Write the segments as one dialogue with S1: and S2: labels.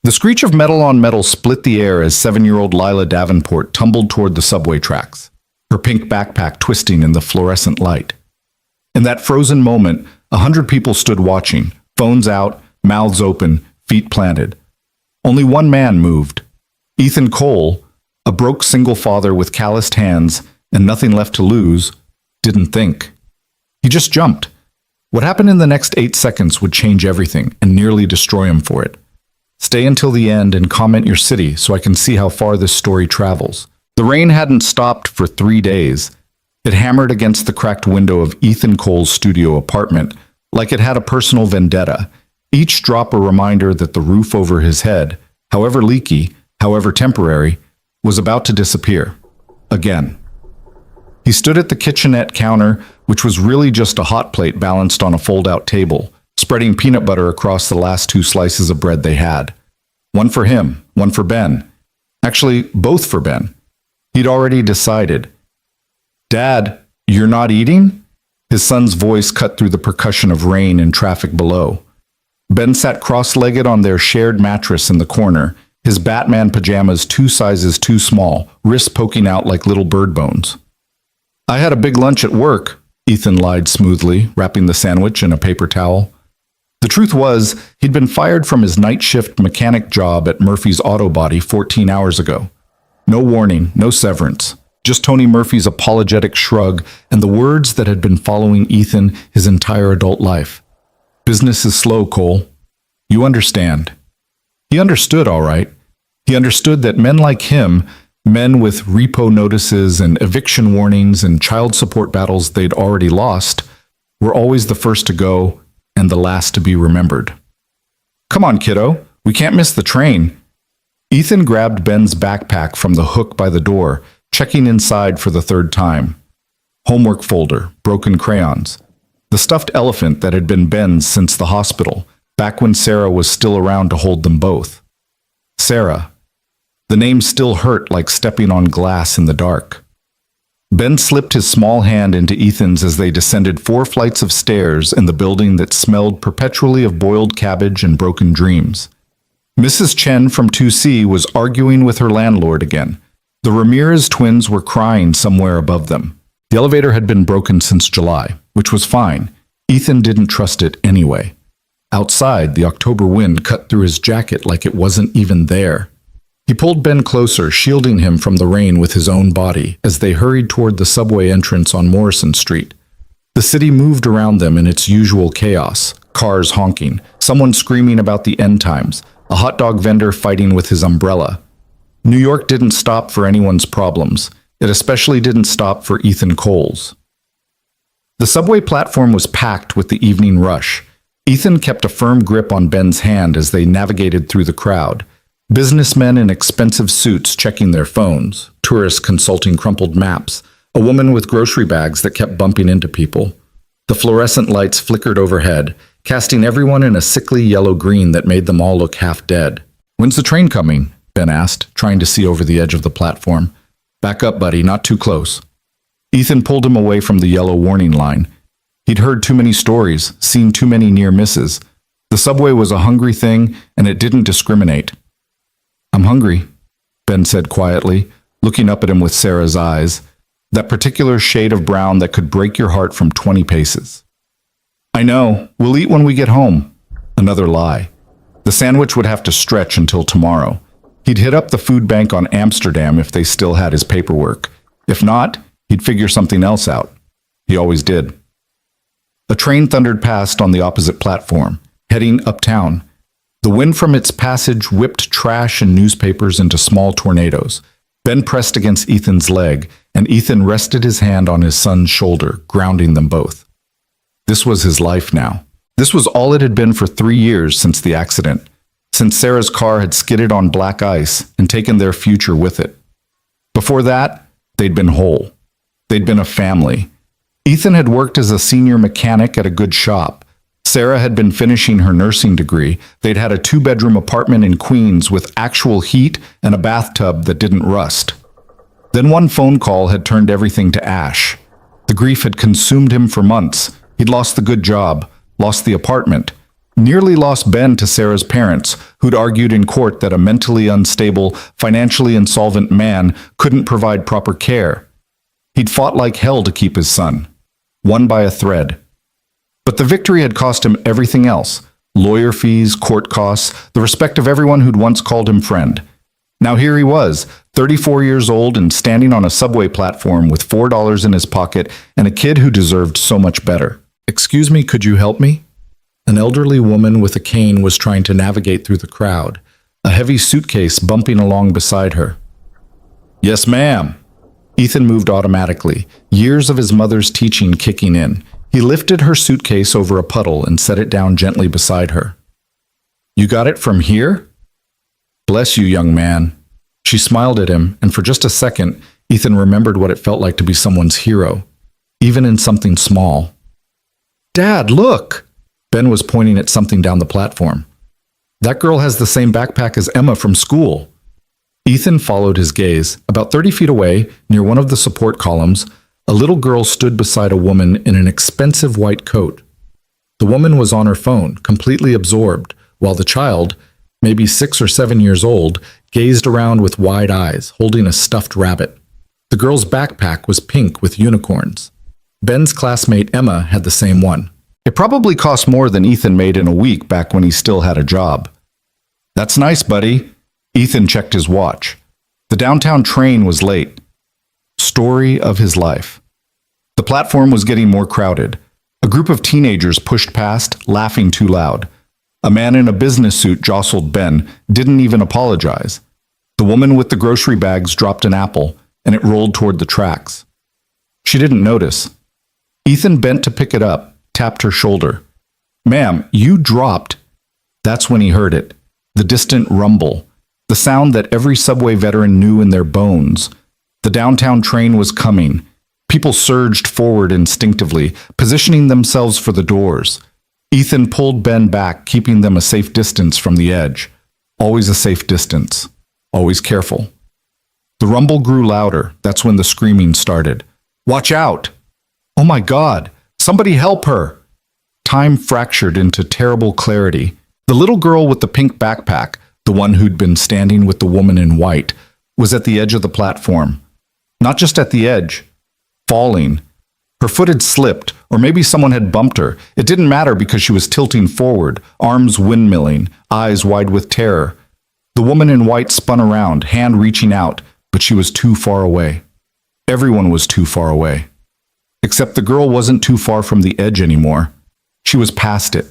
S1: The screech of metal on metal split the air as 7-year-old Lila Davenport tumbled toward the subway tracks, her pink backpack twisting in the fluorescent light. In that frozen moment, 100 people stood watching, phones out, mouths open, feet planted. Only one man moved. Ethan Cole, a broke single father with calloused hands and nothing left to lose, didn't think. He just jumped. What happened in the next 8 seconds would change everything and nearly destroy him for it. Stay until the end and comment your city so I can see how far this story travels. The rain hadn't stopped for 3 days. It hammered against the cracked window of Ethan Cole's studio apartment like it had a personal vendetta, each drop a reminder that the roof over his head, however leaky, however temporary, was about to disappear. Again. He stood at the kitchenette counter, which was really just a hot plate balanced on a fold-out table, spreading peanut butter across the last 2 slices of bread they had. One for him, one for Ben. Actually, both for Ben. He'd already decided. "Dad, you're not eating?" His son's voice cut through the percussion of rain and traffic below. Ben sat cross-legged on their shared mattress in the corner, his Batman pajamas 2 sizes too small, wrists poking out like little bird bones. "I had a big lunch at work," Ethan lied smoothly, wrapping the sandwich in a paper towel. The truth was, he'd been fired from his night shift mechanic job at Murphy's Auto Body 14 hours ago. No warning, no severance, just Tony Murphy's apologetic shrug and the words that had been following Ethan his entire adult life. "Business is slow, Cole. You understand." He understood, all right. He understood that men like him, men with repo notices and eviction warnings and child support battles they'd already lost, were always the first to go and the last to be remembered. "Come on, kiddo. We can't miss the train." Ethan grabbed Ben's backpack from the hook by the door, checking inside for the 3rd time. Homework folder, broken crayons. The stuffed elephant that had been Ben's since the hospital, back when Sarah was still around to hold them both. Sarah. The name still hurt like stepping on glass in the dark. Ben slipped his small hand into Ethan's as they descended 4 flights of stairs in the building that smelled perpetually of boiled cabbage and broken dreams. Mrs. Chen from 2C was arguing with her landlord again. The Ramirez twins were crying somewhere above them. The elevator had been broken since July, which was fine. Ethan didn't trust it anyway. Outside, the October wind cut through his jacket like it wasn't even there. He pulled Ben closer, shielding him from the rain with his own body, as they hurried toward the subway entrance on Morrison Street. The city moved around them in its usual chaos, cars honking, someone screaming about the end times, a hot dog vendor fighting with his umbrella. New York didn't stop for anyone's problems. It especially didn't stop for Ethan Cole's. The subway platform was packed with the evening rush. Ethan kept a firm grip on Ben's hand as they navigated through the crowd. Businessmen in expensive suits checking their phones, tourists consulting crumpled maps, a woman with grocery bags that kept bumping into people. The fluorescent lights flickered overhead, casting everyone in a sickly yellow-green that made them all look half dead. "When's the train coming?" Ben asked, trying to see over the edge of the platform. "Back up, buddy, not too close." Ethan pulled him away from the yellow warning line. He'd heard too many stories, seen too many near misses. The subway was a hungry thing, and it didn't discriminate. "I'm hungry," Ben said quietly, looking up at him with Sarah's eyes, that particular shade of brown that could break your heart from 20 paces. "I know. We'll eat when we get home." Another lie. The sandwich would have to stretch until tomorrow. He'd hit up the food bank on Amsterdam if they still had his paperwork. If not, he'd figure something else out. He always did. A train thundered past on the opposite platform, heading uptown. The wind from its passage whipped trash and newspapers into small tornadoes. Ben pressed against Ethan's leg, and Ethan rested his hand on his son's shoulder, grounding them both. This was his life now. This was all it had been for 3 years since the accident, since Sarah's car had skidded on black ice and taken their future with it. Before that, they'd been whole. They'd been a family. Ethan had worked as a senior mechanic at a good shop. Sarah had been finishing her nursing degree. They'd had a 2-bedroom apartment in Queens with actual heat and a bathtub that didn't rust. Then one phone call had turned everything to ash. The grief had consumed him for months. He'd lost the good job, lost the apartment. Nearly lost Ben to Sarah's parents, who'd argued in court that a mentally unstable, financially insolvent man couldn't provide proper care. He'd fought like hell to keep his son, won by a thread. But the victory had cost him everything else: lawyer fees, court costs, the respect of everyone who'd once called him friend. Now here he was, 34 years old and standing on a subway platform with $4 in his pocket and a kid who deserved so much better. "Excuse me, could you help me?" An elderly woman with a cane was trying to navigate through the crowd, a heavy suitcase bumping along beside her. "Yes, ma'am." Ethan moved automatically, years of his mother's teaching kicking in. He lifted her suitcase over a puddle and set it down gently beside her. "You got it from here?" "Bless you, young man." She smiled at him, and for just a second, Ethan remembered what it felt like to be someone's hero, even in something small. "Dad, look!" Ben was pointing at something down the platform. "That girl has the same backpack as Emma from school." Ethan followed his gaze. About 30 feet away, near one of the support columns, a little girl stood beside a woman in an expensive white coat. The woman was on her phone, completely absorbed, while the child, maybe 6 or 7 years old, gazed around with wide eyes, holding a stuffed rabbit. The girl's backpack was pink with unicorns. Ben's classmate Emma had the same one. It probably cost more than Ethan made in a week back when he still had a job. "That's nice, buddy." Ethan checked his watch. The downtown train was late. Story of his life. The platform was getting more crowded. A group of teenagers pushed past, laughing too loud. A man in a business suit jostled Ben, didn't even apologize. The woman with the grocery bags dropped an apple, and it rolled toward the tracks. She didn't notice. Ethan bent to pick it up, tapped her shoulder. "Ma'am, you dropped." That's when he heard it. The distant rumble. The sound that every subway veteran knew in their bones. The downtown train was coming. People surged forward instinctively, positioning themselves for the doors. Ethan pulled Ben back, keeping them a safe distance from the edge. Always a safe distance. Always careful. The rumble grew louder. That's when the screaming started. "Watch out!" "Oh my God! Somebody help her!" Time fractured into terrible clarity. The little girl with the pink backpack, the one who'd been standing with the woman in white, was at the edge of the platform. Not just at the edge, falling. Her foot had slipped, or maybe someone had bumped her. It didn't matter because she was tilting forward, arms windmilling, eyes wide with terror. The woman in white spun around, hand reaching out, but she was too far away. Everyone was too far away. Except the girl wasn't too far from the edge anymore. She was past it.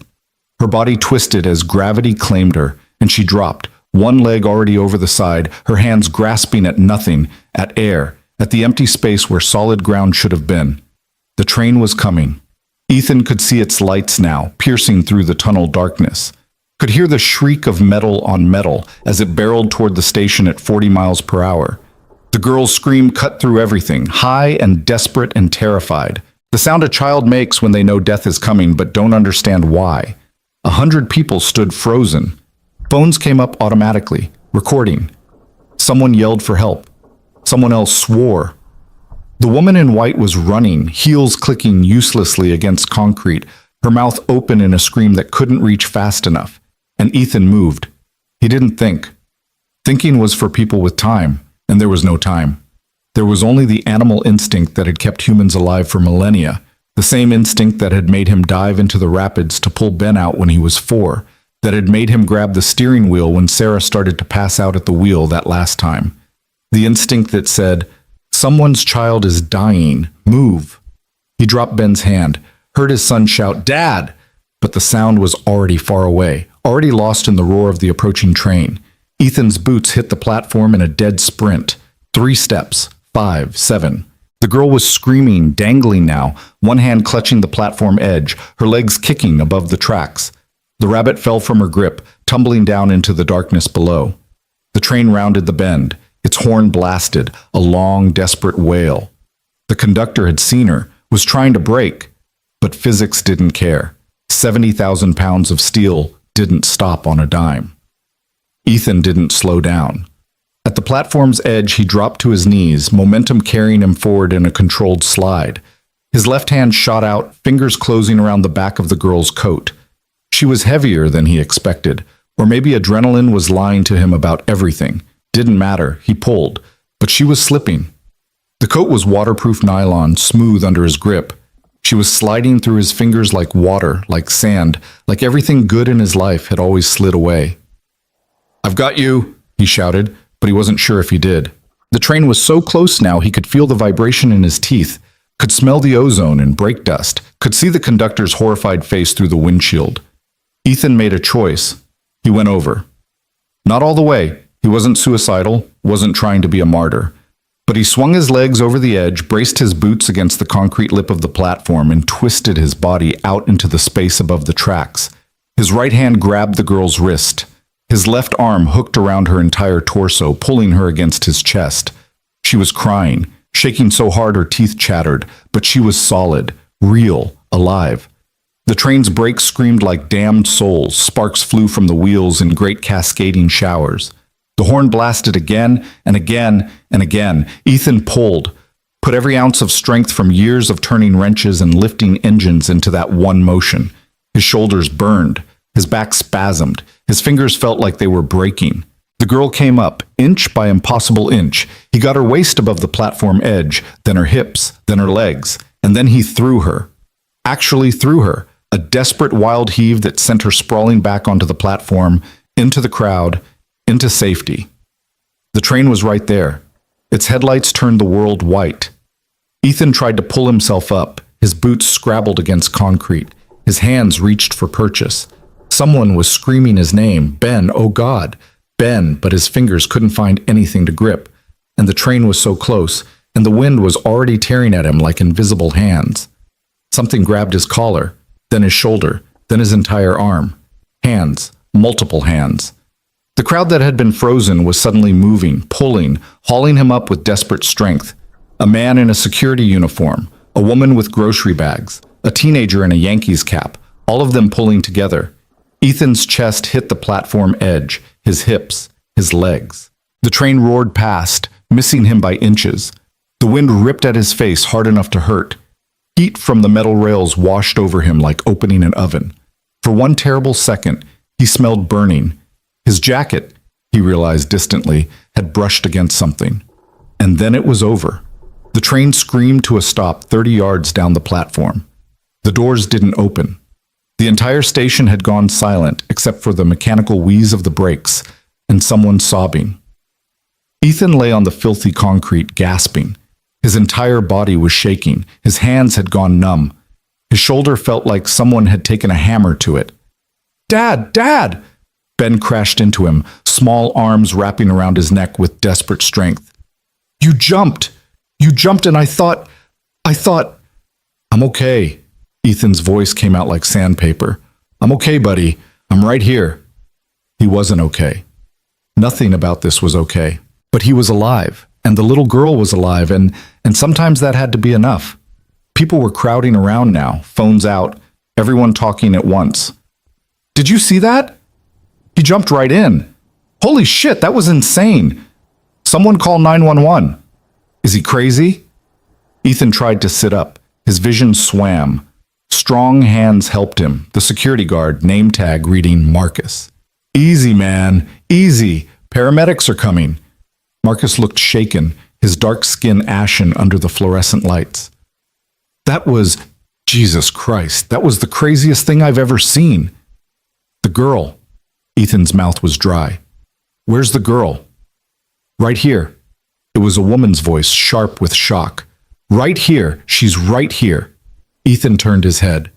S1: Her body twisted as gravity claimed her, and she dropped, one leg already over the side, her hands grasping at nothing, at air, at the empty space where solid ground should have been. The train was coming. Ethan could see its lights now, piercing through the tunnel darkness. Could hear the shriek of metal on metal as it barreled toward the station at 40 miles per hour. The girl's scream cut through everything, high and desperate and terrified. The sound a child makes when they know death is coming but don't understand why. 100 people stood frozen. Phones came up automatically, recording. Someone yelled for help. Someone else swore. The woman in white was running, heels clicking uselessly against concrete, her mouth open in a scream that couldn't reach fast enough. And Ethan moved. He didn't think. Thinking was for people with time, and there was no time. There was only the animal instinct that had kept humans alive for millennia, the same instinct that had made him dive into the rapids to pull Ben out when he was 4, that had made him grab the steering wheel when Sarah started to pass out at the wheel that last time. The instinct that said, "Someone's child is dying. Move." He dropped Ben's hand, heard his son shout, "Dad!" But the sound was already far away, already lost in the roar of the approaching train. Ethan's boots hit the platform in a dead sprint. 3 steps, 5, 7. The girl was screaming, dangling now, one hand clutching the platform edge, her legs kicking above the tracks. The rabbit fell from her grip, tumbling down into the darkness below. The train rounded the bend, its horn blasted, a long, desperate wail. The conductor had seen her, was trying to brake, but physics didn't care. 70,000 pounds of steel didn't stop on a dime. Ethan didn't slow down. At the platform's edge, he dropped to his knees, momentum carrying him forward in a controlled slide. His left hand shot out, fingers closing around the back of the girl's coat. She was heavier than he expected, or maybe adrenaline was lying to him about everything. Didn't matter, he pulled, but she was slipping. The coat was waterproof nylon, smooth under his grip. She was sliding through his fingers like water, like sand, like everything good in his life had always slid away. "I've got you," he shouted, but he wasn't sure if he did. The train was so close now he could feel the vibration in his teeth, could smell the ozone and brake dust, could see the conductor's horrified face through the windshield. Ethan made a choice. He went over. Not all the way. He wasn't suicidal, wasn't trying to be a martyr. But he swung his legs over the edge, braced his boots against the concrete lip of the platform, and twisted his body out into the space above the tracks. His right hand grabbed the girl's wrist. His left arm hooked around her entire torso, pulling her against his chest. She was crying, shaking so hard her teeth chattered, but she was solid, real, alive. The train's brakes screamed like damned souls. Sparks flew from the wheels in great cascading showers. The horn blasted again and again and again. Ethan pulled, put every ounce of strength from years of turning wrenches and lifting engines into that one motion. His shoulders burned. His back spasmed. His fingers felt like they were breaking. The girl came up, inch by impossible inch. He got her waist above the platform edge, then her hips, then her legs, and then he threw her. Actually threw her. A desperate wild heave that sent her sprawling back onto the platform, into the crowd, into safety. The train was right there. Its headlights turned the world white. Ethan tried to pull himself up. His boots scrabbled against concrete. His hands reached for purchase. Someone was screaming his name, Ben, oh God, Ben, but his fingers couldn't find anything to grip. And the train was so close, and the wind was already tearing at him like invisible hands. Something grabbed his collar, then his shoulder, then his entire arm. Hands, multiple hands. The crowd that had been frozen was suddenly moving, pulling, hauling him up with desperate strength. A man in a security uniform, a woman with grocery bags, a teenager in a Yankees cap, all of them pulling together. Ethan's chest hit the platform edge, his hips, his legs. The train roared past, missing him by inches. The wind ripped at his face hard enough to hurt. Heat from the metal rails washed over him like opening an oven. For one terrible second, he smelled burning. His jacket, he realized distantly, had brushed against something. And then it was over. The train screamed to a stop 30 yards down the platform. The doors didn't open. The entire station had gone silent except for the mechanical wheeze of the brakes and someone sobbing. Ethan lay on the filthy concrete, gasping. His entire body was shaking. His hands had gone numb. His shoulder felt like someone had taken a hammer to it. "Dad! Dad!" Ben crashed into him, small arms wrapping around his neck with desperate strength. "You jumped! You jumped and I thought... "I'm okay." Ethan's voice came out like sandpaper. "I'm okay, buddy. I'm right here." He wasn't okay. Nothing about this was okay. But he was alive, and the little girl was alive, and sometimes that had to be enough. People were crowding around now, phones out, everyone talking at once. "Did you see that? He jumped right in. Holy shit, that was insane. Someone call 911. Is he crazy?" Ethan tried to sit up. His vision swam. Strong hands helped him, the security guard, name tag reading Marcus. "Easy, man, easy. Paramedics are coming." Marcus looked shaken, his dark skin ashen under the fluorescent lights. That was, Jesus Christ, that was the craziest thing I've ever seen. The girl. Ethan's mouth was dry. "Where's the girl?" "Right here." It was a woman's voice, sharp with shock. "Right here. She's right here." Ethan turned his head.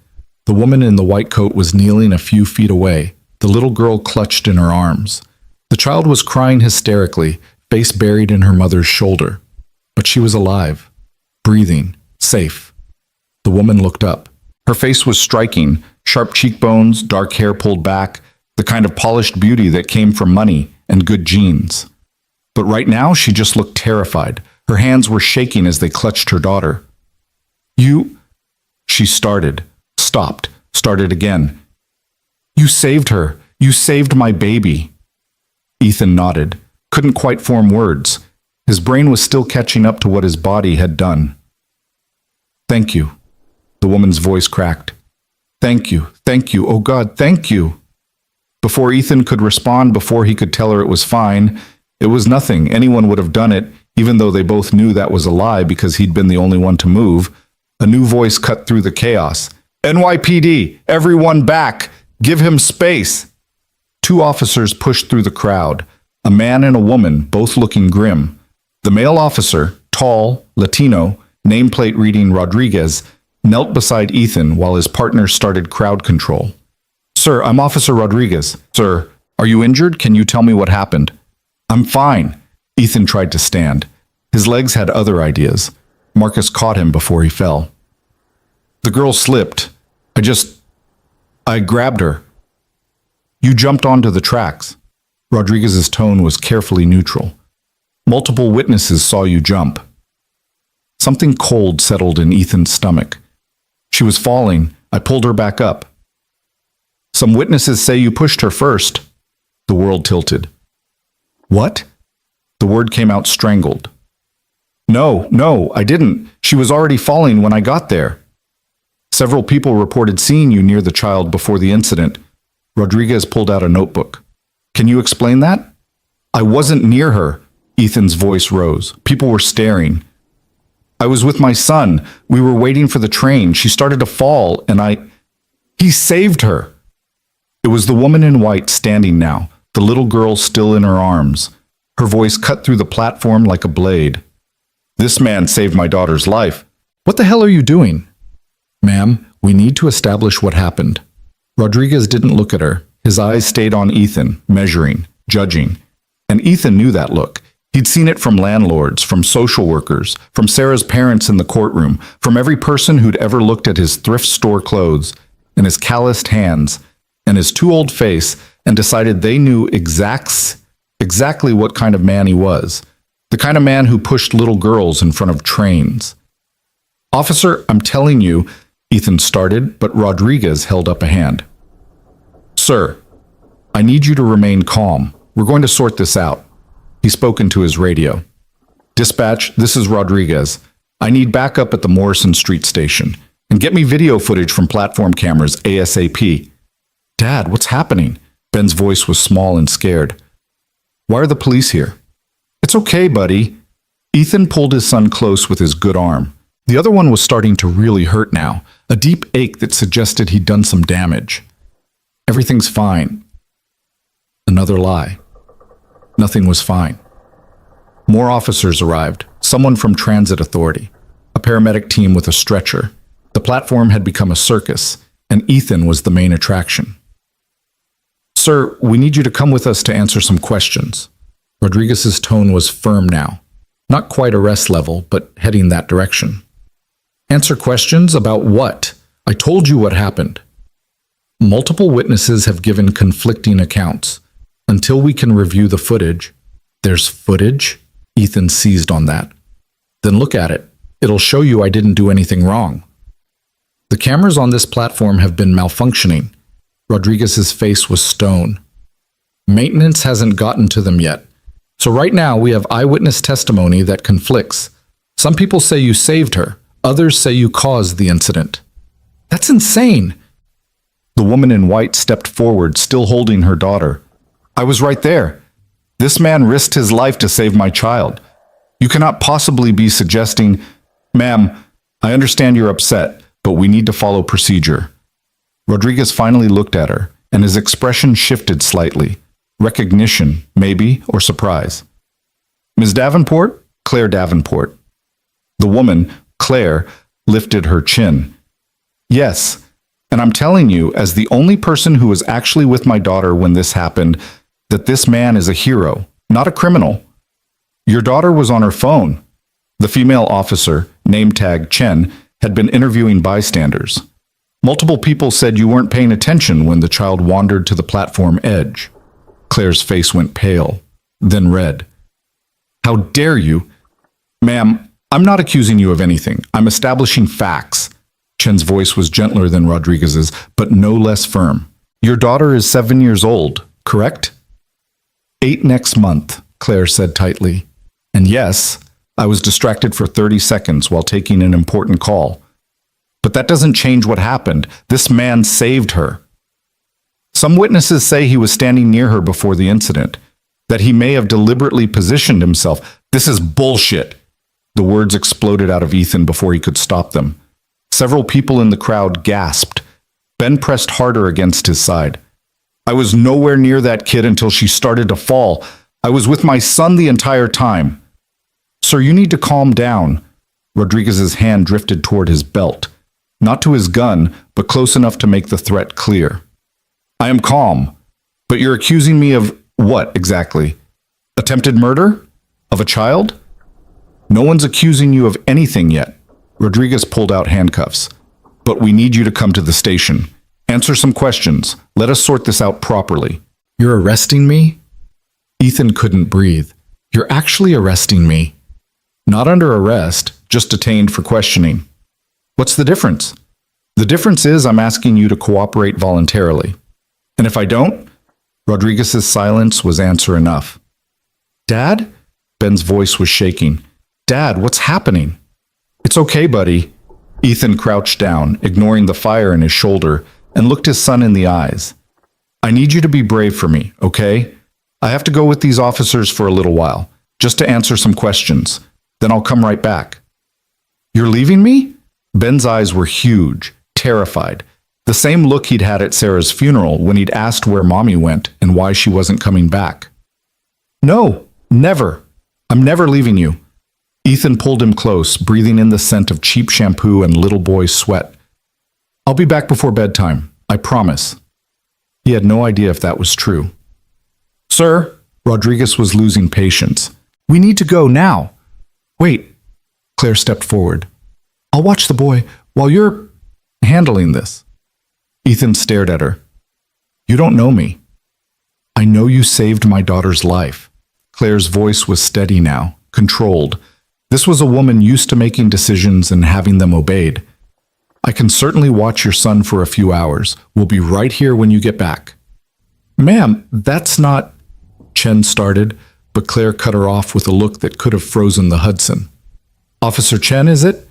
S1: The woman in the white coat was kneeling a few feet away, the little girl clutched in her arms. The child was crying hysterically, face buried in her mother's shoulder. But she was alive, breathing, safe. The woman looked up. Her face was striking, sharp cheekbones, dark hair pulled back, the kind of polished beauty that came from money and good genes. But right now she just looked terrified. Her hands were shaking as they clutched her daughter. "You..." She started, stopped, started again. "You saved her. You saved my baby." Ethan nodded, couldn't quite form words. His brain was still catching up to what his body had done. "Thank you." The woman's voice cracked. Thank you, oh God, thank you." Before Ethan could respond, before he could tell her it was fine, it was nothing. Anyone would have done it, even though they both knew that was a lie because he'd been the only one to move. A new voice cut through the chaos. "NYPD, everyone back! Give him space!" Two officers pushed through the crowd, a man and a woman, both looking grim. The male officer, tall, Latino, nameplate reading Rodriguez, knelt beside Ethan while his partner started crowd control. "Sir, I'm Officer Rodriguez. Sir, are you injured? Can you tell me what happened?" "I'm fine." Ethan tried to stand. His legs had other ideas. Marcus caught him before he fell. "The girl slipped. I grabbed her." "You jumped onto the tracks." Rodriguez's tone was carefully neutral. "Multiple witnesses saw you jump." Something cold settled in Ethan's stomach. "She was falling. I pulled her back up." "Some witnesses say you pushed her first." The world tilted. "What?" The word came out strangled. No, I didn't. She was already falling when I got there." "Several people reported seeing you near the child before the incident." Rodriguez pulled out a notebook. "Can you explain that?" "I wasn't near her." Ethan's voice rose. People were staring. "I was with my son. We were waiting for the train. She started to fall, and He saved her." It was the woman in white standing now, the little girl still in her arms. Her voice cut through the platform like a blade. "This man saved my daughter's life." "What the hell are you doing?" "Ma'am, we need to establish what happened." Rodriguez didn't look at her. His eyes stayed on Ethan, measuring, judging. And Ethan knew that look. He'd seen it from landlords, from social workers, from Sarah's parents in the courtroom, from every person who'd ever looked at his thrift store clothes, and his calloused hands, and his too old face, and decided they knew exactly what kind of man he was. The kind of man who pushed little girls in front of trains. "Officer, I'm telling you," Ethan started, but Rodriguez held up a hand. "Sir, I need you to remain calm. We're going to sort this out." He spoke into his radio. "Dispatch, this is Rodriguez. I need backup at the Morrison Street station. And get me video footage from platform cameras ASAP." "Dad, what's happening?" Ben's voice was small and scared. "Why are the police here?" "It's okay, buddy." Ethan pulled his son close with his good arm. The other one was starting to really hurt now, a deep ache that suggested he'd done some damage. "Everything's fine." Another lie. Nothing was fine. More officers arrived, someone from Transit Authority, a paramedic team with a stretcher. The platform had become a circus, and Ethan was the main attraction. "Sir, we need you to come with us to answer some questions." Rodriguez's tone was firm now. Not quite arrest level, but heading that direction. "Answer questions about what? I told you what happened." "Multiple witnesses have given conflicting accounts. Until we can review the footage." "There's footage?" Ethan seized on that. "Then look at it. It'll show you I didn't do anything wrong." "The cameras on this platform have been malfunctioning." Rodriguez's face was stone. "Maintenance hasn't gotten to them yet. So right now we have eyewitness testimony that conflicts. Some people say you saved her. Others say you caused the incident." "That's insane." The woman in white stepped forward, still holding her daughter. "I was right there. This man risked his life to save my child. You cannot possibly be suggesting—" "Ma'am, I understand you're upset, but we need to follow procedure." Rodriguez finally looked at her, and his expression shifted slightly. Recognition, maybe, or surprise. "Ms. Davenport?" "Claire Davenport." The woman, Claire, lifted her chin. "Yes, and I'm telling you, as the only person who was actually with my daughter when this happened, that this man is a hero, not a criminal. Your daughter was on her phone." The female officer, name tag Chen, had been interviewing bystanders. "Multiple people said you weren't paying attention when the child wandered to the platform edge." Claire's face went pale, then red. "How dare you?" "Ma'am, I'm not accusing you of anything. I'm establishing facts." Chen's voice was gentler than Rodriguez's, but no less firm. "Your daughter is 7 years old, correct?" 8 next month, Claire said tightly. "And yes, I was distracted for 30 seconds while taking an important call. But that doesn't change what happened. This man saved her. Some witnesses say he was standing near her before the incident, that he may have deliberately positioned himself. This is bullshit. The words exploded out of Ethan before he could stop them. Several people in the crowd gasped. Ben pressed harder against his side. I was nowhere near that kid until she started to fall. I was with my son the entire time. Sir, you need to calm down. Rodriguez's hand drifted toward his belt. Not to his gun, but close enough to make the threat clear. I am calm, but you're accusing me of what exactly? Attempted murder? Of a child? No one's accusing you of anything yet. Rodriguez pulled out handcuffs. But we need you to come to the station. Answer some questions. Let us sort this out properly. You're arresting me? Ethan couldn't breathe. You're actually arresting me. Not under arrest, just detained for questioning. What's the difference? The difference is I'm asking you to cooperate voluntarily. And if I don't? Rodriguez's silence was answer enough. Dad? Ben's voice was shaking. Dad, what's happening? It's okay, buddy. Ethan crouched down, ignoring the fire in his shoulder, and looked his son in the eyes. I need you to be brave for me, okay? I have to go with these officers for a little while, just to answer some questions. Then I'll come right back. You're leaving me? Ben's eyes were huge, terrified. The same look he'd had at Sarah's funeral when he'd asked where Mommy went and why she wasn't coming back. No, never. I'm never leaving you. Ethan pulled him close, breathing in the scent of cheap shampoo and little boy sweat. I'll be back before bedtime, I promise. He had no idea if that was true. Sir, Rodriguez was losing patience. We need to go now. Wait, Claire stepped forward. I'll watch the boy while you're handling this. Ethan stared at her. You don't know me. I know you saved my daughter's life. Claire's voice was steady now, controlled. This was a woman used to making decisions and having them obeyed. I can certainly watch your son for a few hours. We'll be right here when you get back. Ma'am, that's not... Chen started, but Claire cut her off with a look that could have frozen the Hudson. Officer Chen, is it?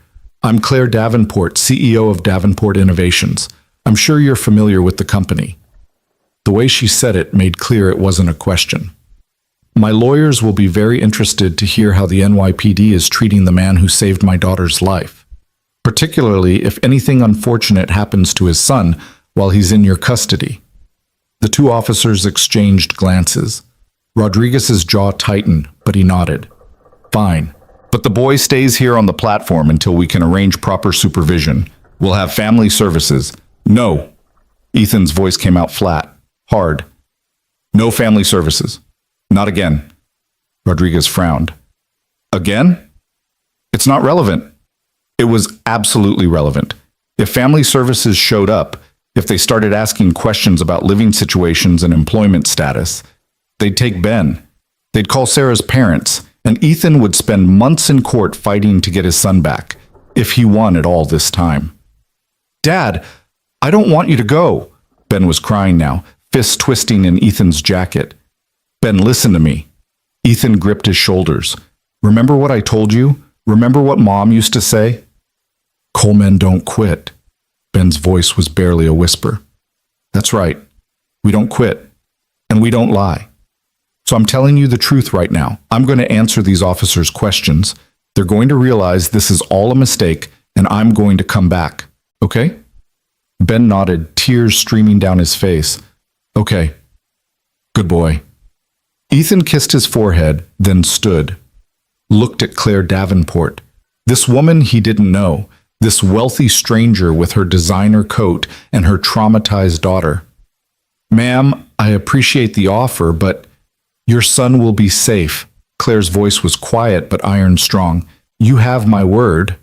S1: I'm Claire Davenport, CEO of Davenport Innovations. I'm sure you're familiar with the company. The way she said it made clear it wasn't a question. My lawyers will be very interested to hear how the NYPD is treating the man who saved my daughter's life, particularly if anything unfortunate happens to his son while he's in your custody. The two officers exchanged glances. Rodriguez's jaw tightened, but he nodded. Fine, but the boy stays here on the platform until we can arrange proper supervision. We'll have family services. No. Ethan's voice came out flat, hard. No family services. Not again. Rodriguez frowned. Again? It's not relevant. It was absolutely relevant. If family services showed up, if they started asking questions about living situations and employment status, they'd take Ben. They'd call Sarah's parents, and Ethan would spend months in court fighting to get his son back, if he won at all this time. Dad, I don't want you to go. Ben was crying now, fists twisting in Ethan's jacket. Ben, listen to me. Ethan gripped his shoulders. Remember what I told you? Remember what Mom used to say? Coalmen don't quit. Ben's voice was barely a whisper. That's right. We don't quit. And we don't lie. So I'm telling you the truth right now. I'm going to answer these officers' questions. They're going to realize this is all a mistake, and I'm going to come back. Okay? Ben nodded, tears streaming down his face. Okay. Good boy. Ethan kissed his forehead, then stood. Looked at Claire Davenport. This woman he didn't know. This wealthy stranger with her designer coat and her traumatized daughter. Ma'am, I appreciate the offer, but your son will be safe. Claire's voice was quiet but iron strong. You have my word.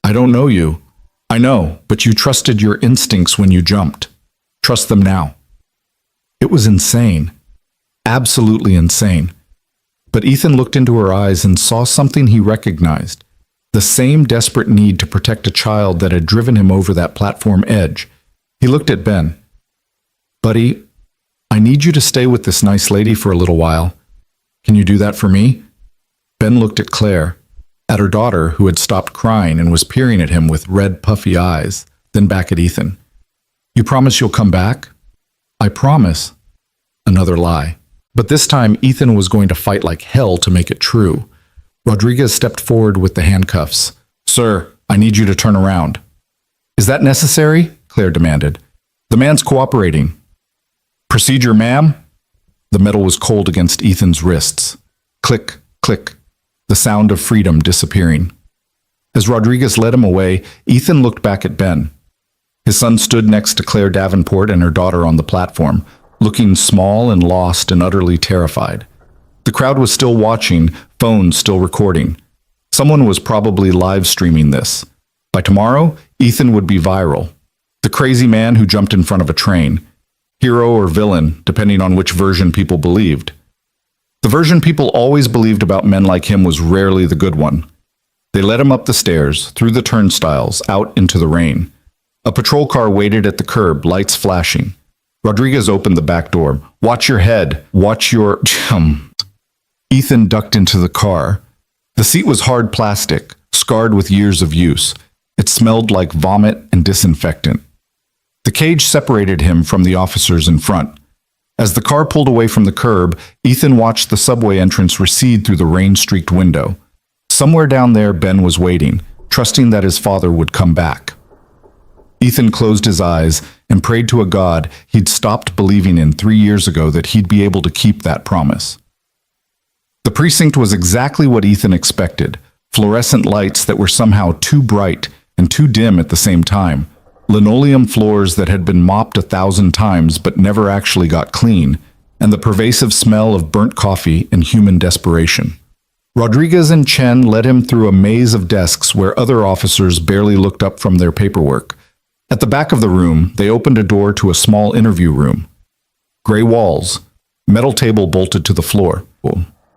S1: I don't know you. I know, but you trusted your instincts when you jumped. Trust them now. It was insane. Absolutely insane. But Ethan looked into her eyes and saw something he recognized. The same desperate need to protect a child that had driven him over that platform edge. He looked at Ben. Buddy, I need you to stay with this nice lady for a little while. Can you do that for me? Ben looked at Claire. at her daughter, who had stopped crying and was peering at him with red, puffy eyes, then back at Ethan. "You promise you'll come back?" "I promise." Another lie. But this time, Ethan was going to fight like hell to make it true. Rodriguez stepped forward with the handcuffs. "Sir, I need you to turn around." "Is that necessary?" Claire demanded. "The man's cooperating." "Procedure, ma'am?" The metal was cold against Ethan's wrists. Click, click, the sound of freedom disappearing. As Rodriguez led him away, Ethan looked back at Ben. His son stood next to Claire Davenport and her daughter on the platform, looking small and lost and utterly terrified. The crowd was still watching, phones still recording. Someone was probably live streaming this. By tomorrow, Ethan would be viral. The crazy man who jumped in front of a train. Hero or villain, depending on which version people believed. The version people always believed about men like him was rarely the good one. They led him up the stairs, through the turnstiles, out into the rain. A patrol car waited at the curb, lights flashing. Rodriguez opened the back door. "Watch your head. Watch your..." Ethan ducked into the car. The seat was hard plastic, scarred with years of use. It smelled like vomit and disinfectant. The cage separated him from the officers in front. As the car pulled away from the curb, Ethan watched the subway entrance recede through the rain-streaked window. Somewhere down there, Ben was waiting, trusting that his father would come back. Ethan closed his eyes and prayed to a God he'd stopped believing in 3 years ago that he'd be able to keep that promise. The precinct was exactly what Ethan expected, fluorescent lights that were somehow too bright and too dim at the same time, linoleum floors that had been mopped 1,000 times but never actually got clean, and the pervasive smell of burnt coffee and human desperation. Rodriguez and Chen led him through a maze of desks where other officers barely looked up from their paperwork. At the back of the room, they opened a door to a small interview room. Gray walls, metal table bolted to the floor.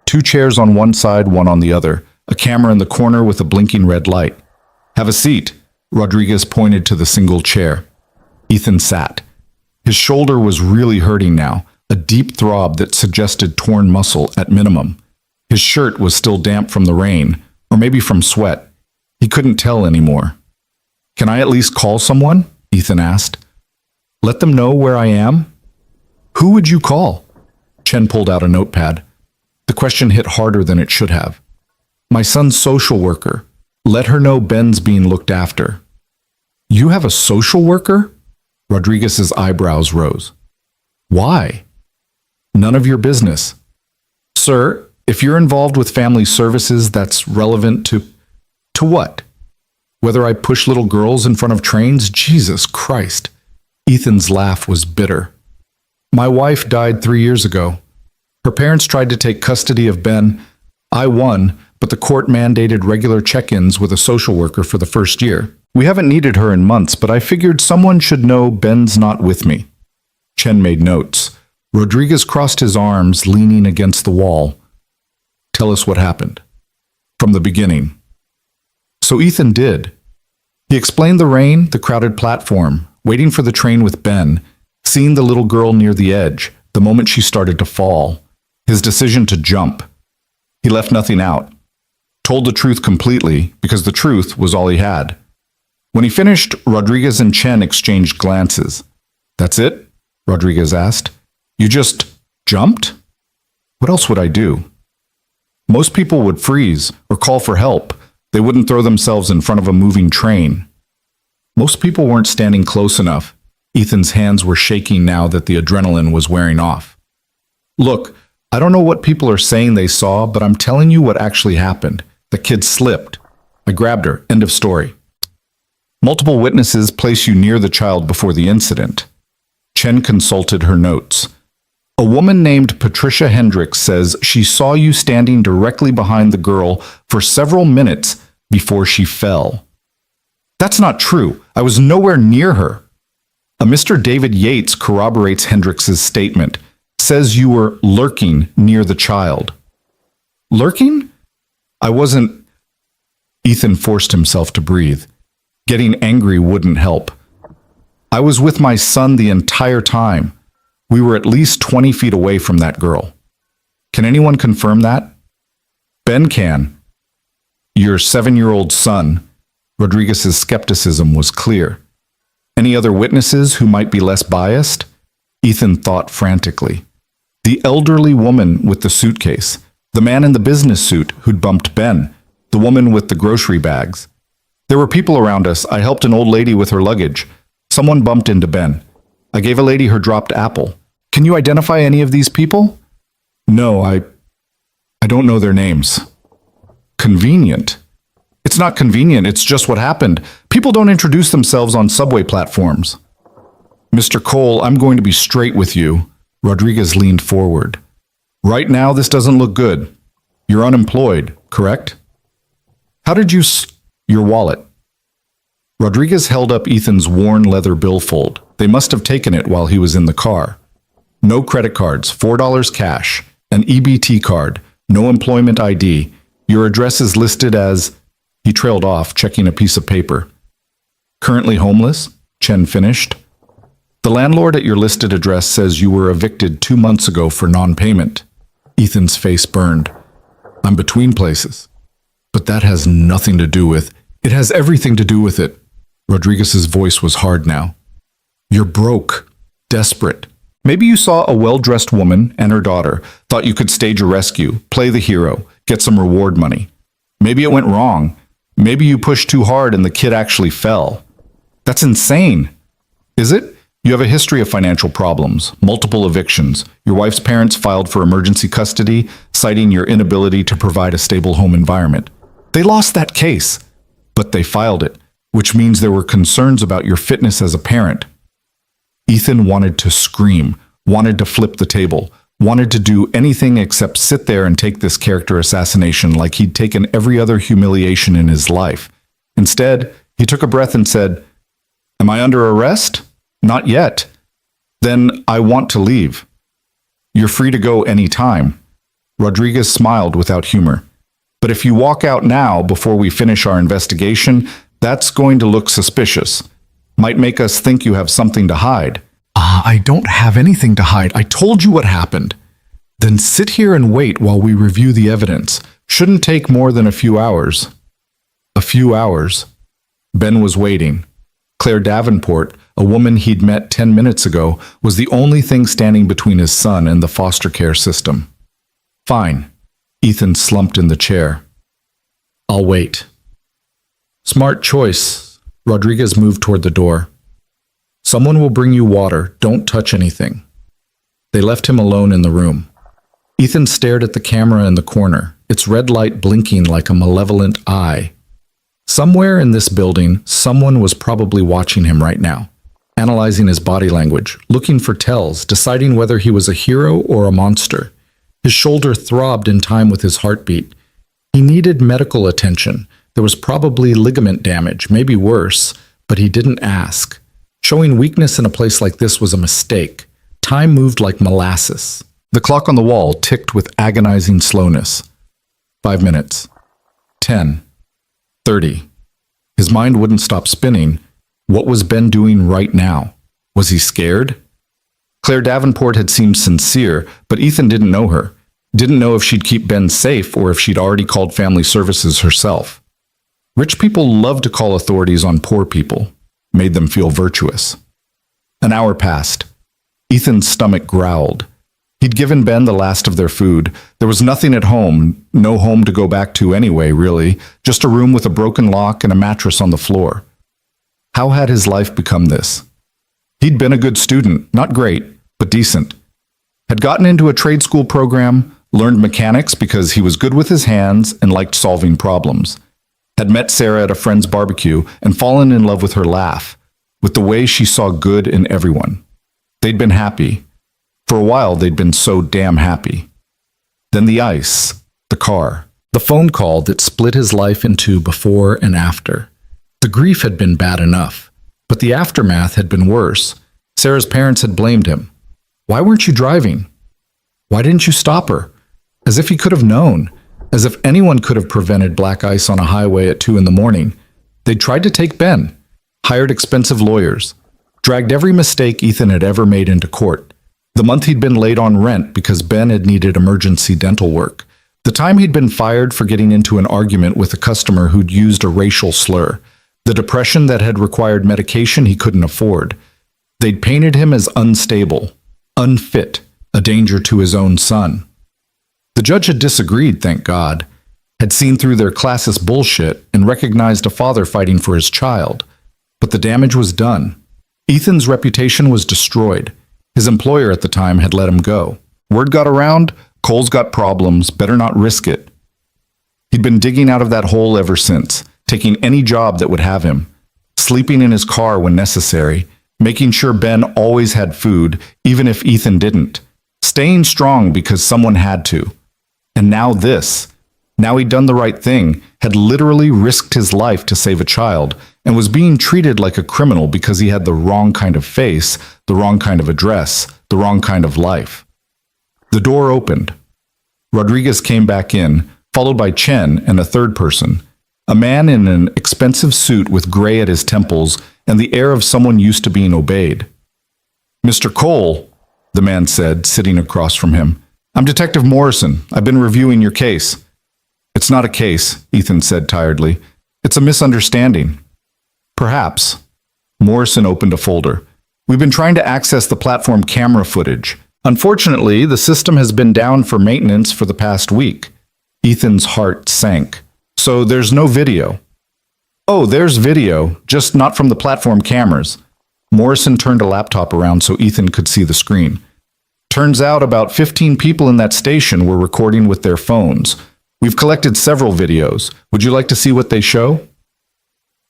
S1: 2 chairs on one side, one on the other, a camera in the corner with a blinking red light. "Have a seat." Rodriguez pointed to the single chair. Ethan sat. His shoulder was really hurting now, a deep throb that suggested torn muscle at minimum. His shirt was still damp from the rain, or maybe from sweat. He couldn't tell anymore. "Can I at least call someone?" Ethan asked. "Let them know where I am?" "Who would you call?" Chen pulled out a notepad. The question hit harder than it should have. "My son's social worker. Let her know Ben's being looked after." "You have a social worker?" Rodriguez's eyebrows rose. "Why?" "None of your business." "Sir, if you're involved with family services, that's relevant to..." "To what? Whether I push little girls in front of trains? Jesus Christ." Ethan's laugh was bitter. "My wife died 3 years ago. Her parents tried to take custody of Ben. I won, but the court mandated regular check-ins with a social worker for the first year. We haven't needed her in months, but I figured someone should know Ben's not with me." Chen made notes. Rodriguez crossed his arms, leaning against the wall. "Tell us what happened. From the beginning." So Ethan did. He explained the rain, the crowded platform, waiting for the train with Ben, seeing the little girl near the edge, the moment she started to fall, his decision to jump. He left nothing out. Told the truth completely, because the truth was all he had. When he finished, Rodriguez and Chen exchanged glances. "That's it?" Rodriguez asked. "You just jumped?" "What else would I do?" Most people would freeze or call for help. They wouldn't throw themselves in front of a moving train. Most people weren't standing close enough. Ethan's hands were shaking now that the adrenaline was wearing off. "Look, I don't know what people are saying they saw, but I'm telling you what actually happened. The kid slipped. I grabbed her. End of story." Multiple witnesses place you near the child before the incident. Chen consulted her notes. A woman named Patricia Hendricks says she saw you standing directly behind the girl for several minutes before she fell. "That's not true. I was nowhere near her." A Mr. David Yates corroborates Hendricks's statement, says you were lurking near the child. "Lurking? I wasn't..." Ethan forced himself to breathe. Getting angry wouldn't help. "I was with my son the entire time. We were at least 20 feet away from that girl." "Can anyone confirm that?" "Ben can." Your 7-year-old son. Rodriguez's skepticism was clear. Any other witnesses who might be less biased? Ethan thought frantically. The elderly woman with the suitcase, the man in the business suit who'd bumped Ben, the woman with the grocery bags. There were people around us. I helped an old lady with her luggage. Someone bumped into Ben. I gave a lady her dropped apple. Can you identify any of these people? No, I don't know their names. Convenient. It's not convenient, it's just what happened. People don't introduce themselves on subway platforms. Mr. Cole, I'm going to be straight with you. Rodriguez leaned forward. Right now, this doesn't look good. You're unemployed, correct? How did you your wallet? Rodriguez held up Ethan's worn leather billfold. They must have taken it while he was in the car. No credit cards, $4 cash, an EBT card, no employment ID. Your address is listed as... He trailed off, checking a piece of paper. Currently homeless? Chen finished. The landlord at your listed address says you were evicted 2 months ago for non-payment. Ethan's face burned. I'm between places. But that has nothing to do with... It has everything to do with it. Rodriguez's voice was hard now. You're broke. Desperate. Maybe you saw a well-dressed woman and her daughter, thought you could stage a rescue, play the hero, get some reward money. Maybe it went wrong. Maybe you pushed too hard and the kid actually fell. That's insane. Is it? You have a history of financial problems, multiple evictions. Your wife's parents filed for emergency custody, citing your inability to provide a stable home environment. They lost that case, but they filed it, which means there were concerns about your fitness as a parent. Ethan wanted to scream, wanted to flip the table, wanted to do anything except sit there and take this character assassination like he'd taken every other humiliation in his life. Instead, he took a breath and said, Am I under arrest? Not yet. Then I want to leave. You're free to go any time. Rodriguez smiled without humor. But if you walk out now before we finish our investigation, that's going to look suspicious. Might make us think you have something to hide. I don't have anything to hide. I told you what happened. Then sit here and wait while we review the evidence. Shouldn't take more than a few hours. A few hours. Ben was waiting. Claire Davenport, a woman he'd met 10 minutes ago, was the only thing standing between his son and the foster care system. Fine. Ethan slumped in the chair. I'll wait. Smart choice. Rodriguez moved toward the door. Someone will bring you water. Don't touch anything. They left him alone in the room. Ethan stared at the camera in the corner, its red light blinking like a malevolent eye. Somewhere in this building, someone was probably watching him right now, analyzing his body language, looking for tells, deciding whether he was a hero or a monster. His shoulder throbbed in time with his heartbeat. He needed medical attention. There was probably ligament damage, maybe worse, but he didn't ask. Showing weakness in a place like this was a mistake. Time moved like molasses. The clock on the wall ticked with agonizing slowness. 5 minutes. 10. 30. His mind wouldn't stop spinning. What was Ben doing right now? Was he scared? Claire Davenport had seemed sincere, but Ethan didn't know her. Didn't know if she'd keep Ben safe or if she'd already called family services herself. Rich people love to call authorities on poor people. Made them feel virtuous. An hour passed. Ethan's stomach growled. He'd given Ben the last of their food. There was nothing at home, no home to go back to anyway, really, just a room with a broken lock and a mattress on the floor. How had his life become this? He'd been a good student, not great, but decent. Had gotten into a trade school program, learned mechanics because he was good with his hands and liked solving problems. Had met Sarah at a friend's barbecue and fallen in love with her laugh, with the way she saw good in everyone. They'd been happy. For a while, they'd been so damn happy. Then the ice, the car, the phone call that split his life into before and after. The grief had been bad enough, but the aftermath had been worse. Sarah's parents had blamed him. Why weren't you driving? Why didn't you stop her? As if he could have known. As if anyone could have prevented black ice on a highway at 2 a.m. They'd tried to take Ben, hired expensive lawyers, dragged every mistake Ethan had ever made into court. The month he'd been late on rent because Ben had needed emergency dental work. The time he'd been fired for getting into an argument with a customer who'd used a racial slur. The depression that had required medication he couldn't afford. They'd painted him as unstable, unfit, a danger to his own son. The judge had disagreed, thank God, had seen through their classist bullshit and recognized a father fighting for his child. But the damage was done. Ethan's reputation was destroyed. His employer at the time had let him go. Word got around, Cole's got problems, better not risk it. He'd been digging out of that hole ever since, taking any job that would have him, sleeping in his car when necessary, making sure Ben always had food, even if Ethan didn't, staying strong because someone had to. And now this. Now he'd done the right thing, had literally risked his life to save a child, and was being treated like a criminal because he had the wrong kind of face, the wrong kind of address, the wrong kind of life. The door opened. Rodriguez came back in, followed by Chen and a third person, a man in an expensive suit with gray at his temples and the air of someone used to being obeyed. "Mr. Cole," the man said, sitting across from him. "I'm Detective Morrison. I've been reviewing your case." "It's not a case," Ethan said tiredly. "It's a misunderstanding." "Perhaps." Morrison opened a folder. "We've been trying to access the platform camera footage. Unfortunately, the system has been down for maintenance for the past week." Ethan's heart sank. "So there's no video?" "Oh, there's video, just not from the platform cameras." Morrison turned a laptop around so Ethan could see the screen. "Turns out about 15 people in that station were recording with their phones. We've collected several videos. Would you like to see what they show?"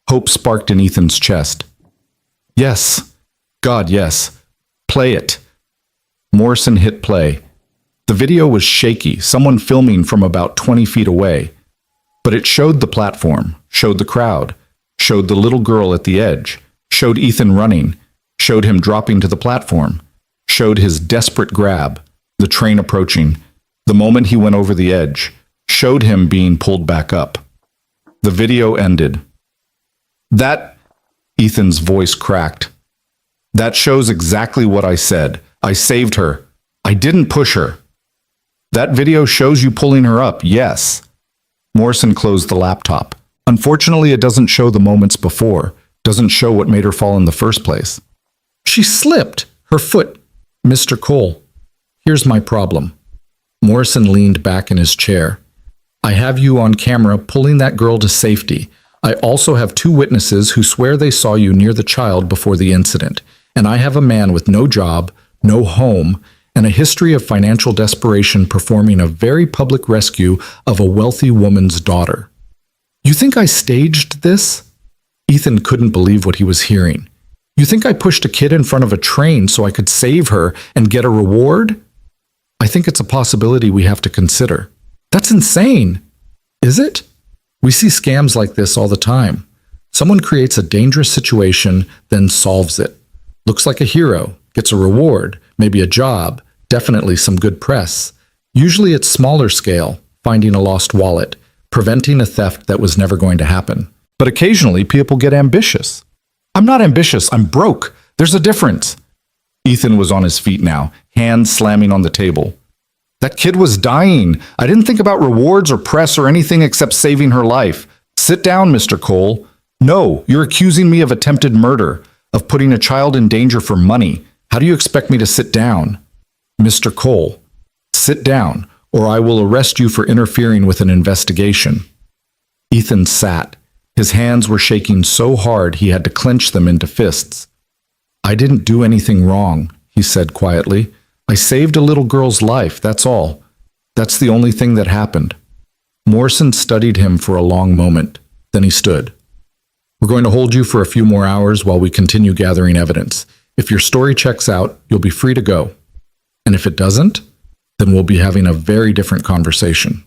S1: Hope sparked in Ethan's chest. "Yes. God, yes. Play it." Morrison hit play. The video was shaky, someone filming from about 20 feet away. But it showed the platform, showed the crowd, showed the little girl at the edge, showed Ethan running, showed him dropping to the platform, showed his desperate grab, the train approaching, the moment he went over the edge, showed him being pulled back up. The video ended. "That," Ethan's voice cracked. "That shows exactly what I said. I saved her. I didn't push her." "That video shows you pulling her up, yes." Morrison closed the laptop. "Unfortunately, it doesn't show the moments before, doesn't show what made her fall in the first place." "She slipped. Her foot." "Mr. Cole, here's my problem." Morrison leaned back in his chair. "I have you on camera pulling that girl to safety. I also have 2 witnesses who swear they saw you near the child before the incident. And I have a man with no job, no home, and a history of financial desperation performing a very public rescue of a wealthy woman's daughter. You think I staged this?" Ethan couldn't believe what he was hearing. "You think I pushed a kid in front of a train so I could save her and get a reward?" "I think it's a possibility we have to consider." "That's insane." "Is it?" "We see scams like this all the time. Someone creates a dangerous situation, then solves it. Looks like a hero, gets a reward, maybe a job, definitely some good press. Usually it's smaller scale, finding a lost wallet, preventing a theft that was never going to happen. But occasionally people get ambitious." "I'm not ambitious, I'm broke. There's a difference." Ethan was on his feet now, hands slamming on the table. "That kid was dying. I didn't think about rewards or press or anything except saving her life. Sit down, Mr. Cole. No, you're accusing me of attempted murder, of putting a child in danger for money. How do you expect me to sit down?" "Mr. Cole, sit down, or I will arrest you for interfering with an investigation." Ethan sat. His hands were shaking so hard he had to clench them into fists. "I didn't do anything wrong," he said quietly. "I saved a little girl's life, that's all. That's the only thing that happened." Morrison studied him for a long moment. Then he stood. "We're going to hold you for a few more hours while we continue gathering evidence. If your story checks out, you'll be free to go. And if it doesn't, then we'll be having a very different conversation."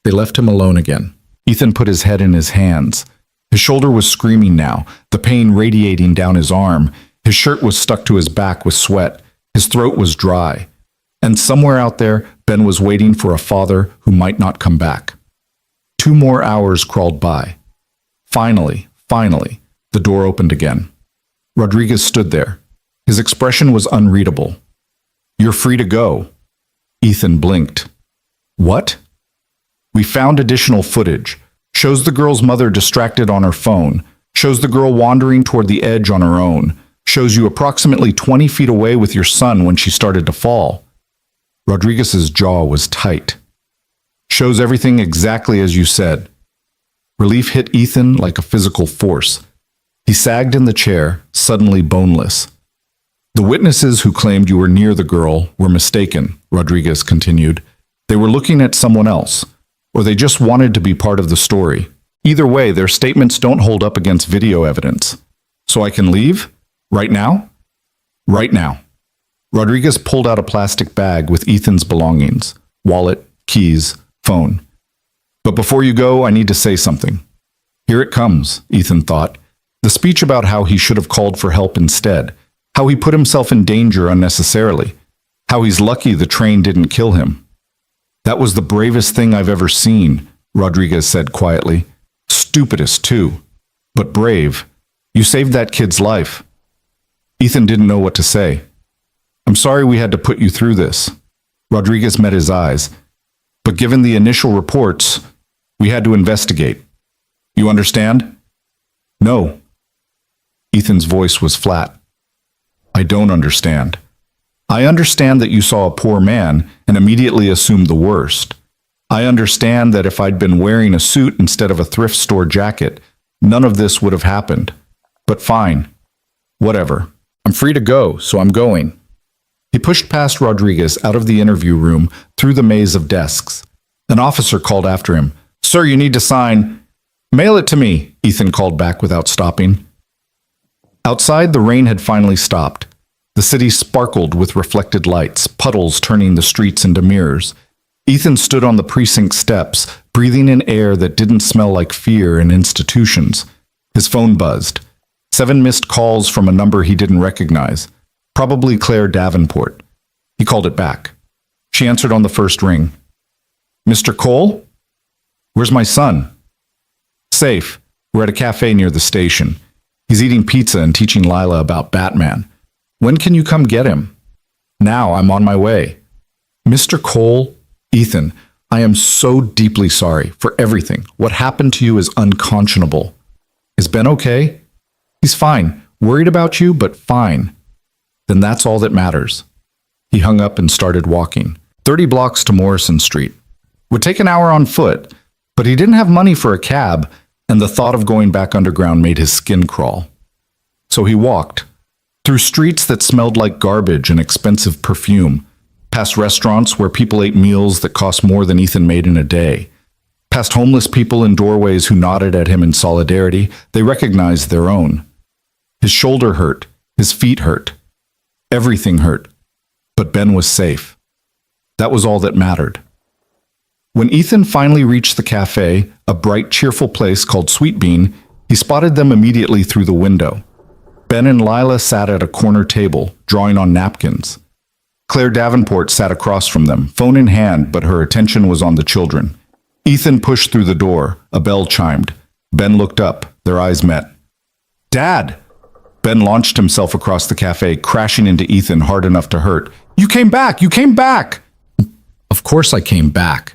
S1: They left him alone again. Ethan put his head in his hands. His shoulder was screaming now, the pain radiating down his arm. His shirt was stuck to his back with sweat. His throat was dry. And somewhere out there, Ben was waiting for a father who might not come back. 2 more hours crawled by. Finally, the door opened again. Rodriguez stood there. His expression was unreadable. "You're free to go." Ethan blinked. "What?" We found additional footage. Shows the girl's mother distracted on her phone. Shows the girl wandering toward the edge on her own. Shows you approximately 20 feet away with your son when she started to fall. Rodriguez's jaw was tight. Shows everything exactly as you said. Relief hit Ethan like a physical force. He sagged in the chair, suddenly boneless. The witnesses who claimed you were near the girl were mistaken, Rodriguez continued. They were looking at someone else, or they just wanted to be part of the story. Either way, their statements don't hold up against video evidence. So I can leave? Right now? Right now. Rodriguez pulled out a plastic bag with Ethan's belongings, wallet, keys, phone. But before you go, I need to say something. Here it comes, Ethan thought. The speech about how he should have called for help instead, how he put himself in danger unnecessarily, how he's lucky the train didn't kill him. That was the bravest thing I've ever seen, Rodriguez said quietly. Stupidest, too. But brave. You saved that kid's life. Ethan didn't know what to say. I'm sorry we had to put you through this. Rodriguez met his eyes. But given the initial reports, we had to investigate. You understand? No. Ethan's voice was flat. I don't understand. I understand that you saw a poor man and immediately assumed the worst. I understand that if I'd been wearing a suit instead of a thrift store jacket, none of this would have happened. But fine. Whatever. I'm free to go, so I'm going. He pushed past Rodriguez out of the interview room through the maze of desks. An officer called after him. Sir, you need to sign. Mail it to me, Ethan called back without stopping. Outside, the rain had finally stopped. The city sparkled with reflected lights, puddles turning the streets into mirrors. Ethan stood on the precinct steps, breathing in air that didn't smell like fear in institutions. His phone buzzed. 7 missed calls from a number he didn't recognize. Probably Claire Davenport. He called it back. She answered on the first ring. Mr. Cole? Where's my son? Safe. We're at a cafe near the station. He's eating pizza and teaching Lila about Batman. When can you come get him? Now, I'm on my way. Mr. Cole? Ethan, I am so deeply sorry for everything. What happened to you is unconscionable. Is Ben okay? He's fine. Worried about you, but fine. Then that's all that matters. He hung up and started walking. 30 blocks to Morrison Street. Would take an hour on foot, but he didn't have money for a cab, and the thought of going back underground made his skin crawl. So he walked, through streets that smelled like garbage and expensive perfume, past restaurants where people ate meals that cost more than Ethan made in a day, past homeless people in doorways who nodded at him in solidarity. They recognized their own. His shoulder hurt, his feet hurt. Everything hurt, but Ben was safe. That was all that mattered. When Ethan finally reached the cafe, a bright, cheerful place called Sweet Bean, he spotted them immediately through the window. Ben and Lila sat at a corner table, drawing on napkins. Claire Davenport sat across from them, phone in hand, but her attention was on the children. Ethan pushed through the door. A bell chimed. Ben looked up. Their eyes met. Dad! Ben launched himself across the cafe, crashing into Ethan hard enough to hurt. You came back! You came back! Of course I came back.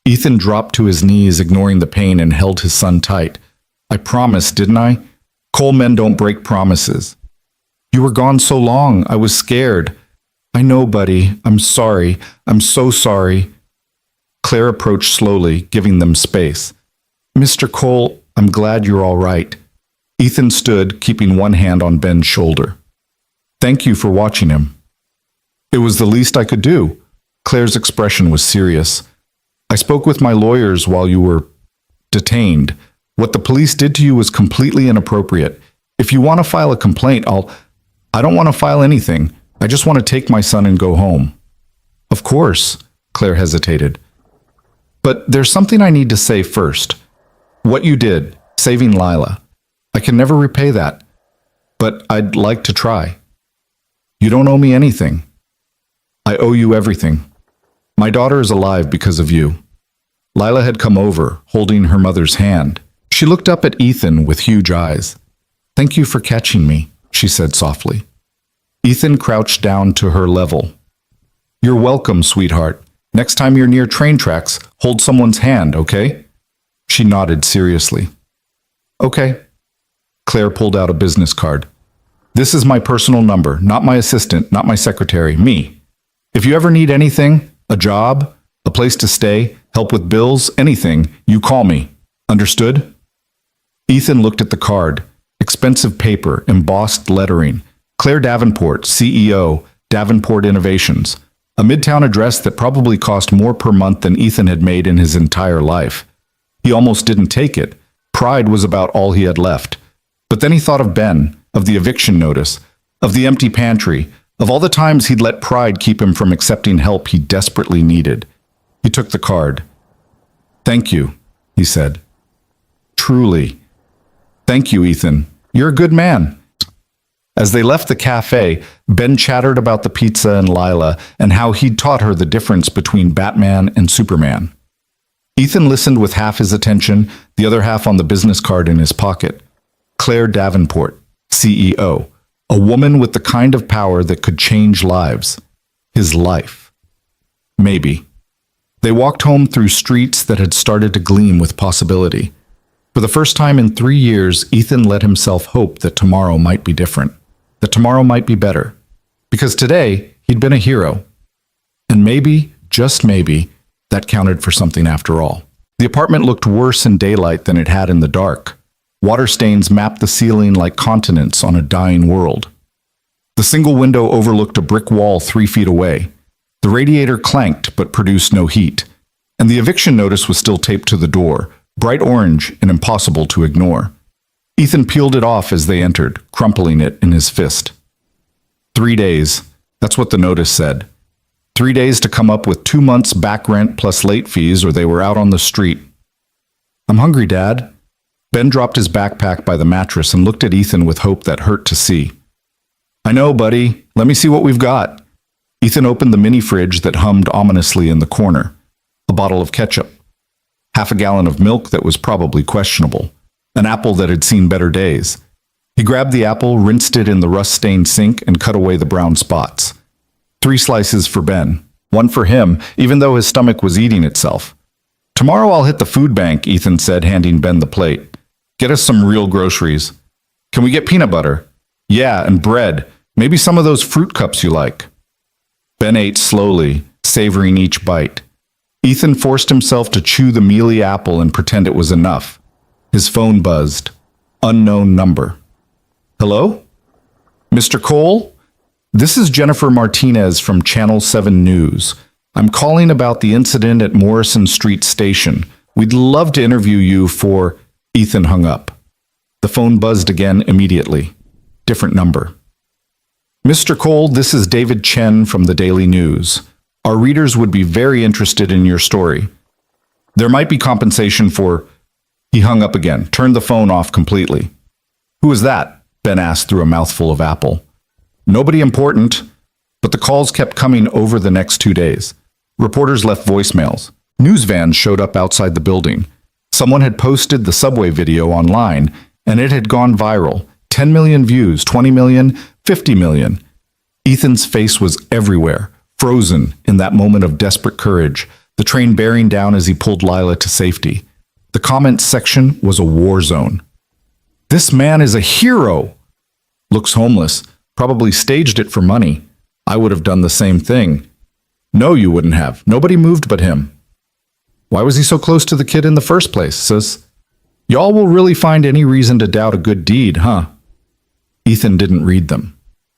S1: Ethan dropped to his knees, ignoring the pain, and held his son tight. I promised, didn't I? Cole men don't break promises. You were gone so long, I was scared. I know, buddy. I'm sorry. I'm so sorry. Claire approached slowly, giving them space. Mr. Cole, I'm glad you're all right. Ethan stood, keeping one hand on Ben's shoulder. Thank you for watching him. It was the least I could do. Claire's expression was serious. I spoke with my lawyers while you were detained. What the police did to you was completely inappropriate. If you want to file a complaint, I don't want to file anything. I just want to take my son and go home. Of course, Claire hesitated. But there's something I need to say first. What you did, saving Lila. I can never repay that, but I'd like to try. You don't owe me anything. I owe you everything. My daughter is alive because of you. Lila had come over, holding her mother's hand. She looked up at Ethan with huge eyes. Thank you for catching me, she said softly. Ethan crouched down to her level. You're welcome, sweetheart. Next time you're near train tracks, hold someone's hand, okay? She nodded seriously. Okay. Claire pulled out a business card. This is my personal number, not my assistant, not my secretary, me. If you ever need anything, a job, a place to stay, help with bills, anything, you call me. Understood? Ethan looked at the card. Expensive paper, embossed lettering. Claire Davenport, CEO, Davenport Innovations. A midtown address that probably cost more per month than Ethan had made in his entire life. He almost didn't take it. Pride was about all he had left. But then he thought of Ben, of the eviction notice, of the empty pantry, of all the times he'd let pride keep him from accepting help he desperately needed. He took the card. Thank you, he said. Truly. Thank you, Ethan. You're a good man. As they left the cafe, Ben chattered about the pizza and Lila and how he'd taught her the difference between Batman and Superman. Ethan listened with half his attention, the other half on the business card in his pocket. Claire Davenport, CEO, a woman with the kind of power that could change lives. His life. Maybe. They walked home through streets that had started to gleam with possibility. For the first time in 3 years, Ethan let himself hope that tomorrow might be different, that tomorrow might be better. Because today, he'd been a hero. And maybe, just maybe, that counted for something after all. The apartment looked worse in daylight than it had in the dark. Water stains mapped the ceiling like continents on a dying world. The single window overlooked a brick wall 3 feet away. The radiator clanked but produced no heat. And the eviction notice was still taped to the door, bright orange and impossible to ignore. Ethan peeled it off as they entered, crumpling it in his fist. 3 days. That's what the notice said. 3 days to come up with 2 months back rent plus late fees or they were out on the street. I'm hungry, Dad. Ben dropped his backpack by the mattress and looked at Ethan with hope that hurt to see. I know, buddy. Let me see what we've got. Ethan opened the mini fridge that hummed ominously in the corner. A bottle of ketchup. Half a gallon of milk that was probably questionable. An apple that had seen better days. He grabbed the apple, rinsed it in the rust-stained sink, and cut away the brown spots. 3 slices for Ben. 1 for him, even though his stomach was eating itself. Tomorrow I'll hit the food bank, Ethan said, handing Ben the plate. Get us some real groceries. Can we get peanut butter? Yeah, and bread. Maybe some of those fruit cups you like. Ben ate slowly, savoring each bite. Ethan forced himself to chew the mealy apple and pretend it was enough. His phone buzzed. Unknown number. Hello? Mr. Cole? This is Jennifer Martinez from Channel 7 News. I'm calling about the incident at Morrison Street Station. We'd love to interview you for... Ethan hung up. The phone buzzed again immediately. Different number. Mr. Cole, this is David Chen from the Daily News. Our readers would be very interested in your story. There might be compensation for... He hung up again, turned the phone off completely. Who is that? Ben asked through a mouthful of apple. Nobody important, but the calls kept coming over the next 2 days. Reporters left voicemails. News vans showed up outside the building. Someone had posted the subway video online, and it had gone viral. 10 million views, 20 million, 50 million. Ethan's face was everywhere, frozen in that moment of desperate courage, the train bearing down as he pulled Lila to safety. The comments section was a war zone. This man is a hero. Looks homeless. Probably staged it for money. I would have done the same thing. No, you wouldn't have. Nobody moved but him. Why was he so close to the kid in the first place, sis? Y'all will really find any reason to doubt a good deed, huh? Ethan didn't read them.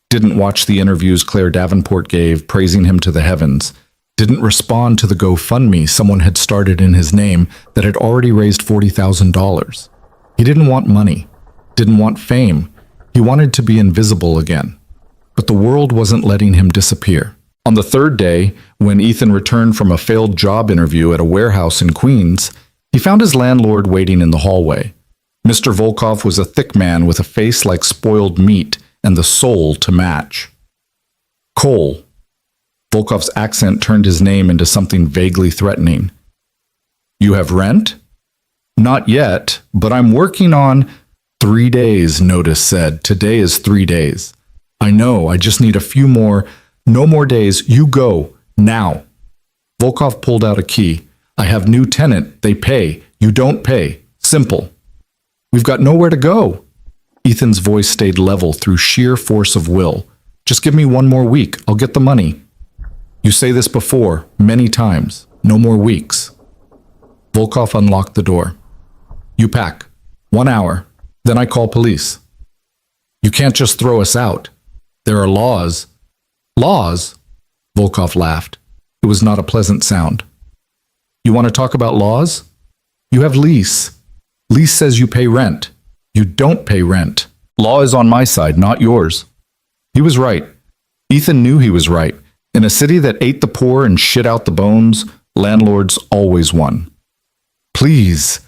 S1: Didn't watch the interviews Claire Davenport gave, praising him to the heavens. Didn't respond to the GoFundMe someone had started in his name that had already raised $40,000. He didn't want money. Didn't want fame. He wanted to be invisible again. But the world wasn't letting him disappear. On the 3rd day, when Ethan returned from a failed job interview at a warehouse in Queens, he found his landlord waiting in the hallway. Mr. Volkov was a thick man with a face like spoiled meat and the soul to match. Cole. Volkov's accent turned his name into something vaguely threatening. You have rent? Not yet, but I'm working on... 3 days, Notice said. Today is 3 days. I know, I just need a few more... No more days. You go. Now. Volkov pulled out a key. I have new tenant. They pay. You don't pay. Simple. We've got nowhere to go. Ethan's voice stayed level through sheer force of will. Just give me 1 more week. I'll get the money. You say this before, many times. No more weeks. Volkov unlocked the door. You pack. 1 hour. Then I call police. You can't just throw us out. There are laws. Laws? Volkov laughed. It was not a pleasant sound. You want to talk about laws? You have lease. Lease says you pay rent. You don't pay rent. Law is on my side, not yours. He was right. Ethan knew he was right. In a city that ate the poor and shit out the bones, landlords always won. Please.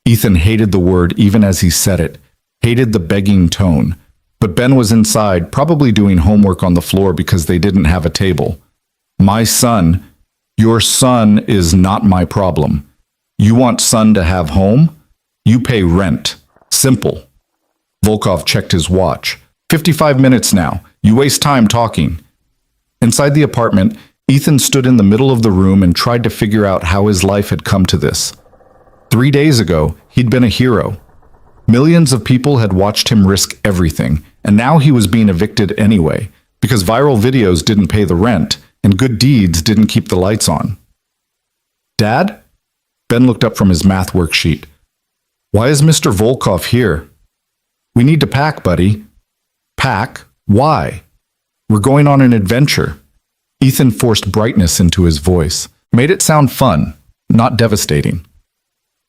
S1: Ethan hated the word even as he said it, hated the begging tone. But Ben was inside, probably doing homework on the floor because they didn't have a table. My son, your son is not my problem. You want son to have home? You pay rent. Simple. Volkov checked his watch. 55 minutes now. You waste time talking. Inside the apartment, Ethan stood in the middle of the room and tried to figure out how his life had come to this. 3 days ago, he'd been a hero. Millions of people had watched him risk everything, and now he was being evicted anyway, because viral videos didn't pay the rent, and good deeds didn't keep the lights on. Dad? Ben looked up from his math worksheet. Why is Mr. Volkov here? We need to pack, buddy. Pack? Why? We're going on an adventure. Ethan forced brightness into his voice, made it sound fun, not devastating.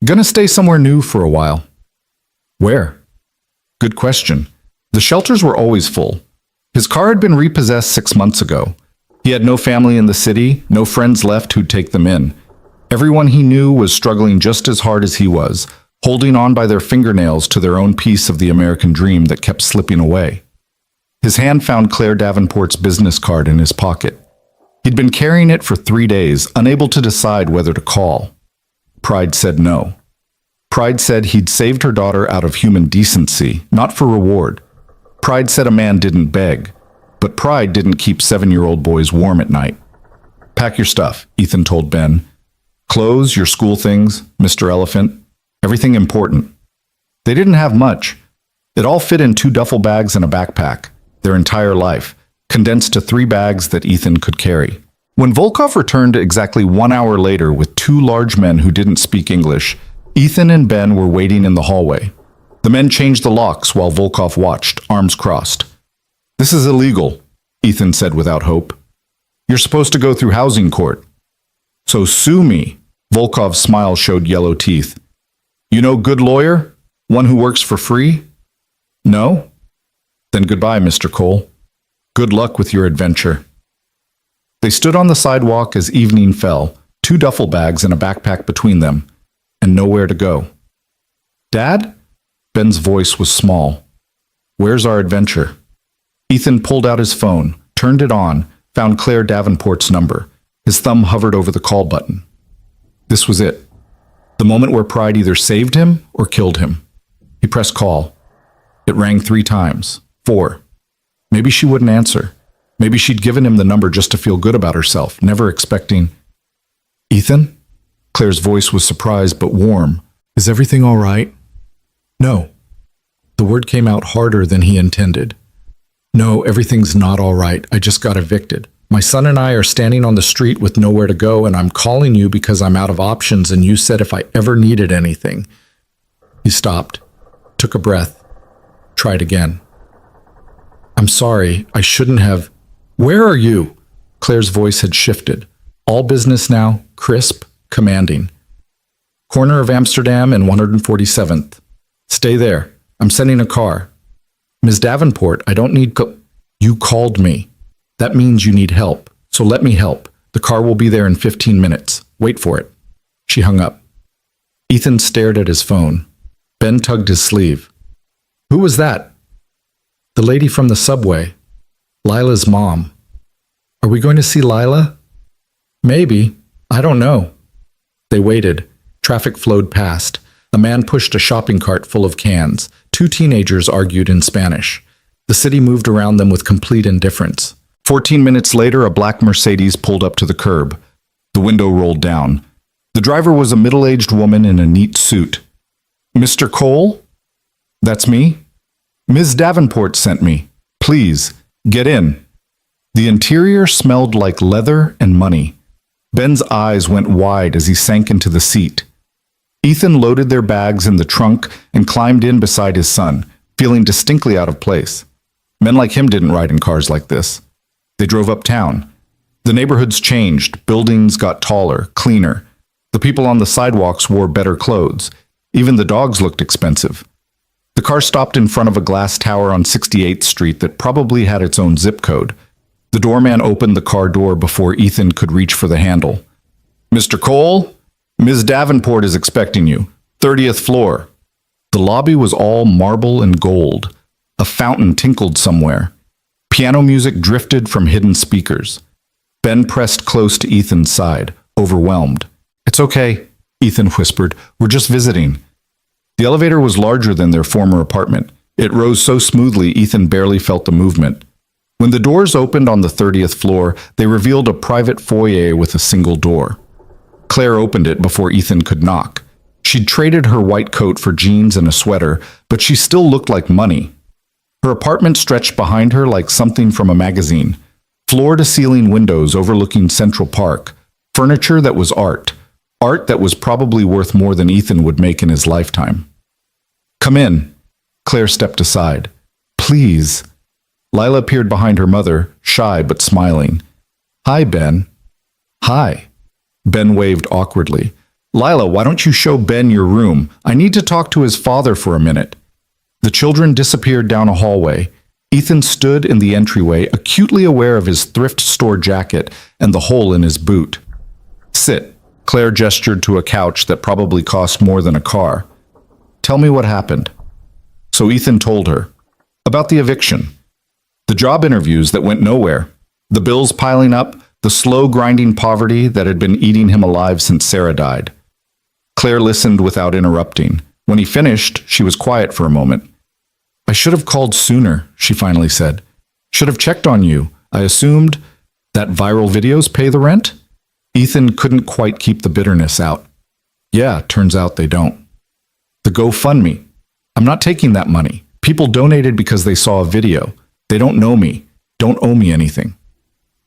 S1: Gonna stay somewhere new for a while. Where? Good question. The shelters were always full. His car had been repossessed 6 months ago. He had no family in the city, no friends left who'd take them in. Everyone he knew was struggling just as hard as he was, holding on by their fingernails to their own piece of the American dream that kept slipping away. His hand found Claire Davenport's business card in his pocket. He'd been carrying it for 3 days, unable to decide whether to call. Pride said no. Pride said he'd saved her daughter out of human decency, not for reward. Pride said a man didn't beg, but pride didn't keep 7-year-old boys warm at night. Pack your stuff, Ethan told Ben. Clothes, your school things, Mr. Elephant, everything important. They didn't have much. It all fit in 2 duffel bags and a backpack, their entire life, condensed to 3 bags that Ethan could carry. When Volkov returned exactly 1 hour later with 2 large men who didn't speak English, Ethan and Ben were waiting in the hallway. The men changed the locks while Volkov watched, arms crossed. This is illegal, Ethan said without hope. You're supposed to go through housing court. So sue me. Volkov's smile showed yellow teeth. You know good lawyer? One who works for free? No? Then goodbye, Mr. Cole. Good luck with your adventure. They stood on the sidewalk as evening fell, 2 duffel bags and a backpack between them, and nowhere to go. Dad? Ben's voice was small. Where's our adventure? Ethan pulled out his phone, turned it on, found Claire Davenport's number. His thumb hovered over the call button. This was it. The moment where pride either saved him or killed him. He pressed call. It rang 3 times. 4. Maybe she wouldn't answer. Maybe she'd given him the number just to feel good about herself, never expecting... Ethan? Claire's voice was surprised but warm. Is everything all right? No. The word came out harder than he intended. No, everything's not all right. I just got evicted. My son and I are standing on the street with nowhere to go, and I'm calling you because I'm out of options, and you said if I ever needed anything. He stopped, took a breath, tried again. I'm sorry, I shouldn't have... Where are you? Claire's voice had shifted. All business now, crisp, commanding. Corner of Amsterdam and 147th. Stay there. I'm sending a car. Ms. Davenport, I don't need... You called me. That means you need help. So let me help. The car will be there in 15 minutes. Wait for it. She hung up. Ethan stared at his phone. Ben tugged his sleeve. Who was that? The lady from the subway. Lila's mom. Are we going to see Lila? Maybe. I don't know. They waited. Traffic flowed past. A man pushed a shopping cart full of cans. 2 teenagers argued in Spanish. The city moved around them with complete indifference. 14 minutes later, a black Mercedes pulled up to the curb. The window rolled down. The driver was a middle-aged woman in a neat suit. "Mr. Cole?" "That's me." "Ms. Davenport sent me. Please, get in." The interior smelled like leather and money. Ben's eyes went wide as he sank into the seat. Ethan loaded their bags in the trunk and climbed in beside his son, feeling distinctly out of place. Men like him didn't ride in cars like this. They drove uptown. The neighborhoods changed, buildings got taller, cleaner. The people on the sidewalks wore better clothes. Even the dogs looked expensive. The car stopped in front of a glass tower on 68th Street that probably had its own zip code. The doorman opened the car door before Ethan could reach for the handle. "Mr. Cole, Ms. Davenport is expecting you. 30th floor." The lobby was all marble and gold. A fountain tinkled somewhere. Piano music drifted from hidden speakers. Ben pressed close to Ethan's side, overwhelmed. "It's okay," Ethan whispered. "We're just visiting." The elevator was larger than their former apartment. It rose so smoothly Ethan barely felt the movement. When the doors opened on the 30th floor, they revealed a private foyer with a single door. Claire opened it before Ethan could knock. She'd traded her white coat for jeans and a sweater, but she still looked like money. Her apartment stretched behind her like something from a magazine. Floor-to-ceiling windows overlooking Central Park. Furniture that was art. Art that was probably worth more than Ethan would make in his lifetime. "Come in." Claire stepped aside. "Please." Lila peered behind her mother, shy but smiling. "Hi, Ben." "Hi." Ben waved awkwardly. "Lila, why don't you show Ben your room? I need to talk to his father for a minute." The children disappeared down a hallway. Ethan stood in the entryway, acutely aware of his thrift store jacket and the hole in his boot. "Sit." Claire gestured to a couch that probably cost more than a car. "Tell me what happened." So Ethan told her. About the eviction. The job interviews that went nowhere. The bills piling up. The slow grinding poverty that had been eating him alive since Sarah died. Claire listened without interrupting. When he finished, she was quiet for a moment. "I should have called sooner," she finally said. "Should have checked on you. I assumed that viral videos pay the rent?" Ethan couldn't quite keep the bitterness out. "Yeah, turns out they don't." "The GoFundMe. I'm not taking that money. People donated because they saw a video. They don't know me, don't owe me anything.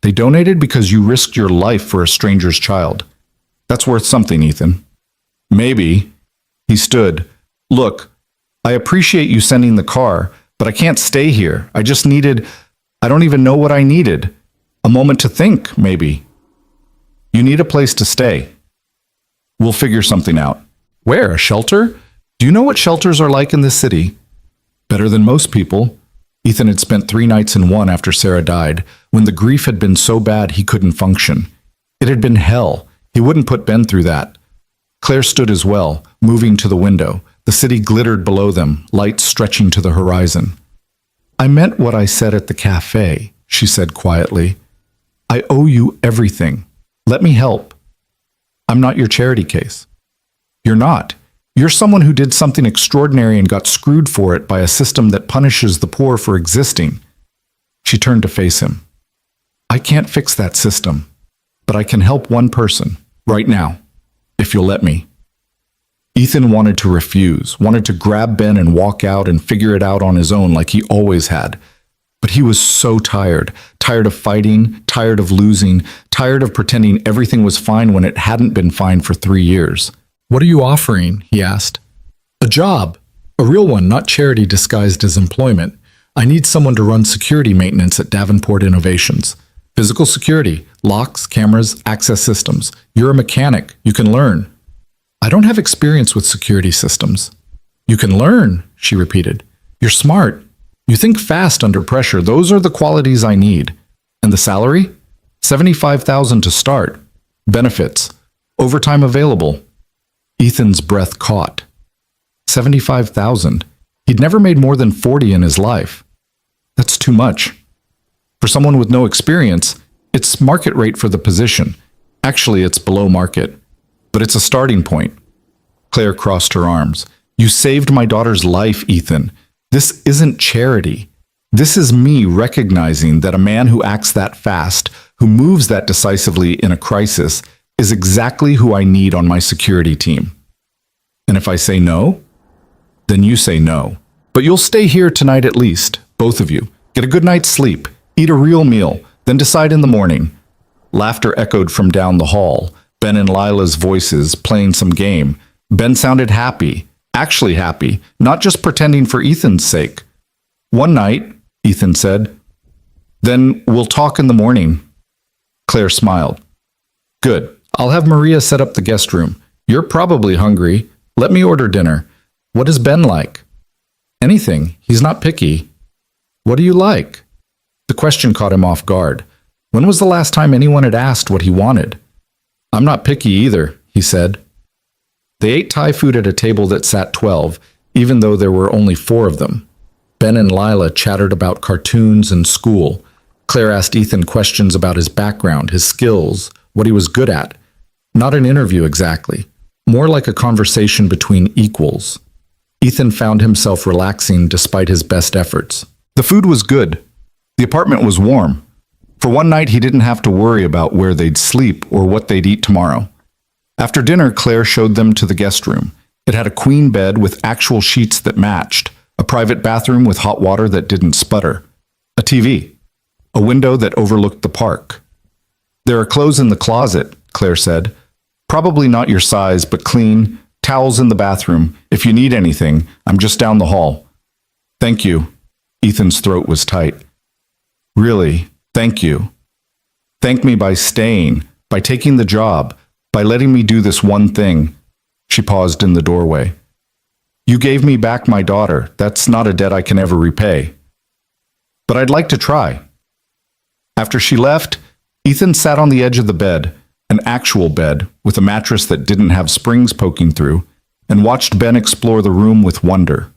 S1: They donated because you risked your life for a stranger's child. That's worth something, Ethan." "Maybe." He stood. "Look, I appreciate you sending the car, but I can't stay here. I don't even know what I needed. A moment to think, maybe." "You need a place to stay." "We'll figure something out." "Where? A shelter? Do you know what shelters are like in this city?" "Better than most people." Ethan had spent 3 nights in one after Sarah died, when the grief had been so bad he couldn't function. It had been hell. He wouldn't put Ben through that. Claire stood as well, moving to the window. The city glittered below them, lights stretching to the horizon. "I meant what I said at the cafe," she said quietly. "I owe you everything. Let me help." "I'm not your charity case." "You're not. You're someone who did something extraordinary and got screwed for it by a system that punishes the poor for existing." She turned to face him. "I can't fix that system, but I can help one person, right now, if you'll let me." Ethan wanted to refuse, wanted to grab Ben and walk out and figure it out on his own like he always had. But he was so tired, tired of fighting, tired of losing, tired of pretending everything was fine when it hadn't been fine for 3 years. "What are you offering?" he asked. "A job. A real one, not charity disguised as employment. I need someone to run security maintenance at Davenport Innovations. Physical security, locks, cameras, access systems. You're a mechanic. You can learn." "I don't have experience with security systems." "You can learn," she repeated. "You're smart. You think fast under pressure. Those are the qualities I need." "And the salary?" $75,000 to start. Benefits. Overtime available. Ethan's breath caught. 75,000. He'd never made more than 40 in his life. That's too much. For someone with no experience, it's market rate for the position. Actually, it's below market. But it's a starting point. Claire crossed her arms. "You saved my daughter's life, Ethan. This isn't charity. This is me recognizing that a man who acts that fast, who moves that decisively in a crisis, is exactly who I need on my security team. And if I say no, then you say no. But you'll stay here tonight at least, both of you. Get a good night's sleep, eat a real meal, then decide in the morning. Laughter echoed from down the hall, Ben and Lila's voices playing some game. Ben sounded happy, actually happy, not just pretending for Ethan's sake. One night, Ethan said, "Then we'll talk in the morning." Claire smiled. "Good. I'll have Maria set up the guest room. You're probably hungry. Let me order dinner. What is Ben like?" "Anything. He's not picky." "What do you like?" The question caught him off guard. When was the last time anyone had asked what he wanted? "I'm not picky either," he said. They ate Thai food at a table that sat 12, even though there were only 4 of them. Ben and Lila chattered about cartoons and school. Claire asked Ethan questions about his background, his skills, what he was good at. Not an interview exactly, more like a conversation between equals. Ethan found himself relaxing despite his best efforts. The food was good. The apartment was warm. For one night, he didn't have to worry about where they'd sleep or what they'd eat tomorrow. After dinner, Claire showed them to the guest room. It had a queen bed with actual sheets that matched, a private bathroom with hot water that didn't sputter, a TV, a window that overlooked the park. "There are clothes in the closet," Claire said. "Probably not your size, but clean. Towels in the bathroom. If you need anything, I'm just down the hall." "Thank you." Ethan's throat was tight. "Really, thank you. Thank me by staying, by taking the job, by letting me do this one thing." She paused in the doorway. "You gave me back my daughter. That's not a debt I can ever repay. But I'd like to try." After she left, Ethan sat on the edge of the bed, an actual bed with a mattress that didn't have springs poking through, and watched Ben explore the room with wonder.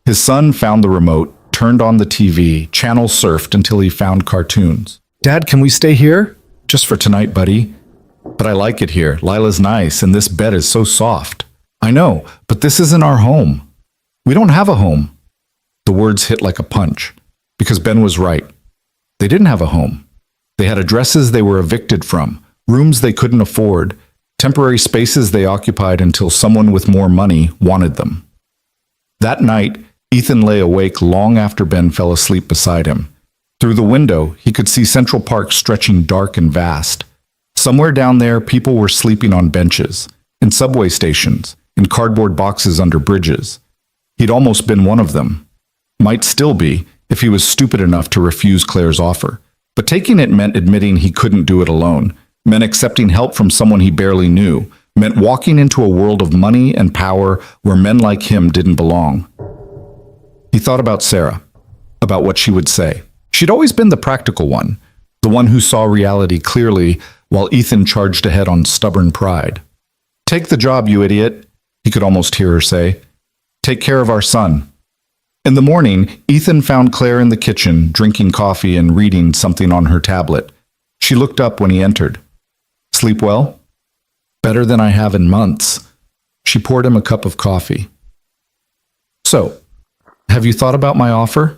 S1: His son found the remote, turned on the TV, channel surfed until he found cartoons. "Dad, can we stay here?" "Just for tonight, buddy." "But I like it here. Lila's nice, and this bed is so soft." "I know, but this isn't our home. We don't have a home." The words hit like a punch, because Ben was right. They didn't have a home. They had addresses they were evicted from, rooms they couldn't afford, temporary spaces they occupied until someone with more money wanted them. That night, Ethan lay awake long after Ben fell asleep beside him. Through the window, he could see Central Park stretching dark and vast. Somewhere down there, people were sleeping on benches, in subway stations, in cardboard boxes under bridges. He'd almost been one of them. Might still be, if he was stupid enough to refuse Claire's offer. But taking it meant admitting he couldn't do it alone, meant accepting help from someone he barely knew, meant walking into a world of money and power where men like him didn't belong. He thought about Sarah, about what she would say. She'd always been the practical one, the one who saw reality clearly while Ethan charged ahead on stubborn pride. "Take the job, you idiot," he could almost hear her say. "Take care of our son." In the morning, Ethan found Claire in the kitchen, drinking coffee and reading something on her tablet. She looked up when he entered. "Sleep well?" "Better than I have in months." She poured him a cup of coffee. "So, have you thought about my offer?"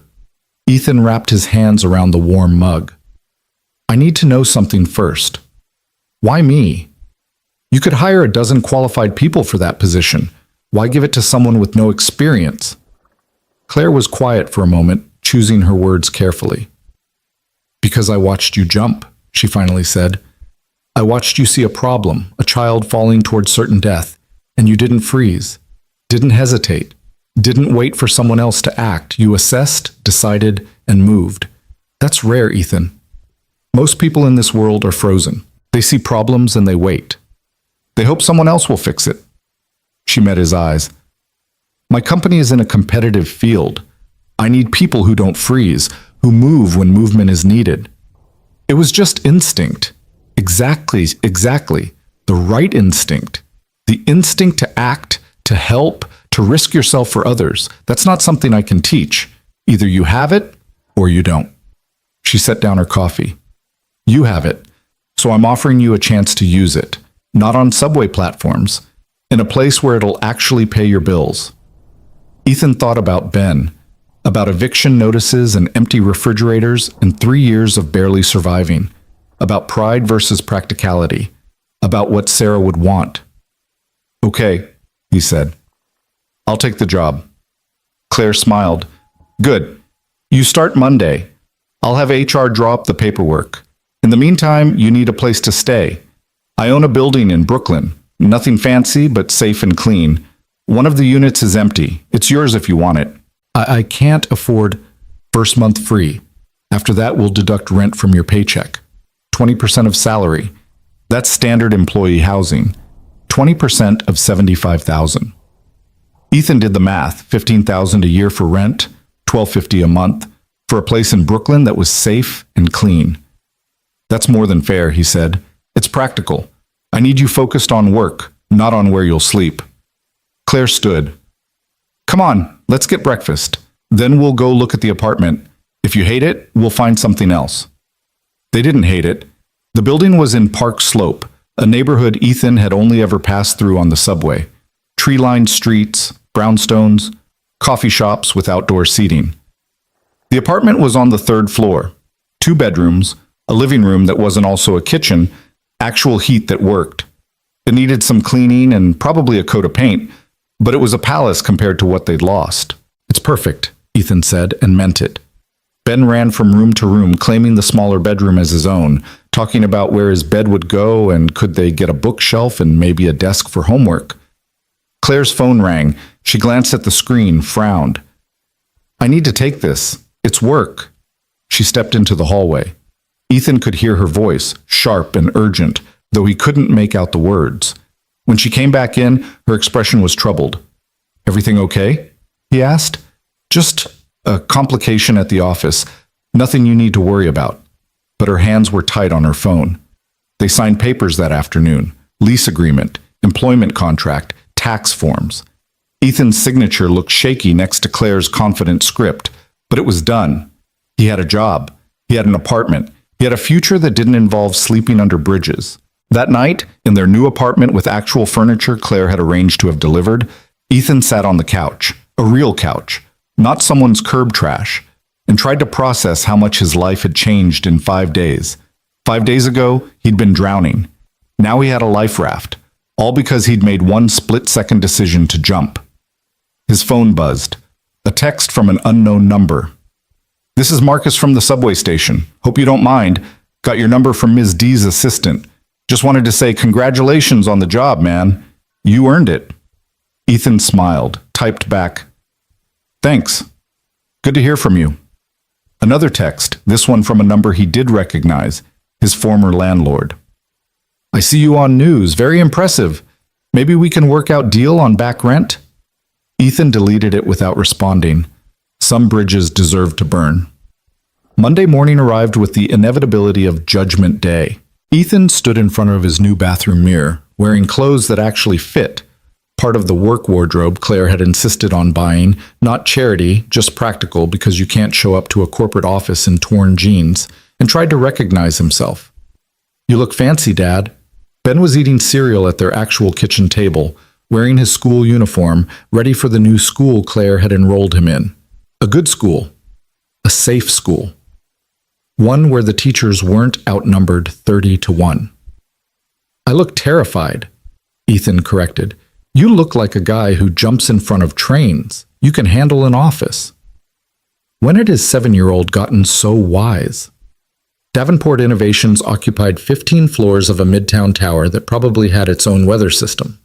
S1: Ethan wrapped his hands around the warm mug. "I need to know something first. Why me? You could hire a dozen qualified people for that position. Why give it to someone with no experience?" Claire was quiet for a moment, choosing her words carefully. "Because I watched you jump," she finally said. "I watched you see a problem, a child falling towards certain death, and you didn't freeze, didn't hesitate, didn't wait for someone else to act. You assessed, decided, and moved. That's rare, Ethan. Most people in this world are frozen. They see problems and they wait. They hope someone else will fix it." She met his eyes. "My company is in a competitive field. I need people who don't freeze, who move when movement is needed." It was just instinct. Exactly. The right instinct. The instinct to act, to help, to risk yourself for others. That's not something I can teach. Either you have it or you don't. She set down her coffee. "You have it, so I'm offering you a chance to use it. Not on subway platforms. In a place where it'll actually pay your bills." Ethan thought about Ben, about eviction notices and empty refrigerators and 3 years of barely surviving, about pride versus practicality. about what Sarah would want. "Okay," he said. "I'll take the job." Claire smiled. "Good. You start Monday. I'll have HR draw up the paperwork. In the meantime, you need a place to stay. I own a building in Brooklyn. Nothing fancy, but safe and clean. One of the units is empty. It's yours if you want it." I can't afford first month free. After that, we'll deduct rent from your paycheck. 20% of salary. That's standard employee housing. 20% of 75,000. Ethan did the math. 15,000 a year for rent, 1250 a month, for a place in Brooklyn that was safe and clean. "That's more than fair," he said. "It's practical. I need you focused on work, not on where you'll sleep." Claire stood. "Come on, let's get breakfast. Then we'll go look at the apartment. If you hate it, we'll find something else." They didn't hate it. The building was in Park Slope, a neighborhood Ethan had only ever passed through on the subway. Tree-lined streets, brownstones, coffee shops with outdoor seating. The apartment was on the 3rd floor. 2 bedrooms, a living room that wasn't also a kitchen, actual heat that worked. It needed some cleaning and probably a coat of paint, but it was a palace compared to what they'd lost. "It's perfect," Ethan said, and meant it. Ben ran from room to room, claiming the smaller bedroom as his own, talking about where his bed would go and could they get a bookshelf and maybe a desk for homework. Claire's phone rang. She glanced at the screen, frowned. "I need to take this. It's work." She stepped into the hallway. Ethan could hear her voice, sharp and urgent, though he couldn't make out the words. When she came back in, her expression was troubled. "Everything okay?" he asked. "Just a complication at the office. Nothing you need to worry about." But her hands were tight on her phone. They signed papers that afternoon. Lease agreement, employment contract, tax forms. Ethan's signature looked shaky next to Claire's confident script, but it was done. He had a job. He had an apartment. He had a future that didn't involve sleeping under bridges. That night, in their new apartment with actual furniture Claire had arranged to have delivered, Ethan sat on the couch, a real couch, not someone's curb trash, and tried to process how much his life had changed in 5 days. 5 days ago, he'd been drowning. Now he had a life raft, all because he'd made one split-second decision to jump. His phone buzzed. A text from an unknown number. "This is Marcus from the subway station. Hope you don't mind. Got your number from Ms. D's assistant. Just wanted to say congratulations on the job, man. You earned it." Ethan smiled, typed back, "Thanks. Good to hear from you." Another text, this one from a number he did recognize, his former landlord. "I see you on news. Very impressive. Maybe we can work out deal on back rent?" Ethan deleted it without responding. Some bridges deserved to burn. Monday morning arrived with the inevitability of Judgment Day. Ethan stood in front of his new bathroom mirror, wearing clothes that actually fit, part of the work wardrobe Claire had insisted on buying, not charity, just practical because you can't show up to a corporate office in torn jeans, and tried to recognize himself. "You look fancy, Dad." Ben was eating cereal at their actual kitchen table, wearing his school uniform, ready for the new school Claire had enrolled him in. A good school. A safe school. One where the teachers weren't outnumbered 30-1. "I look terrified," Ethan corrected. "You look like a guy who jumps in front of trains. You can handle an office." When had his 7-year-old gotten so wise? Davenport Innovations occupied 15 floors of a midtown tower that probably had its own weather system.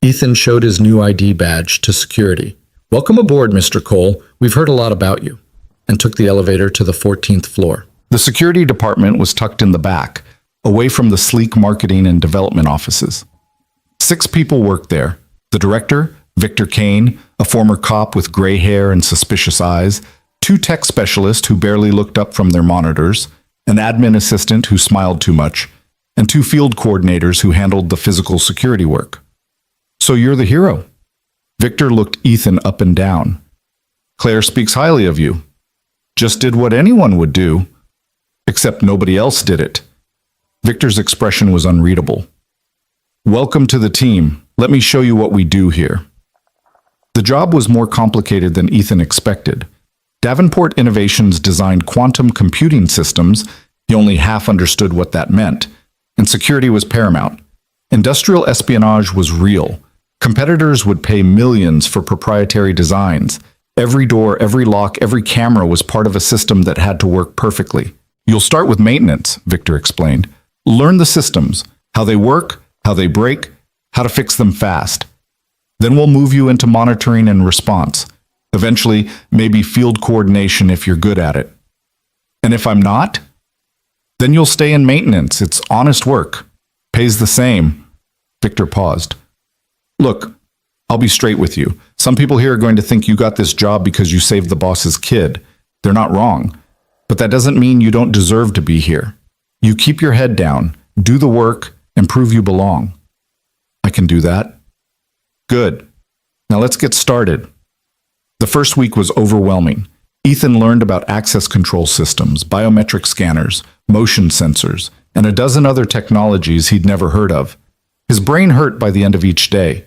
S1: Ethan showed his new ID badge to security. "Welcome aboard, Mr. Cole. We've heard a lot about you," and took the elevator to the 14th floor. The security department was tucked in the back, away from the sleek marketing and development offices. 6 people worked there. The director, Victor Kane, a former cop with gray hair and suspicious eyes, 2 tech specialists who barely looked up from their monitors, an admin assistant who smiled too much, and 2 field coordinators who handled the physical security work. "So you're the hero." Victor looked Ethan up and down. "Claire speaks highly of you. Just did what anyone would do. Except nobody else did it." Victor's expression was unreadable. "Welcome to the team. Let me show you what we do here." The job was more complicated than Ethan expected. Davenport Innovations designed quantum computing systems. He only half understood what that meant, and security was paramount. Industrial espionage was real. Competitors would pay millions for proprietary designs. Every door, every lock, every camera was part of a system that had to work perfectly. You'll start with maintenance, Victor explained. Learn the systems, how they work, how they break, how to fix them fast. Then we'll move you into monitoring and response. Eventually, maybe field coordination if you're good at it. And if I'm not? Then you'll stay in maintenance. It's honest work. Pays the same. Victor paused. Look, I'll be straight with you. Some people here are going to think you got this job because you saved the boss's kid. They're not wrong. But that doesn't mean you don't deserve to be here. You keep your head down, do the work, and prove you belong. I can do that. Good. Now let's get started. The first week was overwhelming. Ethan learned about access control systems, biometric scanners, motion sensors, and a dozen other technologies he'd never heard of. His brain hurt by the end of each day.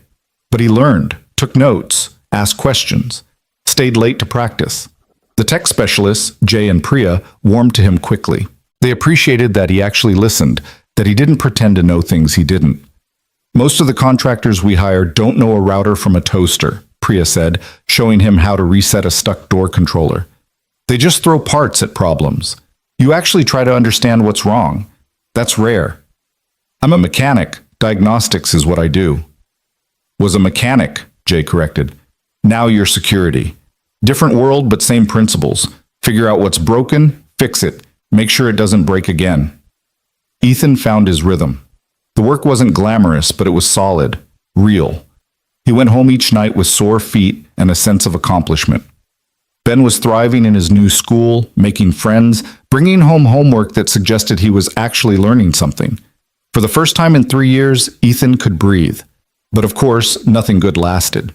S1: But he learned, took notes, asked questions, stayed late to practice. The tech specialists, Jay and Priya, warmed to him quickly. They appreciated that he actually listened, that he didn't pretend to know things he didn't. Most of the contractors we hire don't know a router from a toaster, Priya said, showing him how to reset a stuck door controller. They just throw parts at problems. You actually try to understand what's wrong. That's rare. I'm a mechanic. Diagnostics is what I do. Was a mechanic, Jay corrected. Now you're security. Different world, but same principles. Figure out what's broken, fix it. Make sure it doesn't break again. Ethan found his rhythm. The work wasn't glamorous, but it was solid, real. He went home each night with sore feet and a sense of accomplishment. Ben was thriving in his new school, making friends, bringing home homework that suggested he was actually learning something. For the first time in 3 years, Ethan could breathe. But of course, nothing good lasted.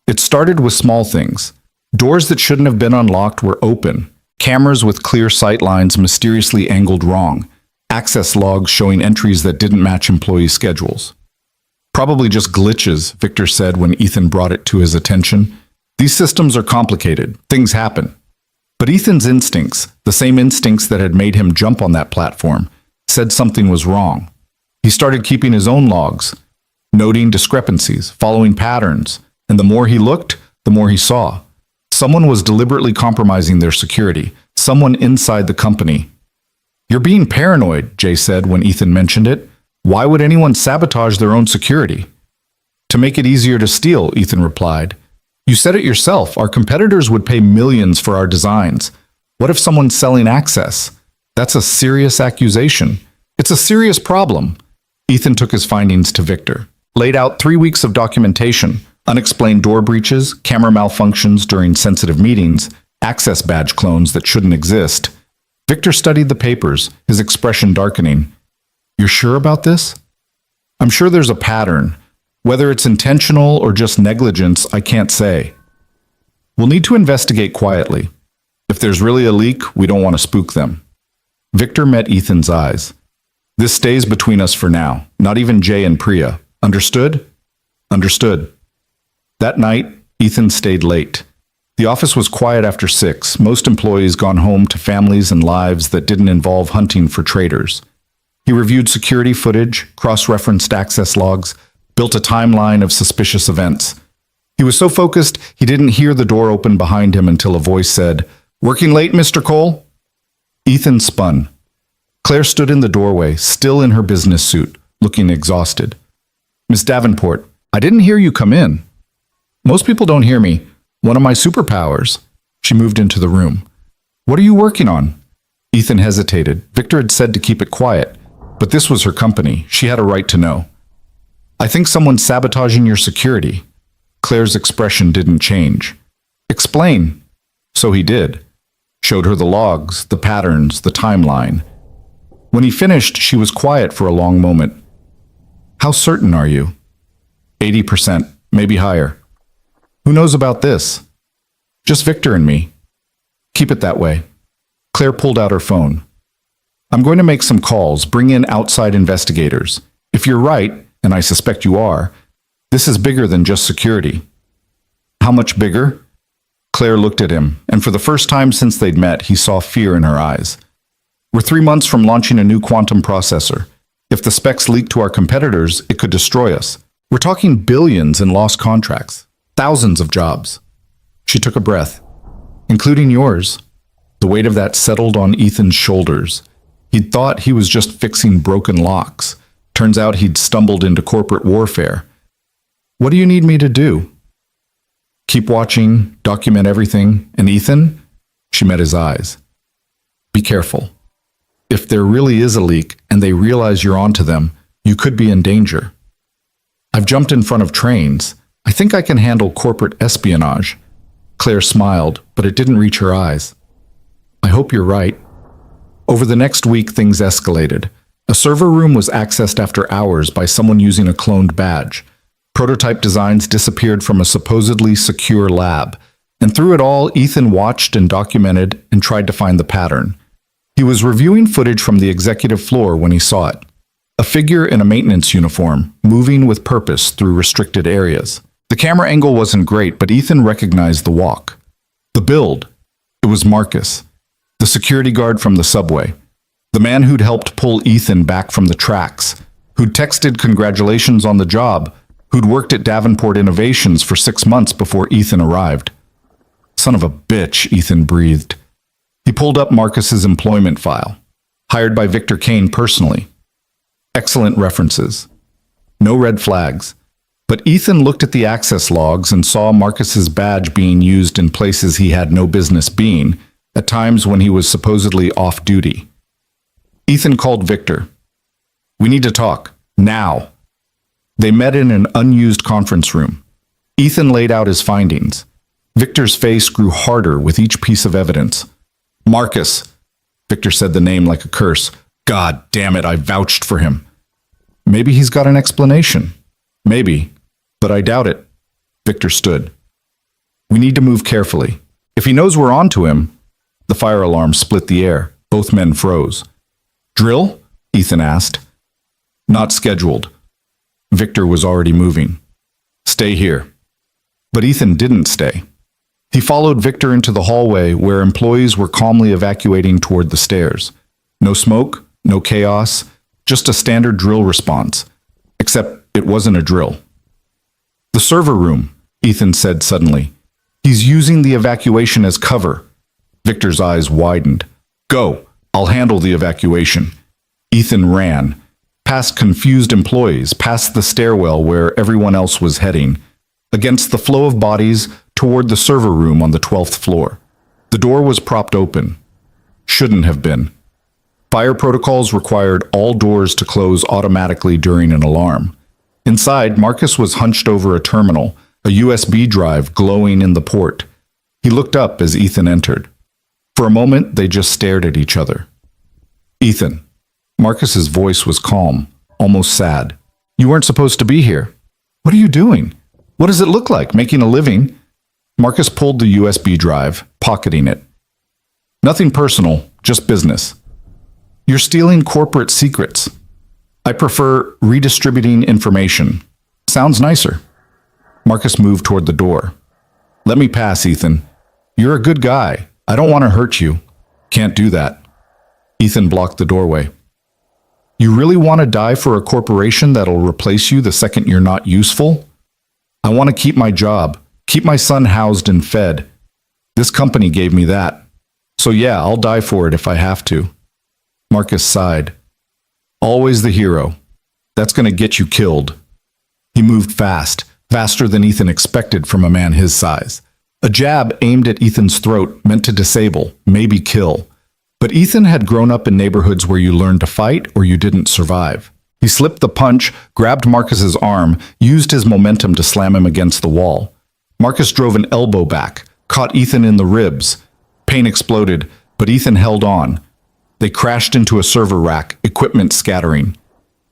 S1: It started with small things. Doors that shouldn't have been unlocked were open. Cameras with clear sight lines mysteriously angled wrong. Access logs showing entries that didn't match employee schedules. Probably just glitches, Victor said when Ethan brought it to his attention. These systems are complicated. Things happen. But Ethan's instincts, the same instincts that had made him jump on that platform, said something was wrong. He started keeping his own logs, noting discrepancies, following patterns, and the more he looked, the more he saw. Someone was deliberately compromising their security, someone inside the company. You're being paranoid, Jay said when Ethan mentioned it. Why would anyone sabotage their own security? To make it easier to steal, Ethan replied. You said it yourself, our competitors would pay millions for our designs. What if someone's selling access? That's a serious accusation. It's a serious problem. Ethan took his findings to Victor. Laid out 3 weeks of documentation, unexplained door breaches, camera malfunctions during sensitive meetings, access badge clones that shouldn't exist. Victor studied the papers, his expression darkening. You're sure about this? I'm sure there's a pattern. Whether it's intentional or just negligence, I can't say. We'll need to investigate quietly. If there's really a leak, we don't want to spook them. Victor met Ethan's eyes. This stays between us for now, not even Jay and Priya. Understood? Understood. That night, Ethan stayed late. The office was quiet after 6, most employees gone home to families and lives that didn't involve hunting for traitors. He reviewed security footage, cross-referenced access logs, built a timeline of suspicious events. He was so focused, he didn't hear the door open behind him until a voice said, "Working late, Mr. Cole?" Ethan spun. Claire stood in the doorway, still in her business suit, looking exhausted. "Miss Davenport, I didn't hear you come in." "Most people don't hear me. One of my superpowers." She moved into the room. "What are you working on?" Ethan hesitated. Victor had said to keep it quiet, but this was her company. She had a right to know. "I think someone's sabotaging your security." Claire's expression didn't change. "Explain." So he did. Showed her the logs, the patterns, the timeline. When he finished, she was quiet for a long moment. "How certain are you?" 80%, maybe higher. "Who knows about this?" "Just Victor and me." "Keep it that way." Claire pulled out her phone. "I'm going to make some calls, bring in outside investigators. If you're right, and I suspect you are, this is bigger than just security." "How much bigger?" Claire looked at him, and for the first time since they'd met, he saw fear in her eyes. "We're 3 months from launching a new quantum processor. If the specs leak to our competitors, it could destroy us. We're talking billions in lost contracts, thousands of jobs. She took a breath. Including yours. The weight of that settled on Ethan's shoulders. He'd thought he was just fixing broken locks. Turns out he'd stumbled into corporate warfare. What do you need me to do? Keep watching, document everything, and Ethan? She met his eyes. Be careful. If there really is a leak and they realize you're onto them, you could be in danger. I've jumped in front of trains. I think I can handle corporate espionage. Claire smiled, but it didn't reach her eyes. I hope you're right. Over the next week, things escalated. A server room was accessed after hours by someone using a cloned badge. Prototype designs disappeared from a supposedly secure lab. And through it all, Ethan watched and documented and tried to find the pattern. He was reviewing footage from the executive floor when he saw it. A figure in a maintenance uniform, moving with purpose through restricted areas. The camera angle wasn't great, but Ethan recognized the walk. The build. It was Marcus, the security guard from the subway. The man who'd helped pull Ethan back from the tracks, who'd texted congratulations on the job, who'd worked at Davenport Innovations for 6 months before Ethan arrived. Son of a bitch, Ethan breathed. He pulled up Marcus's employment file. Hired by Victor Kane personally. Excellent references. No red flags. But Ethan looked at the access logs and saw Marcus's badge being used in places he had no business being, at times when he was supposedly off duty. Ethan called Victor. We need to talk. Now. They met in an unused conference room. Ethan laid out his findings. Victor's face grew harder with each piece of evidence. Marcus. Victor said the name like a curse. God damn it, I vouched for him. Maybe he's got an explanation. Maybe, but I doubt it. Victor stood. We need to move carefully. If he knows we're onto him... The fire alarm split the air. Both men froze. Drill? Ethan asked. Not scheduled. Victor was already moving. Stay here. But Ethan didn't stay. He followed Victor into the hallway where employees were calmly evacuating toward the stairs. No smoke, no chaos, just a standard drill response. Except it wasn't a drill. The server room, Ethan said suddenly. He's using the evacuation as cover. Victor's eyes widened. Go, I'll handle the evacuation. Ethan ran, past confused employees, past the stairwell where everyone else was heading, against the flow of bodies toward the server room on the 12th floor. The door was propped open. Shouldn't have been. Fire protocols required all doors to close automatically during an alarm. Inside, Marcus was hunched over a terminal, a USB drive glowing in the port. He looked up as Ethan entered. For a moment, they just stared at each other. Ethan. Marcus's voice was calm, almost sad. You weren't supposed to be here. What are you doing? What does it look like, making a living? Marcus pulled the USB drive, pocketing it. Nothing personal, just business. You're stealing corporate secrets. I prefer redistributing information. Sounds nicer. Marcus moved toward the door. Let me pass, Ethan. You're a good guy. I don't want to hurt you. Can't do that. Ethan blocked the doorway. You really want to die for a corporation that'll replace you the second you're not useful? I want to keep my job, keep my son housed and fed. This company gave me that. So yeah, I'll die for it if I have to. Marcus sighed. Always the hero. That's going to get you killed. He moved fast, faster than Ethan expected from a man his size. A jab aimed at Ethan's throat meant to disable, maybe kill. But Ethan had grown up in neighborhoods where you learned to fight or you didn't survive. He slipped the punch, grabbed Marcus's arm, used his momentum to slam him against the wall. Marcus drove an elbow back, caught Ethan in the ribs. Pain exploded, but Ethan held on. They crashed into a server rack, equipment scattering.